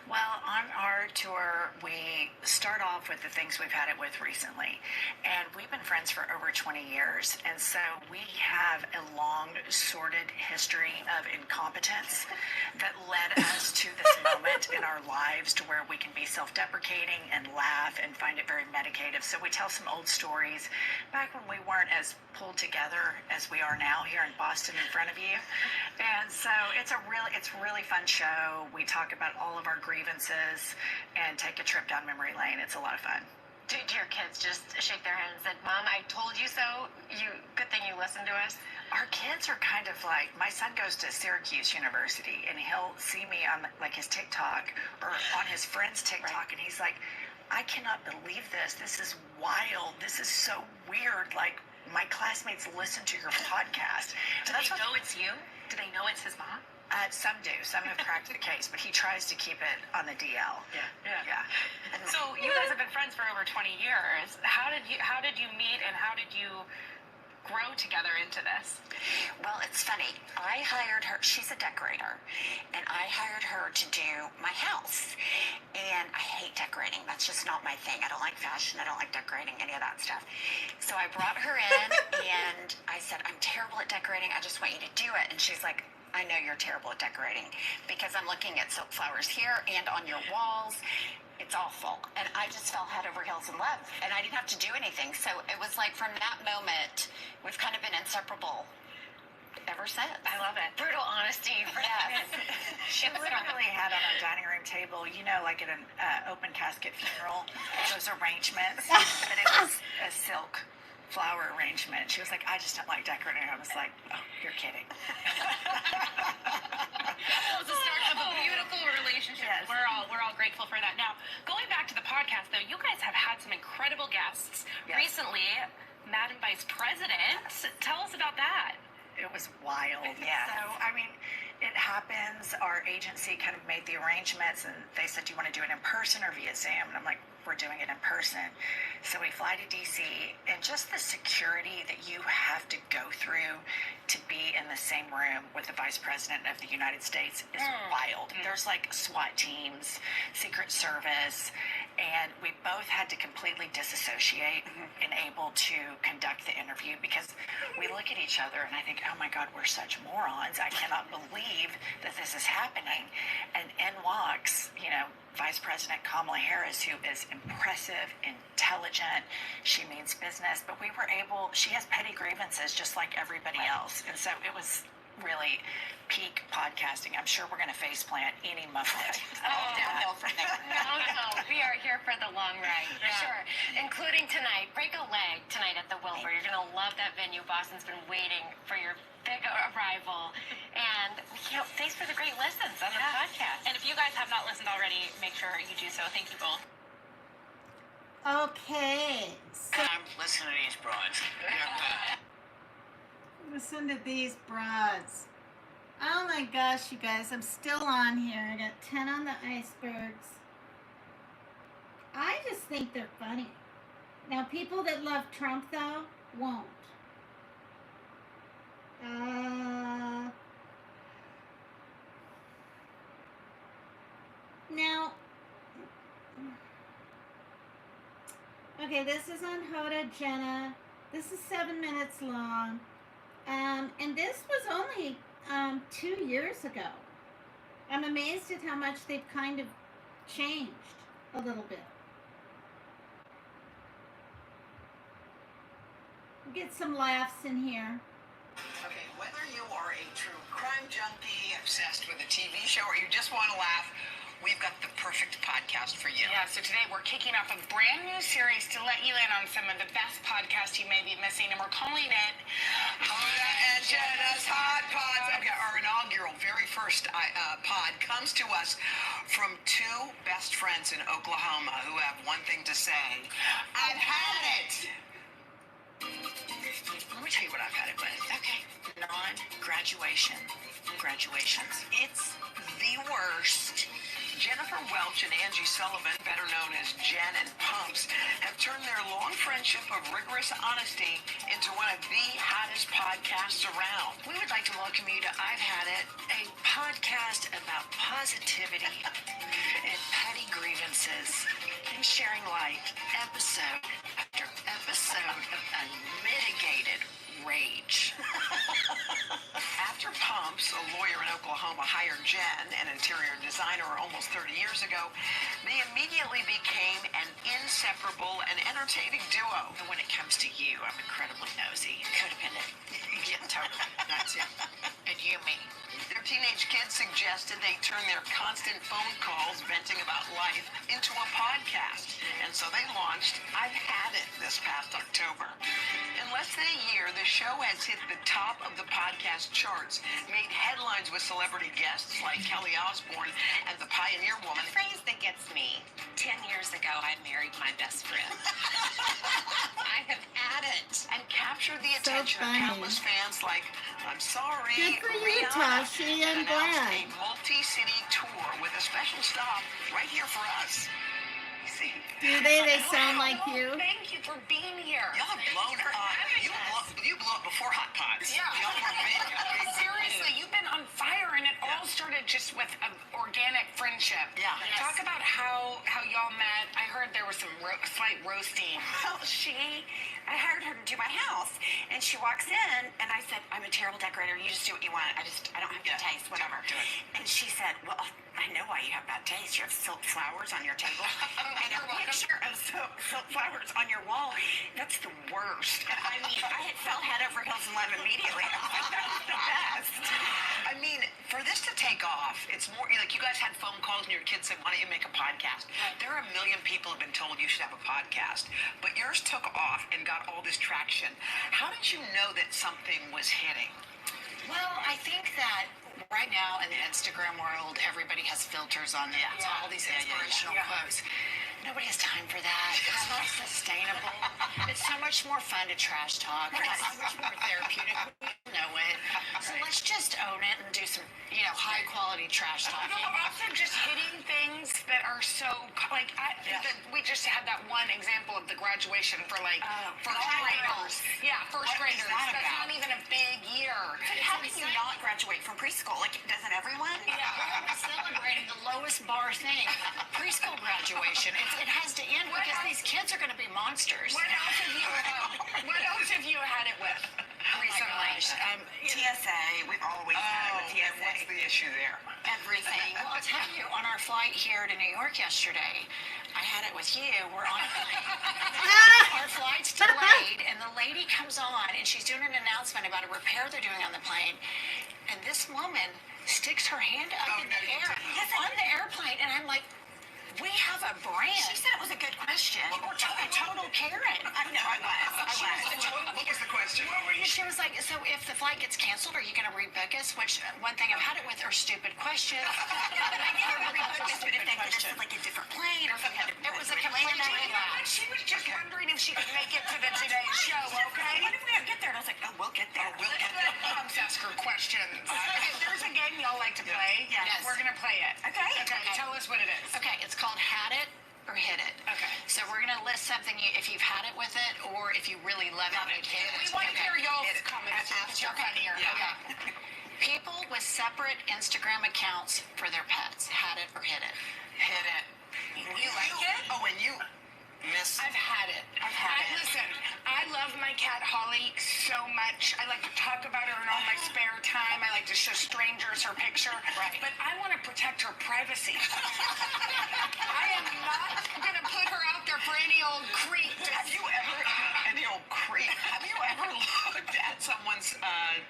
[SPEAKER 2] Well, on our tour, we start off with the things we've had it with recently. And we've been friends for over 20 years. And so we have a long, sordid history of incompetence that led us to this moment in our lives to where we can be self-deprecating and laugh and find it very meditative. So we tell some old stories back when we weren't as pulled together as we are now here in Boston in front of you. And so it's really fun show. We talk about all of our grievances and take a trip down memory lane. It's a lot of fun. Do your kids just shake their hands and say, Mom, I told you so? Good thing you listened to us? Our kids are kind of like, my son goes to Syracuse University, and he'll see me on like his TikTok or on his friend's TikTok, and he's like, I cannot believe this. This is wild. This is so weird. Like, my classmates listen to your podcast.
[SPEAKER 4] Do they know it's you? Do they know it's his mom?
[SPEAKER 2] Some do. Some have cracked the case, but he tries to keep it on the DL. Yeah.
[SPEAKER 4] So you guys have been friends for over 20 years. How did you meet, and how did you grow together into this?
[SPEAKER 2] Well, it's funny. I hired her. She's a decorator, and I hired her to do my house. And I hate decorating. That's just not my thing. I don't like fashion. I don't like decorating, any of that stuff. So I brought her in, and I said, I'm terrible at decorating. I just want you to do it. And she's like, I know you're terrible at decorating because I'm looking at silk flowers here and on your walls. It's awful. And I just fell head over heels in love, and I didn't have to do anything. So it was like from that moment, we've kind of been inseparable.
[SPEAKER 4] ever since.
[SPEAKER 5] I love it.
[SPEAKER 4] Brutal honesty for us.
[SPEAKER 5] She literally had on our dining room table, like at an open casket funeral, those arrangements, but it was a silk flower arrangement. She was like, I just don't like decorating. I was like, oh, you're kidding.
[SPEAKER 4] It was the start of a beautiful relationship.
[SPEAKER 5] Yes.
[SPEAKER 4] We're all grateful for that. Now, going back to the podcast, though, you guys have had some incredible guests recently. Madam Vice President, tell us about that.
[SPEAKER 5] It was wild. Yeah. So, it happens. Our agency kind of made the arrangements, and they said, do you want to do it in person or via Zoom? And I'm like, we're doing it in person. So we fly to DC, and just the security that you have to go through to be in the same room with the Vice President of the United States is wild. There's like SWAT teams, Secret Service, and we both had to completely disassociate and able to conduct the interview, because we look at each other and I think, oh my God, we're such morons. I cannot believe that this is happening. And in walks, Vice President Kamala Harris, who is impressive, intelligent, she means business, but she has petty grievances just like everybody else. And so it was really peak podcasting. I'm sure we're going to faceplant any moment.
[SPEAKER 4] Downhill from there. No. We are here for the long ride, for sure. Including tonight. Break a leg tonight at the Wilbur. You're going to love that venue. Boston's been waiting for your big arrival. And thanks for the great listens on the podcast. And if you guys have not listened already, make sure you do so. Thank you both.
[SPEAKER 1] Okay. So
[SPEAKER 2] Listen to these broads.
[SPEAKER 1] listen to these broads. Oh my gosh, you guys, I'm still on here. I got 10 on the icebergs. I just think they're funny. Now, people that love Trump, though, won't. Now, okay, this is on Hoda Jenna. This is 7 minutes long. And this was only 2 years ago. I'm amazed at how much they've kind of changed a little bit. Get some laughs in here.
[SPEAKER 6] Okay, whether you are a true crime junkie, obsessed with a TV show, or you just want to laugh, we've got the perfect podcast for you.
[SPEAKER 7] Yeah, so today we're kicking off a brand new series to let you in on some of the best podcasts you may be missing, and we're calling it
[SPEAKER 6] Hoda and Jenna's Hot Pods. Okay, our inaugural, very first pod comes to us from two best friends in Oklahoma who have one thing to say. I've had it!
[SPEAKER 5] Let me tell you what I've had it with. Okay. Graduations. It's the worst.
[SPEAKER 6] Jennifer Welch and Angie Sullivan, better known as Jen and Pumps, have turned their long friendship of rigorous honesty into one of the hottest podcasts around.
[SPEAKER 5] We would like to welcome you to I've Had It, a podcast about positivity and petty grievances and sharing light episode after episode of unmitigated rage.
[SPEAKER 6] After Pumps, a lawyer in Oklahoma, hired Jen, an interior designer, almost 30 years ago, they immediately became an inseparable and entertaining duo.
[SPEAKER 5] And when it comes to you, I'm incredibly nosy. Codependent.
[SPEAKER 6] Yeah, totally. That's it.
[SPEAKER 5] And you, me.
[SPEAKER 6] Their teenage kids suggested they turn their constant phone calls venting about life into a podcast. And so they launched I've Had It this past October. In less than a year, the show has hit the top of the podcast charts, made headlines with celebrity guests like Kelly Osbourne and the Pioneer Woman.
[SPEAKER 4] The phrase that gets me, 10 years ago, I married my best friend. I have had it.
[SPEAKER 6] And captured the
[SPEAKER 1] So
[SPEAKER 6] attention of
[SPEAKER 1] funny.
[SPEAKER 6] countless fans like, I'm sorry,
[SPEAKER 1] Good for you,
[SPEAKER 6] Rihanna
[SPEAKER 1] Tashi. I'm
[SPEAKER 6] announced
[SPEAKER 1] glad.
[SPEAKER 6] a multi-city tour with a special stop right here for us. See?
[SPEAKER 1] Do they sound like you?
[SPEAKER 7] Thank you for being here.
[SPEAKER 6] Y'all have blown
[SPEAKER 7] Thank you for
[SPEAKER 6] up.
[SPEAKER 7] having
[SPEAKER 6] You
[SPEAKER 7] us.
[SPEAKER 6] blew up before Hot Pods.
[SPEAKER 7] Yeah.
[SPEAKER 6] Y'all were big.
[SPEAKER 7] Seriously, you've been on fire, and it all started just with an organic friendship.
[SPEAKER 6] Yeah.
[SPEAKER 7] Talk about how y'all met. I heard there was some slight roasting.
[SPEAKER 8] Well, I hired her to do my house.
[SPEAKER 5] house. And she walks in, and I said, I'm a terrible decorator. You just do what you want. I don't have good taste, whatever.
[SPEAKER 6] Do it.
[SPEAKER 5] And she said, well, I know why you have bad taste. You have silk flowers on your table and a picture of silk flowers on your wall. That's the worst. And I mean, I had fell head over heels in love immediately. I was like, that's the best.
[SPEAKER 6] I mean, for this to take off, it's more like you guys had phone calls and your kids said, why don't you make a podcast? There are a million people who have been told you should have a podcast, but yours took off and got all this traction. How did you know that something was hitting?
[SPEAKER 5] Well, I think that right now in the Instagram world, everybody has filters on it. So all these inspirational quotes. Nobody has time for that. It's not sustainable. It's so much more fun to trash talk. It's so much more therapeutic. We know it. So let's just own it and do some, high quality trash talk.
[SPEAKER 7] No, also just hitting things that are so like we just had that one example of the graduation for first graders. Yeah, first graders. That's not even a big year.
[SPEAKER 5] How can you not graduate from preschool? Like, doesn't everyone?
[SPEAKER 1] Yeah, we're celebrating the lowest bar thing, preschool graduation. It has to end because these kids are going to be monsters.
[SPEAKER 7] What else have you had it with recently?
[SPEAKER 5] TSA. We've always had it with TSA.
[SPEAKER 6] What's the issue there?
[SPEAKER 5] Everything.
[SPEAKER 1] Well, I'll tell you, on our flight here to New York yesterday,
[SPEAKER 5] I had it with you. We're on a plane.
[SPEAKER 1] our flight's delayed, and the lady comes on, and she's doing an announcement about a repair they're doing on the plane, and this woman sticks her hand up in the air on the airplane, and I'm like, we have a brand.
[SPEAKER 5] She said it was a good question.
[SPEAKER 1] We're a total Karen.
[SPEAKER 5] I know, I was.
[SPEAKER 6] What was the question?
[SPEAKER 1] She was like, so if the flight gets canceled, are you going to rebook us? Which, one thing I've had it with are stupid questions.
[SPEAKER 5] But I never rebooked us, but if they could have like a different plane, or if we had to
[SPEAKER 1] It was a complete
[SPEAKER 7] She was just wondering if she could make it to the Today Show, okay?
[SPEAKER 5] What if we don't get there? And I was like, oh, we'll get there.
[SPEAKER 7] Moms ask her questions. Okay, there's a game y'all like to play.
[SPEAKER 5] Yes.
[SPEAKER 7] We're gonna play it.
[SPEAKER 5] Okay.
[SPEAKER 7] Okay, tell us what it is.
[SPEAKER 1] Okay, it's called Had It or Hit It.
[SPEAKER 7] Okay.
[SPEAKER 1] So we're going to list something if you've had it with it, or if you really love it, you'd hit it.
[SPEAKER 7] We want to hear y'all's comments. You're funnier.
[SPEAKER 1] Okay. People with separate Instagram accounts for their pets. Had it or hit it.
[SPEAKER 6] Hit it.
[SPEAKER 7] You like it?
[SPEAKER 6] Oh, and you miss.
[SPEAKER 7] I've had it. Listen, I love my cat Holly so much. I like to talk about her in all my spare time. I like to show strangers her picture.
[SPEAKER 1] Right.
[SPEAKER 7] But I want to protect her privacy. I am not going to put her out there for any old creep.
[SPEAKER 6] Have you ever, any old creep, have you ever looked at someone's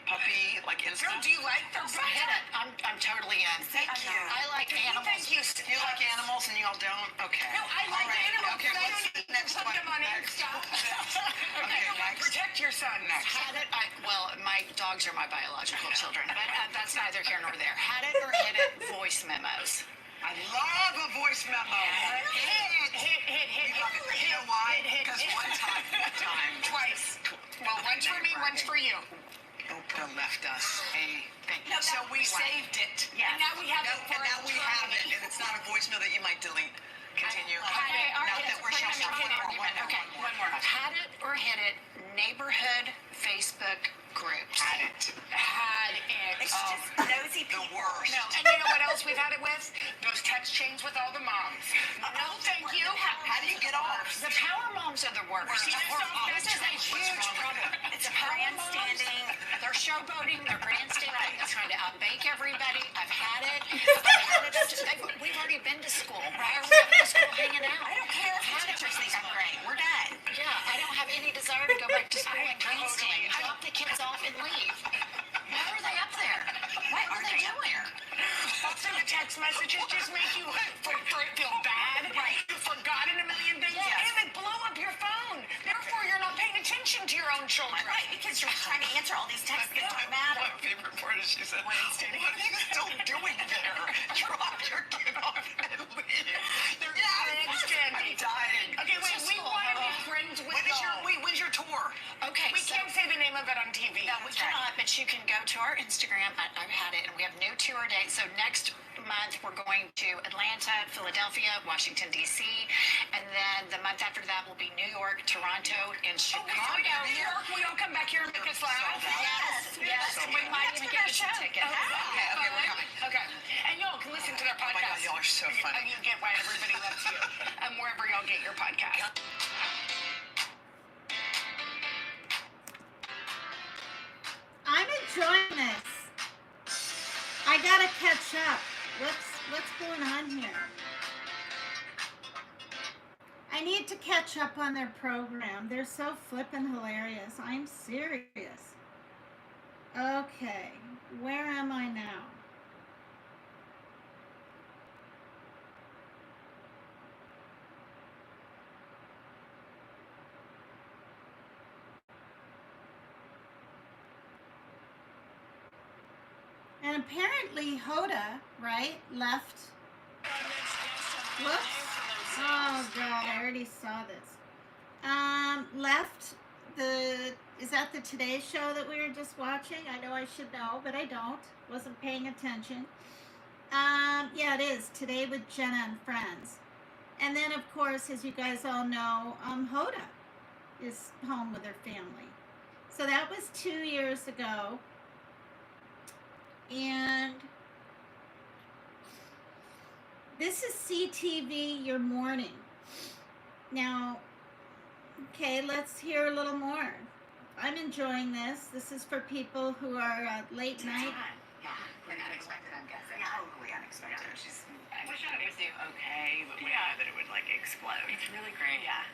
[SPEAKER 6] puppy, like Insta?
[SPEAKER 7] Do you like them?
[SPEAKER 1] Hit it. I'm totally in.
[SPEAKER 5] Thank you.
[SPEAKER 1] I like animals.
[SPEAKER 7] Thank you.
[SPEAKER 6] You like animals and y'all don't? Okay.
[SPEAKER 7] No, I like animals,
[SPEAKER 6] Okay,
[SPEAKER 7] but I
[SPEAKER 6] what's
[SPEAKER 7] don't
[SPEAKER 6] the next
[SPEAKER 7] put
[SPEAKER 6] one?
[SPEAKER 7] them on Insta.
[SPEAKER 6] Okay, next.
[SPEAKER 7] Protect your son.
[SPEAKER 1] Had it. Well, my dogs are my biological children, but that's neither here nor there. Had it or hit it. Voice memos.
[SPEAKER 6] I love a voice memo.
[SPEAKER 7] Hit.
[SPEAKER 6] You know why? Because one time.
[SPEAKER 7] Twice. Well, one's for me, one's for you.
[SPEAKER 6] Oprah left us a thing.
[SPEAKER 5] No,
[SPEAKER 6] So we
[SPEAKER 5] one.
[SPEAKER 6] saved it.
[SPEAKER 5] Yes.
[SPEAKER 7] And now we have it for
[SPEAKER 6] And now we have it, and it's not a voicemail that you might delete. Continue.
[SPEAKER 1] Okay, all
[SPEAKER 6] Not
[SPEAKER 1] right.
[SPEAKER 6] that we're
[SPEAKER 1] Put it
[SPEAKER 6] shuffling.
[SPEAKER 1] in the argument. Okay,
[SPEAKER 6] One more.
[SPEAKER 1] Had it or hit it. Neighborhood Facebook groups.
[SPEAKER 6] Had it.
[SPEAKER 7] Had it.
[SPEAKER 5] It's just nosy
[SPEAKER 6] The
[SPEAKER 5] people.
[SPEAKER 6] worst.
[SPEAKER 7] No, and you know what else we've had it with? Those text chains with all the moms. No, thank you.
[SPEAKER 6] How do you get off?
[SPEAKER 1] The power moms are the worst. This is a huge problem.
[SPEAKER 5] It's a grandstanding.
[SPEAKER 1] They're showboating. They're grandstanding. They're trying to outbake everybody. I've had it. We've already been to school. Why are we up in school hanging out?
[SPEAKER 5] I don't care if the teachers think I'm great. We're done.
[SPEAKER 1] Yeah, I don't have any desire to go back to school and grandstand. Drop the kids off and leave. Why are they up there? What are they doing?
[SPEAKER 7] Also, the text messages just make you feel bad. Right. You've forgotten a million things.
[SPEAKER 5] Yes.
[SPEAKER 7] And they blow up your phone. Therefore, you're not paying attention to your own children.
[SPEAKER 5] Right, because you're trying to answer all these texts that don't matter.
[SPEAKER 6] My favorite part is she said, what are you still doing there? Drop your kid off and leave. They're
[SPEAKER 7] Grandstanding.
[SPEAKER 6] I'm dying.
[SPEAKER 7] Okay, wait, we want to be friends with y'all.
[SPEAKER 6] When's your tour?
[SPEAKER 1] Okay,
[SPEAKER 7] We can't say the name of it on TV.
[SPEAKER 1] No, we cannot, but you can go to our Instagram. I've had it, and we have new tour dates. So next month, we're going to Atlanta, Philadelphia, Washington, D.C., and then the month after that will be New York, Toronto, and Chicago.
[SPEAKER 7] New York, will y'all come back here and make us laugh?
[SPEAKER 1] Yes, and we might even get you some tickets.
[SPEAKER 6] Okay, we're coming.
[SPEAKER 7] Okay. And y'all can listen to their
[SPEAKER 6] Oh my God,
[SPEAKER 7] podcast.
[SPEAKER 6] y'all are so funny.
[SPEAKER 7] You get why everybody loves you. And wherever y'all get your podcast.
[SPEAKER 1] gotta catch up. What's going on here? I need to catch up on their program. They're so flippin' hilarious. I'm serious. Okay, where am I now? And apparently Hoda, right, left. Whoops. Oh god, I already saw this. Left the, is that the Today Show that we were just watching? I know I should know, but I don't. Wasn't paying attention. Yeah, it is. Today with Jenna and Friends. And then, of course, as you guys all know, Hoda is home with her family. So that was 2 years ago. And this is CTV Your Morning. Now, okay, let's hear a little more. I'm enjoying this. This is for people who are late night.
[SPEAKER 5] Yeah, and unexpected, I'm guessing. Totally unexpected. I wish it would do okay, but we know that it would like explode. It's really great. Yeah.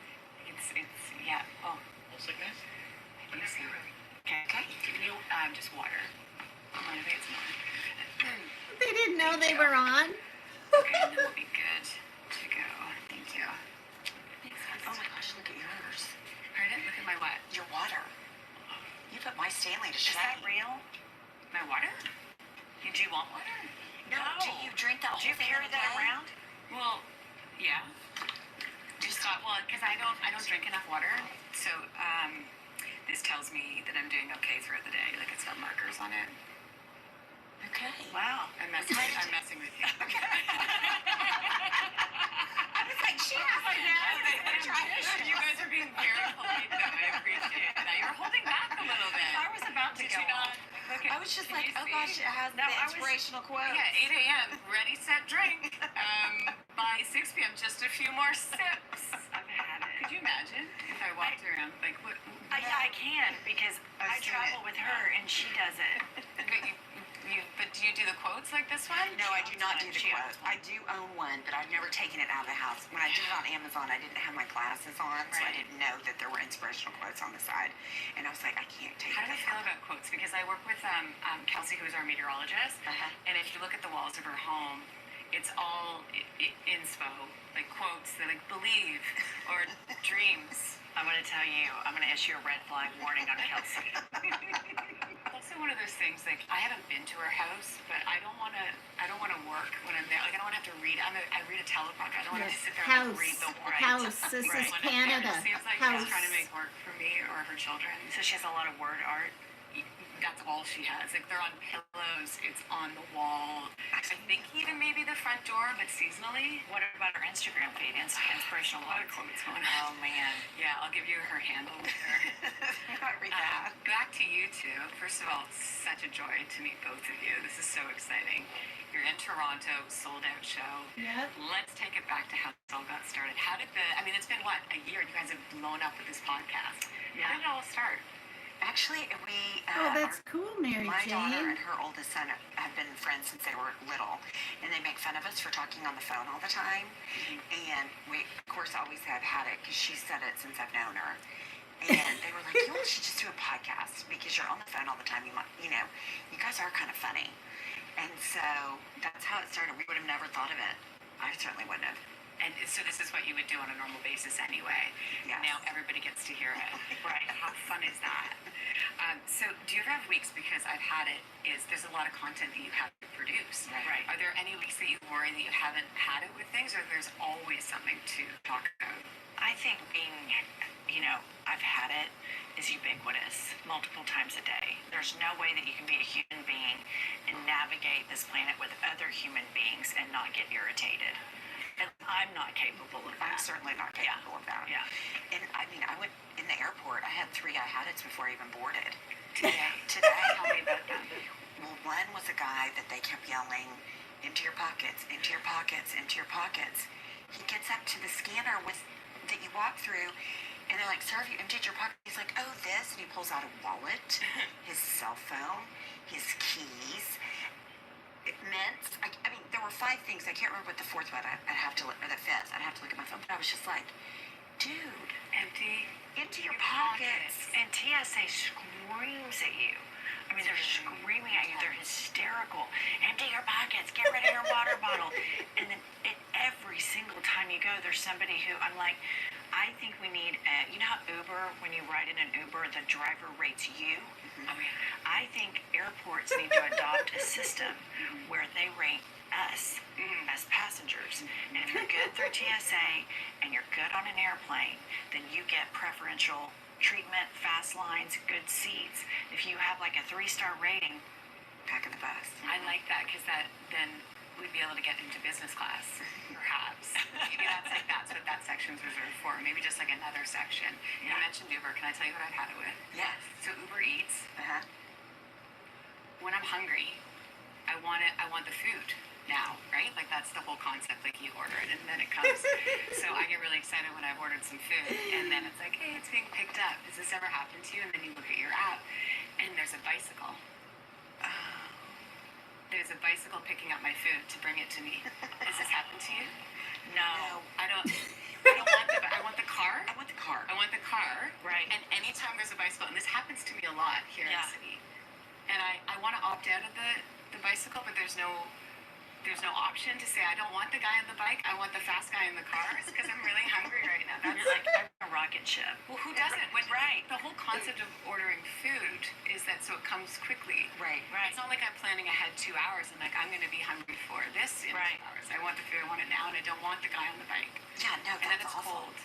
[SPEAKER 5] It's yeah. Oh.
[SPEAKER 6] Looks like this.
[SPEAKER 5] I do see. Okay. You just water. I think it's more.
[SPEAKER 1] They didn't know they were on.
[SPEAKER 5] Okay, and then we'll be good to go. Thank you. Oh my gosh, look at yours. Pardon? Look at my what? Your water. You put my Stanley to shame. Is that real? My water? Do you want water? No. Do you drink that whole thing? Do you carry that around? Well, yeah. Just well, because I don't drink enough water, so this tells me that I'm doing okay throughout the day. Like it's got markers on it. Okay. Wow. I'm messing with you. Okay. I was like, she has like you guys are being very polite though. I appreciate that. You're holding back a little bit. I was about to go. Okay. I was just like, oh gosh, it has the inspirational quote. Yeah, 8 a.m. Ready, set, drink. By 6 p.m. just a few more sips. I've had it. Could you imagine if I walked around like what? I can because I travel with her and she does it. But do you do the quotes like this one? No, I do not do the quotes. I do own one, but I've never taken it out of the house. When I did it on Amazon, I didn't have my glasses on, so I didn't know that there were inspirational quotes on the side. And I was like, I can't take it. How do you feel about quotes? Because I work with Kelsey, who is our meteorologist, and if you look at the walls of her home, it's all inspo, like quotes that like believe or dreams. I'm going to tell you, I'm going to issue a red flag warning on Kelsey. Also one of those things, like I haven't been to her house, but I don't want to work when I'm there. Like I don't want to have to read. I read a teleprompter. I don't want to sit there and read the words.
[SPEAKER 1] House. This is Canada.
[SPEAKER 5] It seems like she's trying to make work for me or her children. So she has a lot of word art. That's all she has. Like they're on pillows. It's on the wall. I think even maybe the front door, but seasonally. What about her Instagram feed? Inspirational water quotes going on. Oh man. Yeah, I'll give you her handle later. I read that. Back to you two. First of all, it's such a joy to meet both of you. This is so exciting. You're in Toronto, sold out show.
[SPEAKER 1] Yep.
[SPEAKER 5] Let's take it back to how this all got started. How did it's been what, a year? You guys have blown up with this podcast. Yeah. How did it all start? Actually,
[SPEAKER 1] that's cool, Mary
[SPEAKER 5] my
[SPEAKER 1] Jane.
[SPEAKER 5] daughter and her oldest son have been friends since they were little, and they make fun of us for talking on the phone all the time. And we, of course, always have had it because she said it since I've known her. And they were like, you should just do a podcast because you're on the phone all the time. You guys are kind of funny. And so that's how it started. We would have never thought of it. I certainly wouldn't have. And so this is what you would do on a normal basis anyway. Yes. Now everybody gets to hear it. Right. How fun is that? So do you ever have weeks, because I've had it, there's a lot of content that you have to produce. Right. Are there any weeks that you worry that you haven't had it with things, or there's always something to talk about? I think being, I've had it is ubiquitous multiple times a day. There's no way that you can be a human being and navigate this planet with other human beings and not get irritated. And I'm not capable of that. I'm certainly not capable of that. Yeah. And I went in the airport. I had 3 I had it before I even boarded. Today. Tell me about that. Well, one was a guy that they kept yelling, "Empty your pockets, empty your pockets, empty your pockets." He gets up to the scanner that you walk through, and they're like, "Sir, have you emptied your pocket?" He's like, "Oh, this," and he pulls out a wallet, his cell phone, his keys.
[SPEAKER 8] mints. I mean, there were 5 things. I can't remember what the 4th one. I'd have to look, or the 5th. I'd have to look at my phone. But I was just like, dude,
[SPEAKER 5] Empty
[SPEAKER 8] your pockets.
[SPEAKER 5] And TSA screams at you. I mean, they're screaming at you. They're hysterical. Empty your pockets. Get rid of your water bottle. And then every single time you go, there's somebody who I'm like, I think we need, you know how Uber, when you ride in an Uber, the driver rates you? I think airports need to adopt a system where they rate us as passengers. And if you're good through TSA and you're good on an airplane, then you get preferential treatment, fast lines, good seats. If you have like a 3-star rating, back in the bus.
[SPEAKER 7] I like that because then we'd be able to get into business class, perhaps. Maybe that's what that section's reserved for. Maybe just like another section. You mentioned Uber. Can I tell you what I've had it with?
[SPEAKER 8] Yes.
[SPEAKER 7] So Uber Eats. When I'm hungry, I want the food now, right? Like that's the whole concept. Like you order it and then it comes. So I get really excited when I've ordered some food and then it's like, hey, it's being picked up. Has this ever happened to you? And then you look at your app and there's a bicycle. There's a bicycle picking up my food to bring it to me. Has this happened to you?
[SPEAKER 5] no.
[SPEAKER 7] I don't want I want the car.
[SPEAKER 8] I want the car.
[SPEAKER 7] I want the car.
[SPEAKER 5] Right.
[SPEAKER 7] And anytime there's a bicycle, and this happens to me a lot here in the city, and I want to opt out of the bicycle, but there's no option to say I don't want the guy on the bike. I want the fast guy in the car because I'm really hungry right now. That's
[SPEAKER 5] You're like, I'm a rocket ship.
[SPEAKER 7] well, who doesn't?
[SPEAKER 5] Right.
[SPEAKER 7] The whole concept of ordering food is that so it comes quickly.
[SPEAKER 8] Right.
[SPEAKER 7] It's not like I'm planning ahead 2 hours and like I'm going to be hungry for this in 2 hours. I want the food. I want it now, and I don't want the guy on the bike.
[SPEAKER 8] Yeah, no,
[SPEAKER 7] And then
[SPEAKER 8] that's
[SPEAKER 7] it's
[SPEAKER 8] awful.
[SPEAKER 7] cold.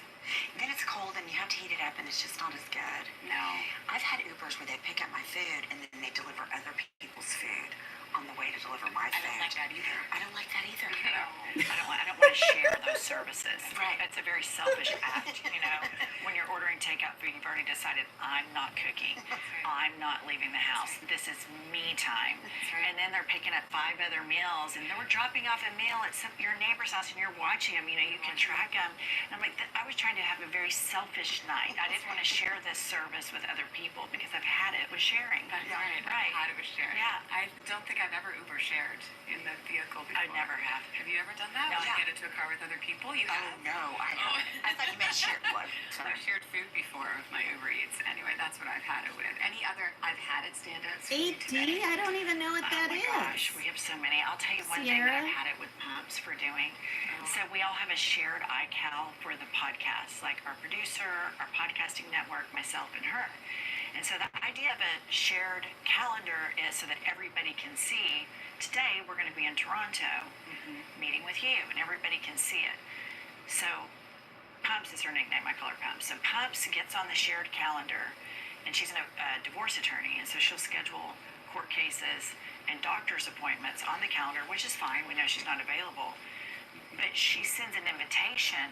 [SPEAKER 8] Then it's cold and you have to heat it up and it's just not as good.
[SPEAKER 7] No.
[SPEAKER 8] I've had Ubers where they pick up my food and then they deliver other people's food on the way to deliver my food.
[SPEAKER 7] I don't like that either.
[SPEAKER 8] I don't like that either.
[SPEAKER 7] No.
[SPEAKER 5] I don't want to share those services.
[SPEAKER 8] Right.
[SPEAKER 5] It's a very selfish act, you know. When you're ordering takeout food, you've already decided, I'm not cooking. I'm not leaving the house. This is me time. And then they're picking up 5 other meals, and they're dropping off a meal at your neighbor's house, and you're watching them. You know, you can track them. And I'm like, I was trying to have a very selfish night. I didn't want to share this service with other people because I've had it with sharing.
[SPEAKER 7] That's right.
[SPEAKER 5] Right.
[SPEAKER 7] How it was shared.
[SPEAKER 5] Yeah.
[SPEAKER 7] I don't think I've ever Uber shared in the vehicle before.
[SPEAKER 5] I never have.
[SPEAKER 7] Have you ever done that?
[SPEAKER 5] No.
[SPEAKER 7] When you get into a car with other people? You
[SPEAKER 8] Oh,
[SPEAKER 7] have?
[SPEAKER 8] no. I thought you meant shared blood. Sorry.
[SPEAKER 7] I've shared food before with my Uber Eats. Anyway, that's what I've had it with. Any other I've had it standouts for you today?
[SPEAKER 1] 8D? I don't even know what that
[SPEAKER 5] Oh my
[SPEAKER 1] is.
[SPEAKER 5] gosh, we have so many. I'll tell you one thing that I've had it with Pumps for doing. So we all have a shared iCal for the podcast, like our producer, our podcasting network, myself, and her. And so the idea of a shared calendar is so that everybody can see, today we're going to be in Toronto meeting with you, and everybody can see it. So Pumps is her nickname. I call her Pumps. So Pumps gets on the shared calendar, and she's a divorce attorney, and so she'll schedule court cases and doctor's appointments on the calendar, which is fine. We know she's not available. But she sends an invitation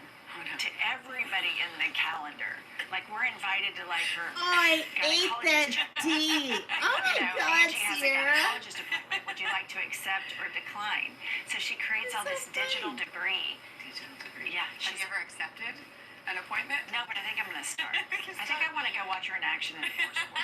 [SPEAKER 5] to everybody in the calendar. Like, we're invited to, like, her
[SPEAKER 1] Oh, I ate that
[SPEAKER 5] gynecologist.
[SPEAKER 1] tea. Oh my
[SPEAKER 5] You know,
[SPEAKER 1] God,
[SPEAKER 5] Angie has a
[SPEAKER 1] Sierra.
[SPEAKER 5] gynecologist appointment. Would you like to accept or decline? So she creates all this digital debris.
[SPEAKER 7] Digital degree.
[SPEAKER 5] Yeah,
[SPEAKER 7] Have you ever accepted an appointment?
[SPEAKER 5] No, but I think I'm going to start. I think I want to go watch her in action in divorce court.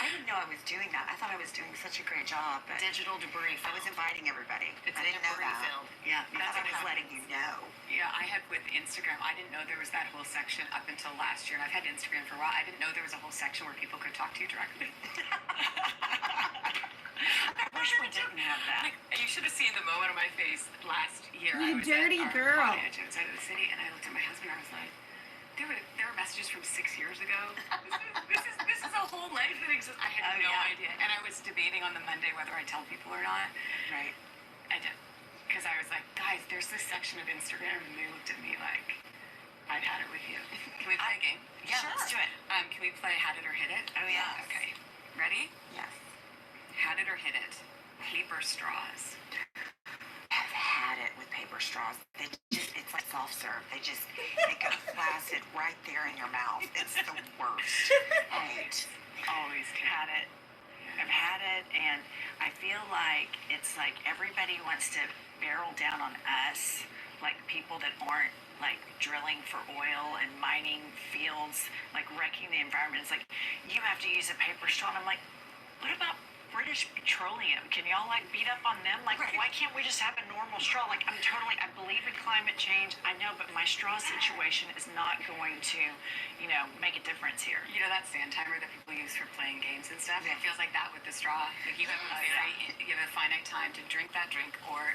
[SPEAKER 8] I didn't know I was doing that. I thought I was doing such a great job, but
[SPEAKER 5] Digital debris.
[SPEAKER 8] I was inviting everybody.
[SPEAKER 5] It's
[SPEAKER 8] I didn't know
[SPEAKER 5] debris
[SPEAKER 8] that.
[SPEAKER 5] filled.
[SPEAKER 8] Yeah, I
[SPEAKER 7] That's
[SPEAKER 8] thought I was
[SPEAKER 7] what
[SPEAKER 8] letting you know.
[SPEAKER 7] Yeah, I had with Instagram. I didn't know there was that whole section up until last year, and I've had Instagram for a while. I didn't know there was a whole section where people could talk to you directly.
[SPEAKER 5] I wish we didn't have that.
[SPEAKER 7] Like, you should have seen the moment on my face last year.
[SPEAKER 1] You
[SPEAKER 7] I was
[SPEAKER 1] dirty
[SPEAKER 7] at our
[SPEAKER 1] girl.
[SPEAKER 7] cottage outside of the city, and I looked at my husband and I was like, there were messages from 6 years ago. This is a whole life that exists. I had no idea. And I was debating on the Monday whether I tell people or not.
[SPEAKER 8] Right.
[SPEAKER 7] I did. Because I was like, guys, there's this section of Instagram, and they looked at me like, I've had it with you. Can we play a game?
[SPEAKER 5] Yeah, let's do it.
[SPEAKER 7] Can we play Had It or Hit It?
[SPEAKER 5] Oh, yeah.
[SPEAKER 7] Okay. Ready?
[SPEAKER 8] Yes.
[SPEAKER 7] Had it or hit it. Paper straws.
[SPEAKER 8] I've had it with paper straws. It's like self-serve. They go flaccid right there in your mouth. It's the worst. Right.
[SPEAKER 5] Always had it. I've had it, and I feel like it's like everybody wants to barrel down on us, like people that aren't like drilling for oil and mining fields, like wrecking the environment. It's like, you have to use a paper straw. And I'm like, what about British Petroleum. Can y'all like beat up on them? Like, why can't we just have a normal straw? Like, I believe in climate change. I know, but my straw situation is not going to, make a difference here.
[SPEAKER 7] You know that sand timer that people use for playing games and stuff? It feels like that with the straw. Like you have a finite time to drink that drink, or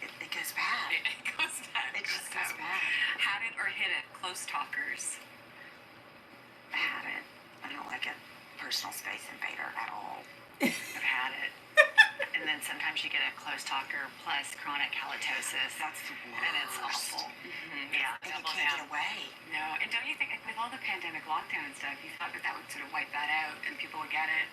[SPEAKER 8] It goes bad.
[SPEAKER 7] it goes bad.
[SPEAKER 8] It just goes bad.
[SPEAKER 7] Had it or hit it. Close talkers.
[SPEAKER 8] Had it. I don't like a personal space invader at all.
[SPEAKER 5] I've had it. And then sometimes you get a close talker plus chronic halitosis.
[SPEAKER 8] That's the worst.
[SPEAKER 5] And it's awful. Yeah,
[SPEAKER 8] And you
[SPEAKER 5] double
[SPEAKER 8] can't
[SPEAKER 5] down.
[SPEAKER 8] get away.
[SPEAKER 7] No, and don't you think with all the pandemic lockdown and stuff, you thought that would sort of wipe that out and people would get it?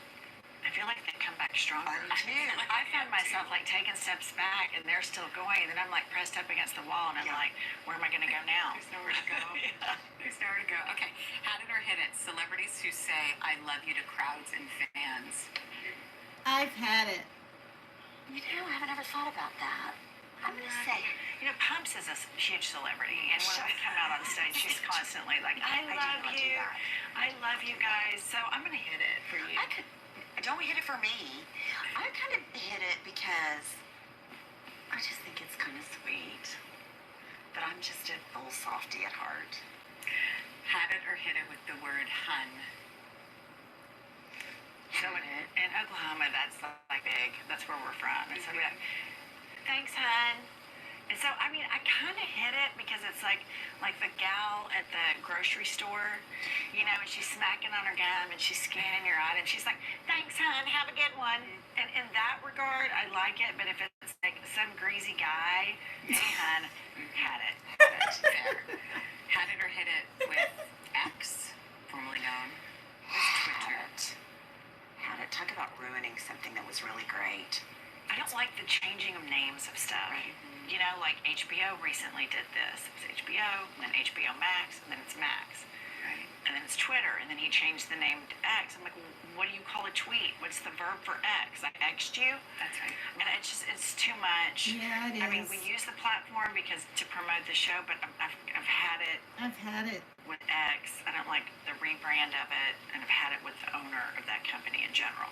[SPEAKER 5] I feel like they come back stronger.
[SPEAKER 8] I do too.
[SPEAKER 5] I found myself like taking steps back and they're still going, and then I'm like pressed up against the wall and I'm like, where am I going to go now?
[SPEAKER 7] There's nowhere to go. There's nowhere to go. Okay, had it or hit it. Celebrities who say "I love you" to crowds and fans.
[SPEAKER 1] I've had it.
[SPEAKER 8] You know, I haven't ever thought about that. I'm going to say,
[SPEAKER 5] Pumps is a huge celebrity, and when we come out on stage, she's constantly like, I
[SPEAKER 8] do
[SPEAKER 5] love
[SPEAKER 8] not do
[SPEAKER 5] you.
[SPEAKER 8] that.
[SPEAKER 5] I love you guys. So I'm going to hit it for you.
[SPEAKER 8] don't hit it for me. I kind of hit it because I just think it's kind of sweet. But I'm just a full softie at heart.
[SPEAKER 7] Had it or hit it with the word "hun."
[SPEAKER 5] So in Oklahoma, that's like big. That's where we're from. And so we're like, thanks, hun. And so, I kind of hit it because it's like the gal at the grocery store, and she's smacking on her gum and she's scanning your eye and she's like, thanks, hun, have a good one. And in that regard, I like it. But if it's like some greasy guy, hey, hun, had it.
[SPEAKER 7] Fair. Had it or hit it with X, formerly known as Twitter.
[SPEAKER 8] Had it. Talk about ruining something that was really great.
[SPEAKER 5] I don't like the changing of names of stuff.
[SPEAKER 8] Right.
[SPEAKER 5] Like HBO recently did this. It was HBO, then HBO Max, and then it's Max.
[SPEAKER 7] Right.
[SPEAKER 5] And then it's Twitter, and then he changed the name to X. I'm like, well, what do you call a tweet? What's the verb for X? I X'd you?
[SPEAKER 7] That's right.
[SPEAKER 5] And it's too much.
[SPEAKER 1] Yeah, it is.
[SPEAKER 5] We use the platform because to promote the show, but I've had it
[SPEAKER 1] I've had it.
[SPEAKER 5] with X. I don't like the rebrand of it, and I've had it with the owner of that company in general.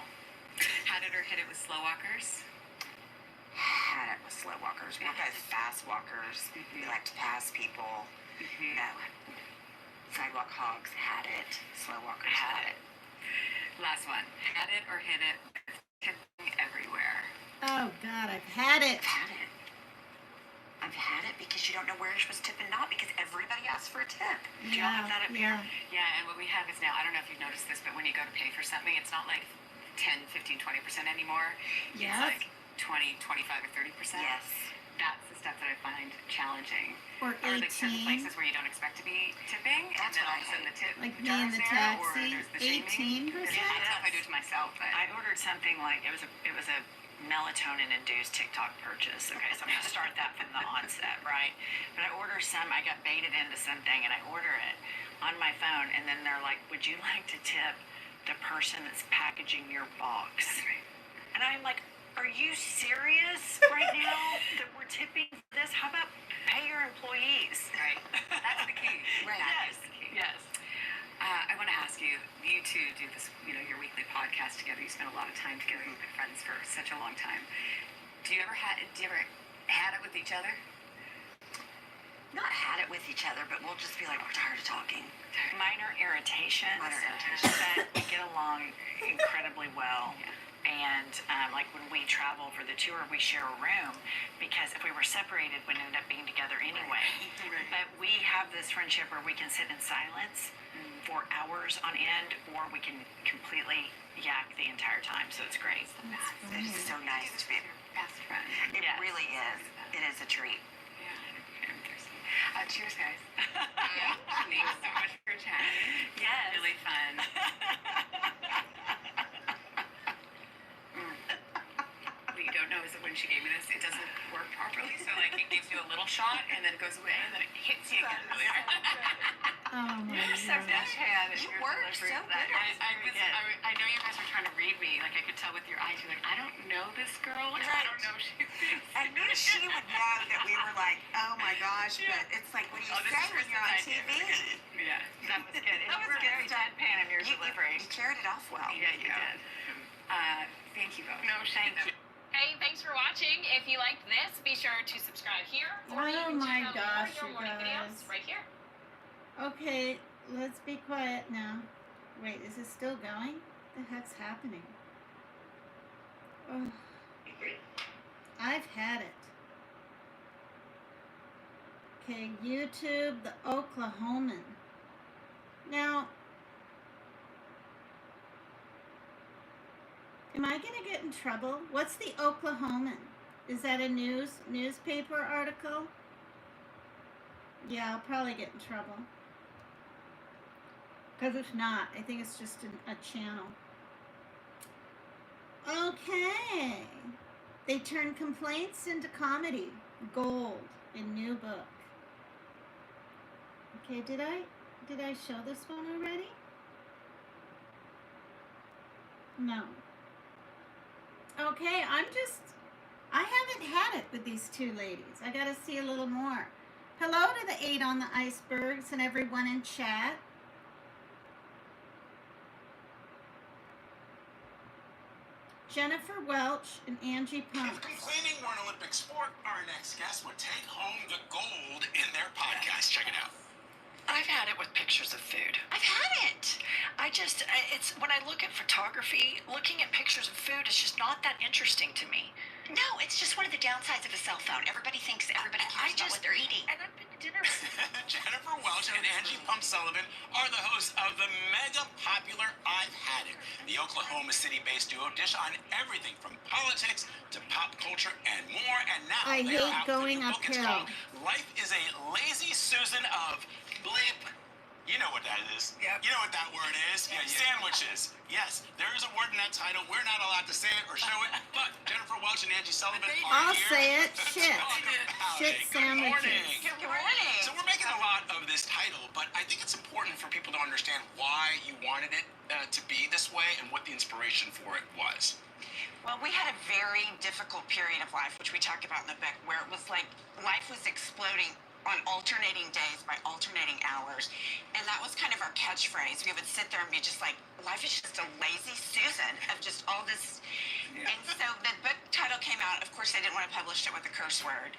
[SPEAKER 7] Had it or hit it with slow walkers.
[SPEAKER 8] Had it with slow walkers. We're both fast walkers. We like to pass people. No. Sidewalk hogs had it. Slow walkers had it.
[SPEAKER 7] Last one. Had it or hit it with tipping everywhere.
[SPEAKER 1] Oh, God, I've had it.
[SPEAKER 8] I've had it because you don't know where you're supposed to tip and not because everybody asks for a tip.
[SPEAKER 5] Do y'all have that up here?
[SPEAKER 7] Yeah, and what we have is now, I don't know if you've noticed this, but when you go to pay for something, it's not like 10, 15, 20% anymore.
[SPEAKER 1] Yes.
[SPEAKER 7] It's like 20, 25, or 30%.
[SPEAKER 8] Yes.
[SPEAKER 7] That's the stuff that I find challenging.
[SPEAKER 1] Or
[SPEAKER 7] like certain
[SPEAKER 1] 18.
[SPEAKER 7] places where you don't expect to be tipping,
[SPEAKER 8] That's
[SPEAKER 7] and then
[SPEAKER 8] what
[SPEAKER 7] all of a sudden the tip
[SPEAKER 1] Like me
[SPEAKER 7] jar
[SPEAKER 1] in
[SPEAKER 7] is
[SPEAKER 1] the
[SPEAKER 7] there, or
[SPEAKER 1] taxi,
[SPEAKER 7] there's the shaming.
[SPEAKER 1] 18%.
[SPEAKER 7] I don't know if I do it to myself, but
[SPEAKER 5] I ordered something like it was a melatonin-induced TikTok purchase. Okay, so I'm gonna start that from the onset, right? But I order I got baited into something, and I order it on my phone, and then they're like, "Would you like to tip the person that's packaging your box?" And I'm like, "Are you serious right now that we're tipping for this? How about pay your employees?"
[SPEAKER 7] right, that's the key.
[SPEAKER 8] Right.
[SPEAKER 7] That
[SPEAKER 5] Yes.
[SPEAKER 7] is the key.
[SPEAKER 5] Yes.
[SPEAKER 7] I want to ask you, you two do this, your weekly podcast together. You spend a lot of time together. You've been friends for such a long time. Do you ever had it with each other?
[SPEAKER 8] Not had it with each other, but we'll just be like, we're tired of talking.
[SPEAKER 5] Minor irritations.
[SPEAKER 8] Minor irritations.
[SPEAKER 5] But we get along incredibly well. And like when we travel for the tour, we share a room because if we were separated, we'd end up being together anyway.
[SPEAKER 8] Right.
[SPEAKER 5] But we have this friendship where we can sit in silence for hours on end, or we can completely yak the entire time. So it's great.
[SPEAKER 8] It is so nice to be.
[SPEAKER 7] Best friend.
[SPEAKER 8] It
[SPEAKER 5] Yes.
[SPEAKER 8] really is. It is a treat.
[SPEAKER 7] Yeah, interesting. Cheers, guys. Thanks so much for chatting.
[SPEAKER 5] Yes.
[SPEAKER 7] Really fun. What you don't know is that when she gave me this, it doesn't work properly. So like it gives you a little shot and then it goes away and then it hits you again really hard.
[SPEAKER 1] Oh, my
[SPEAKER 5] You're so
[SPEAKER 1] God.
[SPEAKER 5] dashhand.
[SPEAKER 8] You worked so good.
[SPEAKER 7] I know you guys were trying to read me. Like I could tell with your eyes. You're like, I don't know this girl. And I don't know she.
[SPEAKER 8] I knew she would know that we were like, oh my gosh, but it's like, what do you say when you're on TV?
[SPEAKER 7] Yeah.
[SPEAKER 5] That was good. And
[SPEAKER 8] That
[SPEAKER 5] you
[SPEAKER 8] was
[SPEAKER 5] were
[SPEAKER 8] good
[SPEAKER 5] very
[SPEAKER 8] stuff.
[SPEAKER 5] deadpan in your delivery.
[SPEAKER 8] You carried it off well.
[SPEAKER 5] Yeah, you did.
[SPEAKER 7] Thank you both.
[SPEAKER 4] No, thank you. Hey, thanks for watching. If you liked this, be sure to subscribe here. Or you
[SPEAKER 1] Oh
[SPEAKER 4] can
[SPEAKER 1] my
[SPEAKER 4] check out
[SPEAKER 1] gosh,
[SPEAKER 4] more
[SPEAKER 1] you
[SPEAKER 4] morning
[SPEAKER 1] guys.
[SPEAKER 4] videos right here.
[SPEAKER 1] Okay, let's be quiet now. Wait, is it still going? What the heck's happening? Oh, I've had it. Okay, YouTube, the Oklahoman. Now, am I gonna get in trouble? What's the Oklahoman? Is that a newspaper article? Yeah, I'll probably get in trouble. Because if not, I think it's just a channel. Okay. They turn complaints into comedy. Gold in new book. Okay, did I show this one already? No. Okay, I haven't had it with these two ladies. I gotta see a little more. Hello to the 8 on the icebergs and everyone in chat. Jennifer Welch and Angie Pumps.
[SPEAKER 9] If complaining were an Olympic sport, our next guest would take home the gold in their podcast. Check it out.
[SPEAKER 5] I've had it with pictures of food. I've had it. It's when I look at photography, looking at pictures of food is just not that interesting to me.
[SPEAKER 8] No, it's just one of the downsides of a cell phone. Everybody thinks everybody cares about what they're eating.
[SPEAKER 5] And I've been to dinner.
[SPEAKER 9] Jennifer Welch and Angie Pump Sullivan are the hosts of the mega popular I've Had It. The Oklahoma City-based duo dish on everything from politics to pop culture and more. And now
[SPEAKER 1] I
[SPEAKER 9] they're
[SPEAKER 1] hate
[SPEAKER 9] out with a
[SPEAKER 1] going
[SPEAKER 9] new book. It's
[SPEAKER 1] uphill.
[SPEAKER 9] called Life is a Lazy Susan of Bleep. You know what that is.
[SPEAKER 6] Yep.
[SPEAKER 9] You know what that word is. Yeah. Sandwiches. Yes, there is a word in that title. We're not allowed to say it or show it, but Jennifer Welch and Angie Sullivan are
[SPEAKER 1] I'll
[SPEAKER 9] here.
[SPEAKER 1] say it.
[SPEAKER 9] to
[SPEAKER 1] Shit.
[SPEAKER 9] talk about
[SPEAKER 1] Shit
[SPEAKER 9] it. Good
[SPEAKER 1] sandwiches.
[SPEAKER 9] morning.
[SPEAKER 8] Good morning.
[SPEAKER 9] So we're making a lot of this title, but I think it's important for people to understand why you wanted it to be this way and what the inspiration for it was.
[SPEAKER 8] Well, we had a very difficult period of life, which we talk about in the book, where it was like life was exploding on alternating days by alternating hours. And that was kind of our catchphrase. We would sit there and be just like, life is just a lazy Susan of just all this. Yeah. And so the book title came out. Of course, I didn't want to publish it with a curse word,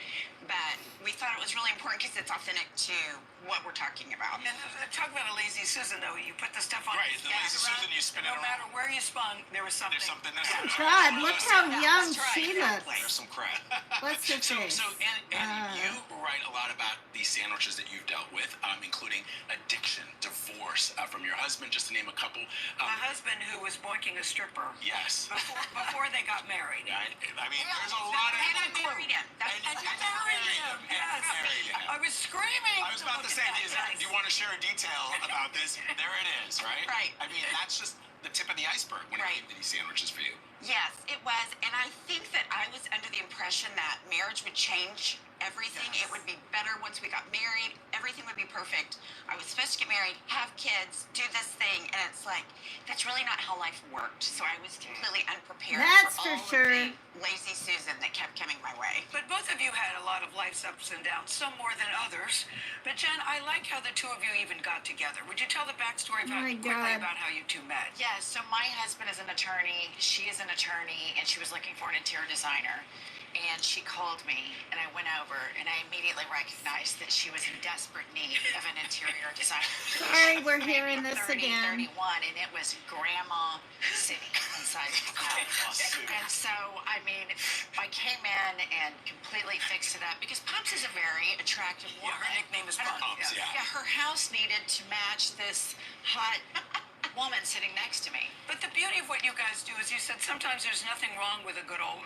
[SPEAKER 8] but we thought it was really important because it's authentic to what we're talking about.
[SPEAKER 6] And talk about a lazy Susan, though. You put the stuff on.
[SPEAKER 9] Right, the lazy Susan, you spin it
[SPEAKER 6] no
[SPEAKER 9] around.
[SPEAKER 6] matter where you spun, there was something.
[SPEAKER 9] There's something there.
[SPEAKER 1] God, look how young
[SPEAKER 8] That's right,
[SPEAKER 1] she
[SPEAKER 8] exactly.
[SPEAKER 1] looks.
[SPEAKER 9] There's some crap.
[SPEAKER 1] What's her face?
[SPEAKER 9] So, and you write a lot about these sandwiches that you've dealt with, including addiction, divorce from your husband, just to name a couple.
[SPEAKER 6] My husband, who was boinking a stripper.
[SPEAKER 9] Yes.
[SPEAKER 6] Before they got married.
[SPEAKER 9] I mean, there's a lot of.
[SPEAKER 8] And I married him.
[SPEAKER 9] And you married him.
[SPEAKER 6] Yes.
[SPEAKER 9] Married him.
[SPEAKER 6] I was screaming.
[SPEAKER 9] I was about to say, do you want to share a detail about this? There it is, right?
[SPEAKER 8] Right.
[SPEAKER 9] I mean, that's just the tip of the iceberg when it came to these sandwiches for you.
[SPEAKER 8] Yes, it was. And I think that I was under the impression that marriage would change everything.
[SPEAKER 9] Yes.
[SPEAKER 8] It would be better once we got married. Everything would be perfect. I was supposed to get married, have kids, do this thing. And it's like, that's really not how life worked. So I was completely unprepared
[SPEAKER 1] That's
[SPEAKER 8] for all
[SPEAKER 1] for sure.
[SPEAKER 8] of the lazy Susan that kept coming my way.
[SPEAKER 6] But both of you had a lot of life's ups and downs, some more than others. But Jen, I like how the two of you even got together. Would you tell the backstory
[SPEAKER 1] Oh my
[SPEAKER 6] quickly
[SPEAKER 1] God.
[SPEAKER 6] about how you two met?
[SPEAKER 5] Yeah, so my husband is an attorney, she is an attorney, and she was looking for an interior designer. And she called me, and I went over, and I immediately recognized that she was in desperate need of an interior designer.
[SPEAKER 1] Sorry, we're hearing this
[SPEAKER 5] 30,
[SPEAKER 1] again.
[SPEAKER 5] 31, and it was Grandma City inside the house. And so, I mean, I came in and completely fixed it up because Pumps is a very attractive
[SPEAKER 6] Yeah,
[SPEAKER 5] woman.
[SPEAKER 6] her nickname is
[SPEAKER 5] And
[SPEAKER 6] Pumps.
[SPEAKER 9] Yeah.
[SPEAKER 5] yeah, her house needed to match this hot woman sitting next to me.
[SPEAKER 6] But the beauty of what you guys do is you said sometimes there's nothing wrong with a good old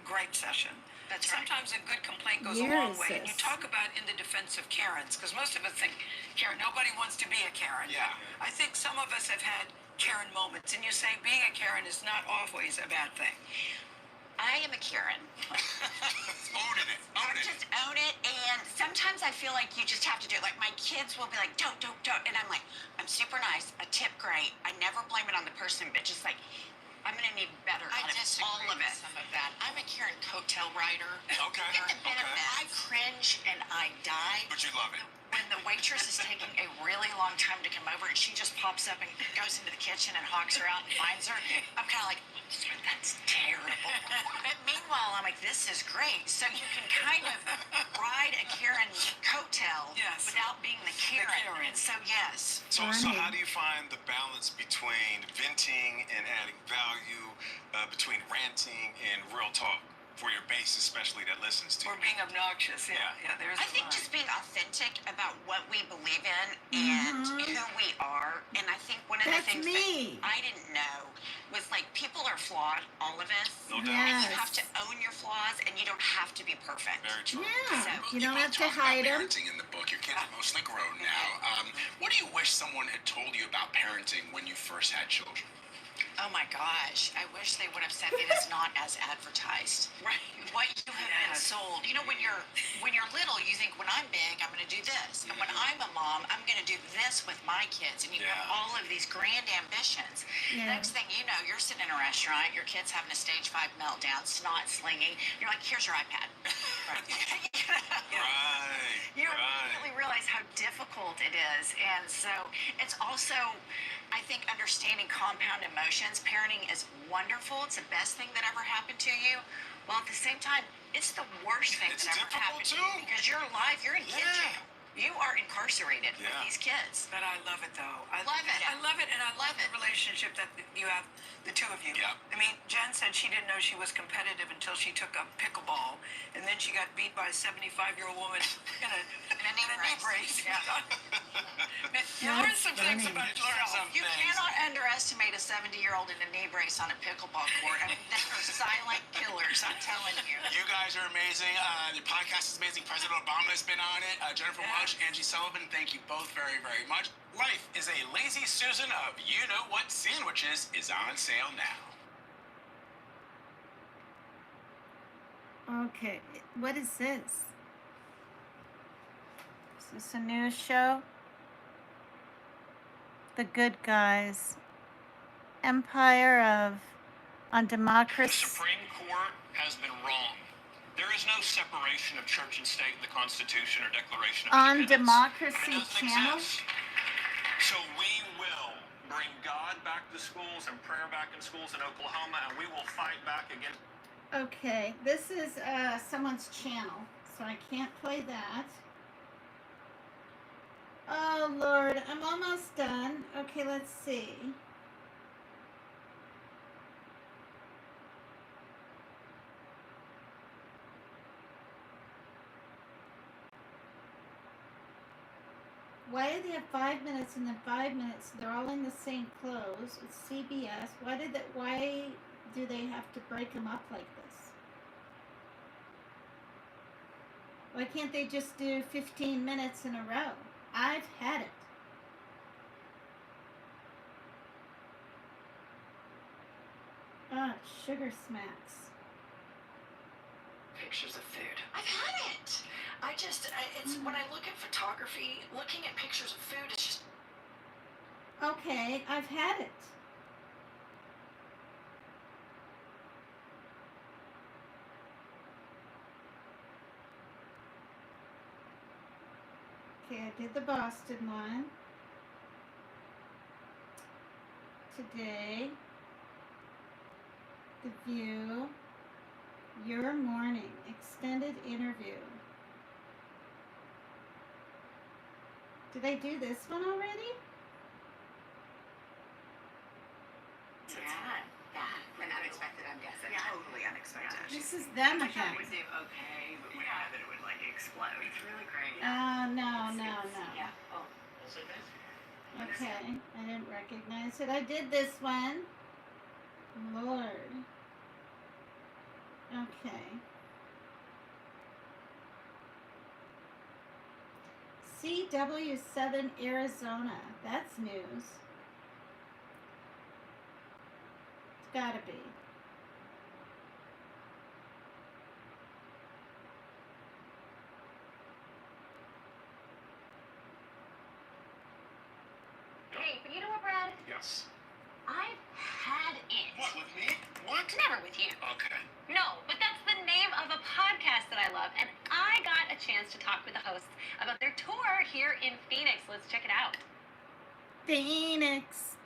[SPEAKER 6] gripe session.
[SPEAKER 5] That's right.
[SPEAKER 6] Sometimes a good complaint goes a long
[SPEAKER 1] Yes,
[SPEAKER 6] way. And you
[SPEAKER 1] sis.
[SPEAKER 6] talk about in the defense of Karens, because most of us think Karen, nobody wants to be a Karen.
[SPEAKER 9] Yeah.
[SPEAKER 6] I think some of us have had Karen moments, and you say being a Karen is not always a bad thing.
[SPEAKER 8] I am a Karen.
[SPEAKER 9] Owning it. Own it.
[SPEAKER 8] Just own it, and sometimes I feel like you just have to do it. Like my kids will be like, don't, and I'm like, I'm super nice, a tip great. I never blame it on the person, but just like, I'm gonna need better
[SPEAKER 5] I
[SPEAKER 8] out of
[SPEAKER 5] disagree
[SPEAKER 8] all of
[SPEAKER 5] with
[SPEAKER 8] it.
[SPEAKER 5] some of that. I'm a Karen cocotail rider.
[SPEAKER 9] Okay.
[SPEAKER 8] Get the benefit.
[SPEAKER 5] I cringe and I die.
[SPEAKER 9] But you love it.
[SPEAKER 5] when the waitress is taking a really long time to come over and she just pops up and goes into the kitchen and hawks her out and finds her, I'm kind of like, that's terrible. But meanwhile, I'm like, this is great. So you can kind of ride a Karen coattail without being the Karen. And so, yes.
[SPEAKER 10] So how do you find the balance between venting and adding value, between ranting and real talk for your base, especially that listens to you?
[SPEAKER 6] Or being obnoxious. Yeah, there's
[SPEAKER 8] I think just being authentic about what we believe in and who we are. And I think one of the things that I didn't know was like people are flawed, all of us.
[SPEAKER 10] No doubt.
[SPEAKER 8] And you have to own your flaws and you don't have to be perfect.
[SPEAKER 10] Very true.
[SPEAKER 1] Yeah,
[SPEAKER 8] So,
[SPEAKER 1] you don't have to hide them.
[SPEAKER 9] Parenting in the book. Your kids are mostly grown now. What do you wish someone had told you about parenting when you first had children?
[SPEAKER 5] Oh my gosh, I wish they would have said it is not as advertised.
[SPEAKER 8] Right.
[SPEAKER 5] What you have been sold. You know, when you're little, you think when I'm big, I'm going to do this. And when I'm a mom, I'm going to do this with my kids. And you have all of these grand ambitions.
[SPEAKER 1] Yeah.
[SPEAKER 5] Next thing you know, you're sitting in a restaurant, your kid's having a stage 5 meltdown, snot slinging. You're like, here's your iPad.
[SPEAKER 10] Right.
[SPEAKER 5] You immediately realize how difficult it is. And so it's also, I think, understanding compound emotions. Parenting is wonderful. It's the best thing that ever happened to you. Well, at the same time, it's the worst thing that ever happened to you because you're alive. You're in kid jail. You are incarcerated with these kids.
[SPEAKER 6] But I love it, though.
[SPEAKER 5] I love it.
[SPEAKER 6] I love it, and I love the relationship that you have, the two of you.
[SPEAKER 9] Yeah.
[SPEAKER 6] I mean, Jen said she didn't know she was competitive until she took up pickleball, and then she got beat by a 75-year-old woman in a knee brace.
[SPEAKER 5] Yeah.
[SPEAKER 6] You learn some things about yourself.
[SPEAKER 5] You cannot underestimate a 70-year-old in a knee brace on a pickleball court. I mean, they are silent killers, I'm telling you.
[SPEAKER 9] You guys are amazing. The podcast is amazing. President Obama has been on it. Jennifer Welch, Angie Sullivan, thank you both very, very much. Life is a Lazy Susan of You Know What Sandwiches is on sale now.
[SPEAKER 1] Okay, what is this? Is this a news show? The Good Guys. Empire on
[SPEAKER 11] The
[SPEAKER 1] democracy.
[SPEAKER 11] Supreme Court has been wrong. There is no separation of church and state in the Constitution or Declaration of
[SPEAKER 1] On
[SPEAKER 11] Independence.
[SPEAKER 1] Democracy
[SPEAKER 11] It doesn't
[SPEAKER 1] Channel?
[SPEAKER 11] exist. So we will bring God back to schools and prayer back in schools in Oklahoma, and we will fight back against.
[SPEAKER 1] Okay, this is someone's channel, so I can't play that. Oh Lord, I'm almost done. Okay, let's see. Why do they have 5 minutes and then 5 minutes? They're all in the same clothes. It's CBS. Why do they have to break them up like this? Why can't they just do 15 minutes in a row? I've had it. Sugar smacks.
[SPEAKER 5] Pictures of food. I've had it. It's when I look at photography, looking at pictures of food is just.
[SPEAKER 1] Okay, I've had it. Okay, I did the Boston one. Today, The View, Your Morning, extended interview. Did I do this one already?
[SPEAKER 7] And unexpected, I'm guessing.
[SPEAKER 5] Totally unexpected.
[SPEAKER 1] This is them again.
[SPEAKER 7] would do okay, but we thought that it would like explode. It's really great.
[SPEAKER 1] No.
[SPEAKER 7] Yeah. Oh.
[SPEAKER 1] Okay, I didn't recognize it. I did this one. Lord. Okay. CW7 Arizona. That's news. It's gotta be.
[SPEAKER 4] Hey, but you know what, Brad?
[SPEAKER 9] Yes.
[SPEAKER 4] I've had it.
[SPEAKER 9] What, with me? What?
[SPEAKER 4] Never with you.
[SPEAKER 9] Okay.
[SPEAKER 4] No, but that's the the name of a podcast that I love, and I got a chance to talk with the hosts about their tour here in Phoenix. Let's check it out.
[SPEAKER 1] Phoenix.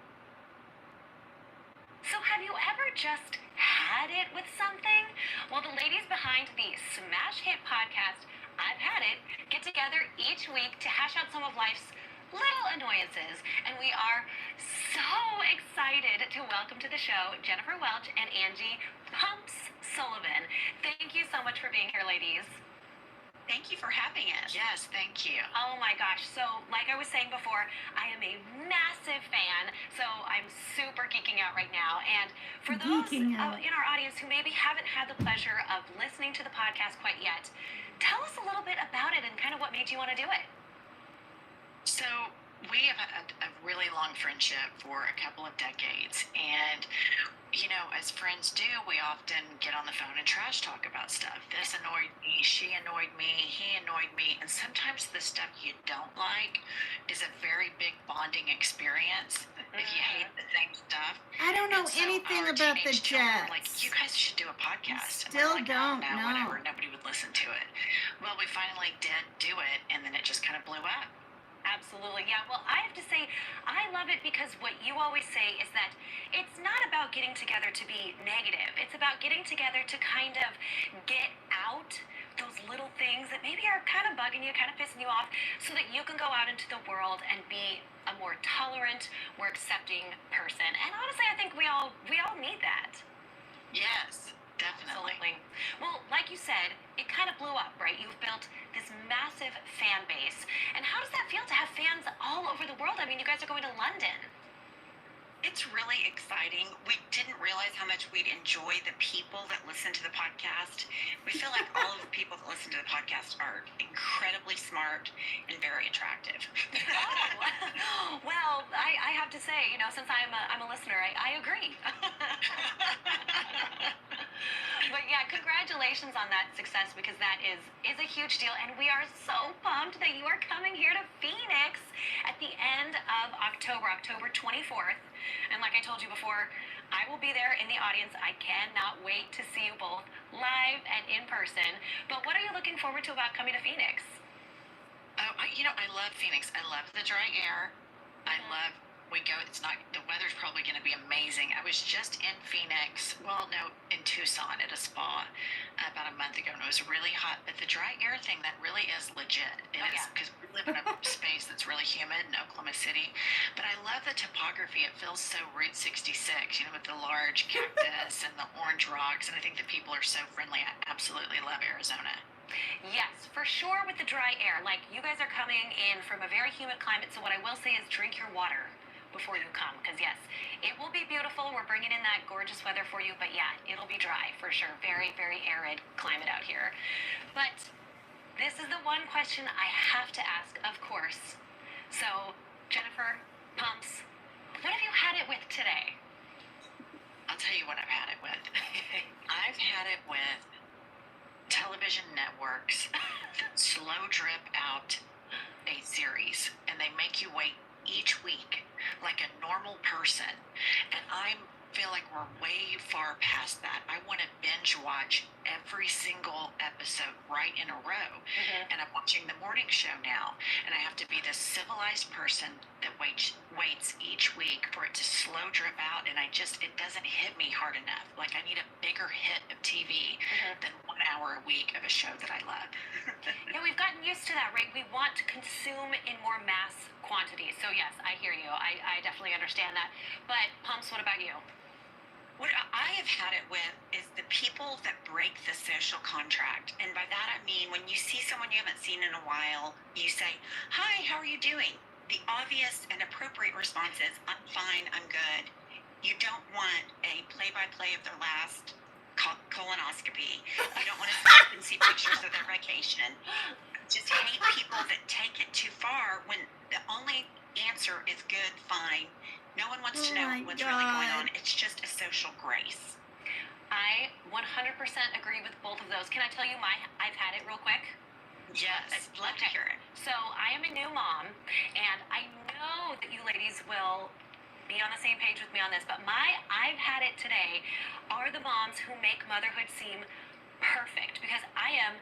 [SPEAKER 4] So have you ever just had it with something? Well, the ladies behind the smash hit podcast, I've Had It, get together each week to hash out some of life's little annoyances, and we are so excited to welcome to the show Jennifer Welch and Angie Pumps Sullivan. Thank you so much for being here, ladies.
[SPEAKER 5] Thank you for having us.
[SPEAKER 3] Yes, thank you.
[SPEAKER 4] Oh my gosh. So, like I was saying before, I am a massive fan. So, I'm super geeking out right now. And for those in our audience who maybe haven't had the pleasure of listening to the podcast quite yet, tell us a little bit about it and kind of what made you want to do it.
[SPEAKER 3] So we have a really long friendship for a couple of decades, and as friends do, we often get on the phone and trash talk about stuff. This annoyed me, she annoyed me, he annoyed me, and sometimes the stuff you don't like is a very big bonding experience if you hate the same stuff.
[SPEAKER 1] I don't know anything about the Jets.
[SPEAKER 3] Like, you guys should do a podcast.
[SPEAKER 1] Still don't
[SPEAKER 3] know.
[SPEAKER 1] know.
[SPEAKER 3] Whatever, nobody would listen to it. Well, we finally did do it, and then it just kind of blew up.
[SPEAKER 4] Absolutely. Yeah. Well, I have to say, I love it because what you always say is that it's not about getting together to be negative. It's about getting together to kind of get out those little things that maybe are kind of bugging you, kind of pissing you off, so that you can go out into the world and be a more tolerant, more accepting person. And honestly, I think we all need that.
[SPEAKER 3] Yes. Definitely.
[SPEAKER 4] Absolutely. Well, like you said, it kind of blew up, right? You've built this massive fan base. And how does that feel to have fans all over the world? I mean, you guys are going to London.
[SPEAKER 8] It's really exciting. We didn't realize how much we'd enjoy the people that listen to the podcast. We feel like all of the people that listen to the podcast are incredibly smart and very attractive.
[SPEAKER 4] Oh. Well, I have to say, since I'm a listener, I agree. But yeah, congratulations on that success, because that is a huge deal, and we are so pumped that you are coming here to Phoenix at the end of October 24th. And like I told you before, I will be there in the audience. I cannot wait to see you both live and in person. But what are you looking forward to about coming to Phoenix?
[SPEAKER 3] Oh, I love Phoenix. I love the dry air. The weather's probably going to be amazing. I was just in Phoenix, in Tucson at a spa about a month ago, and it was really hot. But the dry air thing, that really is legit. It is, because we live in a space that's really humid in Oklahoma City. But I love the topography. It feels so Route 66, with the large cactus and the orange rocks. And I think the people are so friendly. I absolutely love Arizona.
[SPEAKER 4] Yes, for sure, with the dry air. Like, you guys are coming in from a very humid climate, so what I will say is drink your water before you come, because yes, it will be beautiful. We're bringing in that gorgeous weather for you, but yeah, it'll be dry for sure. Very, very arid climate out here. But this is the one question I have to ask, of course. So, Jennifer, Pumps, what have you had it with today?
[SPEAKER 3] I'll tell you what I've had it with. I've had it with television networks that slow drip out a series, and they make you wait each week like a normal person. And I feel like we're way far past that. I want to binge watch every single episode right in a row. And I'm watching the morning show now, and I have to be this civilized person that waits each week for it to slow drip out, and it doesn't hit me hard enough. Like, I need a bigger hit of TV than 1 hour a week of a show that I love.
[SPEAKER 4] Yeah, we've gotten used to that, right? We want to consume in more mass quantities. So yes, I hear you. I definitely understand that. But Pumps, what about you?
[SPEAKER 8] What I have had it with is the people that break the social contract. And by that I mean, when you see someone you haven't seen in a while, you say, "Hi, how are you doing?" The obvious and appropriate response is, "I'm fine, I'm good." You don't want a play-by-play of their last colonoscopy. You don't want to stop and see pictures of their vacation. Just hate people that take it too far when the only answer is good, fine. No one wants to know what's really going on. It's just a social grace.
[SPEAKER 4] I 100% agree with both of those. Can I tell you I've had it real quick?
[SPEAKER 3] Yes, I'd love to hear it.
[SPEAKER 4] So I am a new mom, and I know that you ladies will be on the same page with me on this, but I've had it today are the moms who make motherhood seem perfect because I am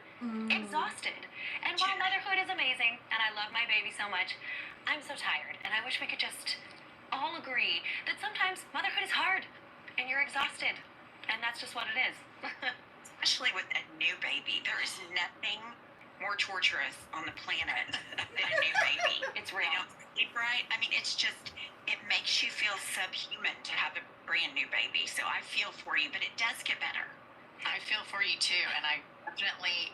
[SPEAKER 4] exhausted. And while motherhood is amazing and I love my baby so much, I'm so tired. And I wish we could just all agree that sometimes motherhood is hard and you're exhausted. And that's just what it is.
[SPEAKER 8] Especially with a new baby. There is nothing more torturous on the planet than a new baby.
[SPEAKER 4] It's real.
[SPEAKER 8] They don't sleep right. I mean, it's just, it makes you feel subhuman to have a brand new baby. So I feel for you, but it does get better.
[SPEAKER 5] I feel for you too, and I definitely,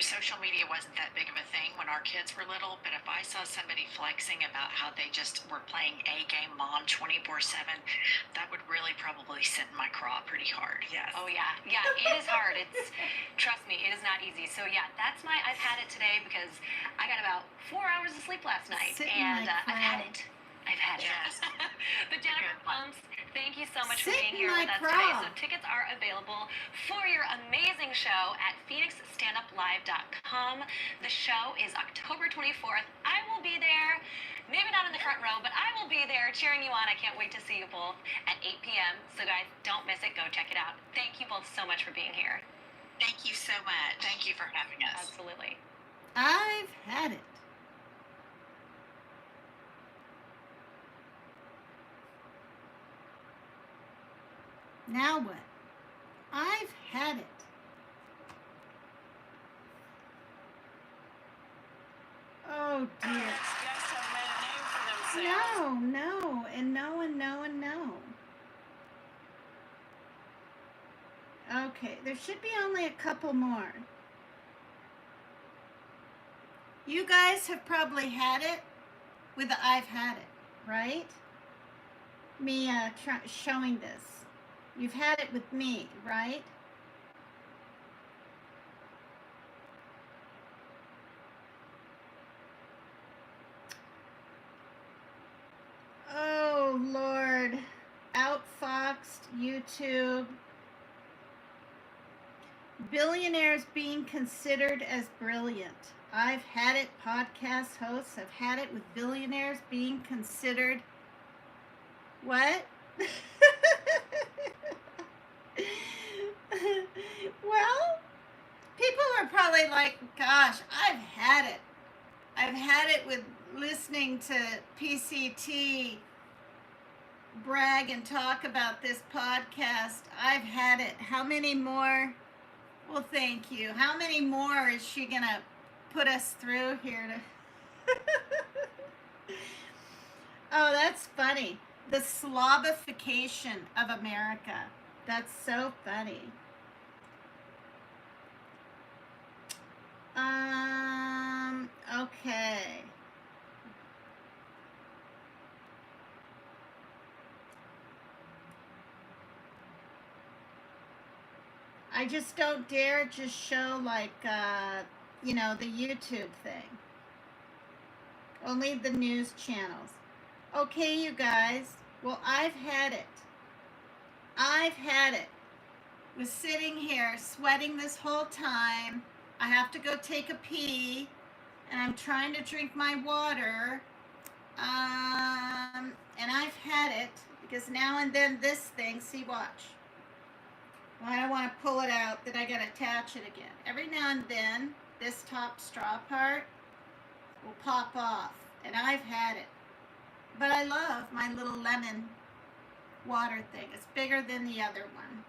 [SPEAKER 5] social media wasn't that big of a thing when our kids were little, but if I saw somebody flexing about how they just were playing A-game mom 24/7, that would really probably sit in my craw pretty hard.
[SPEAKER 8] Yes.
[SPEAKER 4] Oh yeah, yeah, it is hard. Trust me, it is not easy. So yeah, that's my, I've had it today because I got about 4 hours of sleep last night, and I've had it. I've had it.
[SPEAKER 8] Yes.
[SPEAKER 4] But Jennifer Plums, thank you so much for
[SPEAKER 1] Sit
[SPEAKER 4] being
[SPEAKER 1] in
[SPEAKER 4] here
[SPEAKER 1] my
[SPEAKER 4] with us
[SPEAKER 1] craw.
[SPEAKER 4] today. So tickets are available for your amazing show at phoenixstanduplive.com. The show is October 24th. I will be there. Maybe not in the front row, but I will be there cheering you on. I can't wait to see you both at 8 p.m. So guys, don't miss it. Go check it out. Thank you both so much for being here.
[SPEAKER 8] Thank you so much.
[SPEAKER 5] Thank you for having us.
[SPEAKER 4] Absolutely.
[SPEAKER 1] I've had it. Now what? I've had it. Oh dear.
[SPEAKER 5] Guys have made a name for themselves.
[SPEAKER 1] No, and no, and no, and no. Okay, there should be only a couple more. You guys have probably had it with the I've had it, right? Me showing this. You've had it with me, right? Oh, Lord. Outfoxed, YouTube. Billionaires being considered as brilliant. I've had it. Podcast hosts have had it with billionaires being considered. What? Well, people are probably like, gosh, I've had it. I've had it with listening to PCT brag and talk about this podcast. I've had it. How many more? Well, thank you. How many more is she going to put us through here to... Oh, that's funny. The slobification of America. That's so funny. Okay. I just don't dare just show like, the YouTube thing. Only the news channels. Okay, you guys. Well, I've had it. I've had it. Was sitting here sweating this whole time. I have to go take a pee, and I'm trying to drink my water. And I've had it because now and then this thing, see, watch. Well, I don't want to pull it out, then I got to attach it again. Every now and then, this top straw part will pop off, and I've had it. But I love my little lemon water thing. It's bigger than the other one.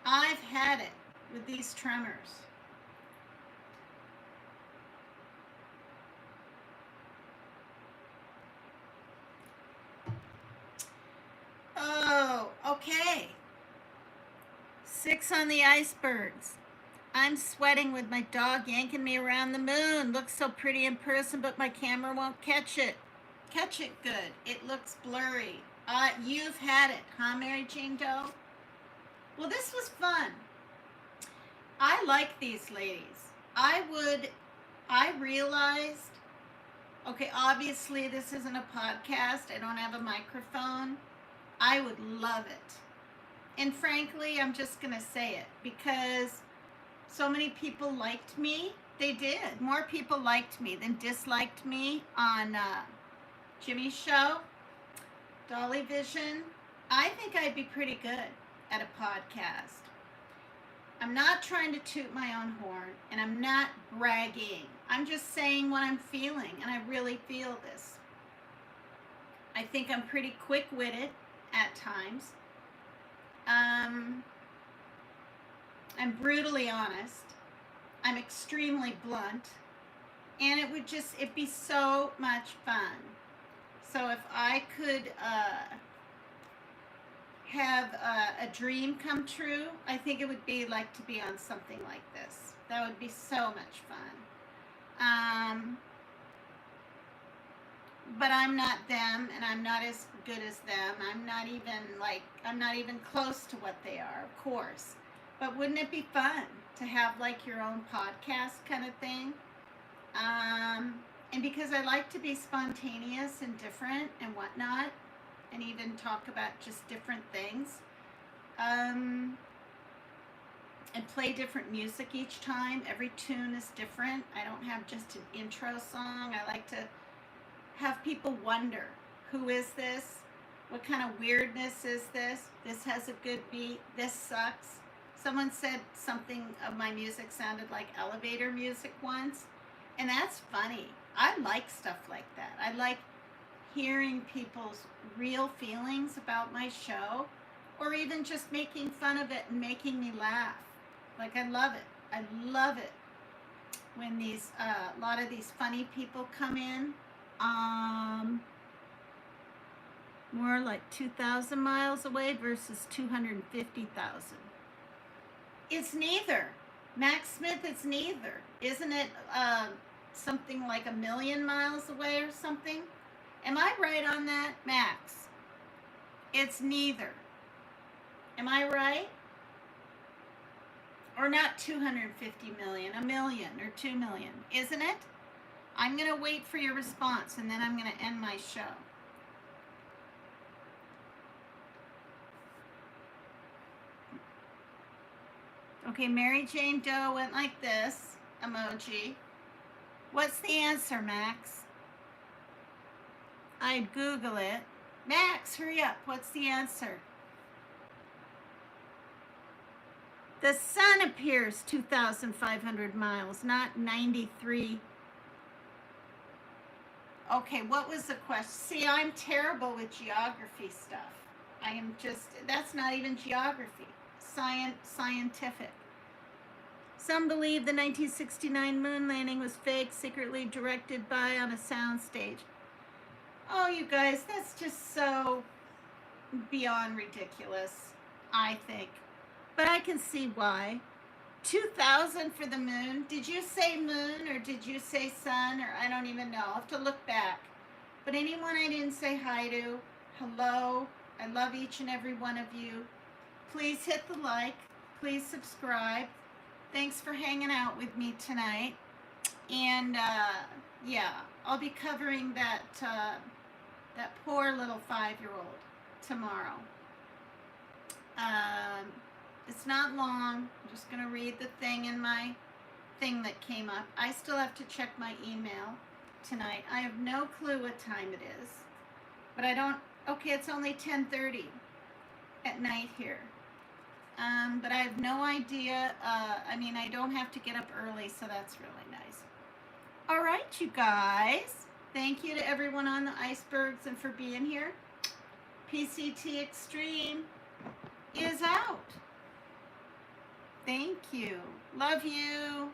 [SPEAKER 1] I've had it with these tremors. Oh, okay. 6 on the icebergs. I'm sweating with my dog yanking me around the moon. Looks so pretty in person, but my camera won't catch it. Catch it good. It looks blurry. You've had it, huh, Mary Jane Doe? Well, this was fun. I like these ladies. I realized, okay, obviously this isn't a podcast. I don't have a microphone. I would love it. And frankly, I'm just going to say it because so many people liked me. They did. More people liked me than disliked me on Jimmy's show, Dolly Vision. I think I'd be pretty good at a podcast. I'm not trying to toot my own horn, and I'm not bragging. I'm just saying what I'm feeling, and I really feel this. I think I'm pretty quick-witted at times. I'm brutally honest. I'm extremely blunt, and it'd be so much fun. So if I could have a dream come true, I think it would be like to be on something like this. That would be so much fun. But I'm not them, and I'm not as good as them. I'm not even close to what they are, of course. But wouldn't it be fun to have like your own podcast kind of thing? And because I like to be spontaneous and different and whatnot, and even talk about just different things, and play different music each time. Every tune is different. I don't have just an intro song. I like to have people wonder, who is this? What kind of weirdness is this? This has a good beat. This sucks. Someone said something of my music sounded like elevator music once, and that's funny. I like stuff like that. I like hearing people's real feelings about my show, or even just making fun of it and making me laugh. Like, I love it. I love it when a lot of these funny people come in. More like 2,000 miles away versus 250,000. It's neither. Max Smith, it's neither. Isn't it something like 1,000,000 miles away or something? Am I right on that, Max? It's neither. Am I right? Or not 250 million, 1,000,000 or 2 million, isn't it? I'm going to wait for your response, and then I'm going to end my show. Okay, Mary Jane Doe went like this, emoji. What's the answer, Max? I'd Google it. Max, hurry up. What's the answer? The sun appears 2,500 miles, not 93. Okay, what was the question? See, I'm terrible with geography stuff. That's not even geography. Scientific. Some believe the 1969 moon landing was fake, secretly directed by on a soundstage. Oh, you guys, that's just so beyond ridiculous, I think. But I can see why. 2,000 for the moon. Did you say moon or did you say sun? Or I don't even know. I'll have to look back. But anyone I didn't say hi to, hello. I love each and every one of you. Please hit the like. Please subscribe. Thanks for hanging out with me tonight. And yeah, I'll be covering that poor little 5-year-old tomorrow. It's not long. I'm just going to read the thing in my thing that came up. I still have to check my email tonight. I have no clue what time it is. But I don't... Okay, it's only 10:30 at night here. But I have no idea. I don't have to get up early, so that's really nice. All right, you guys. Thank you to everyone on the icebergs and for being here. PCT Extreme is out. Thank you. Love you.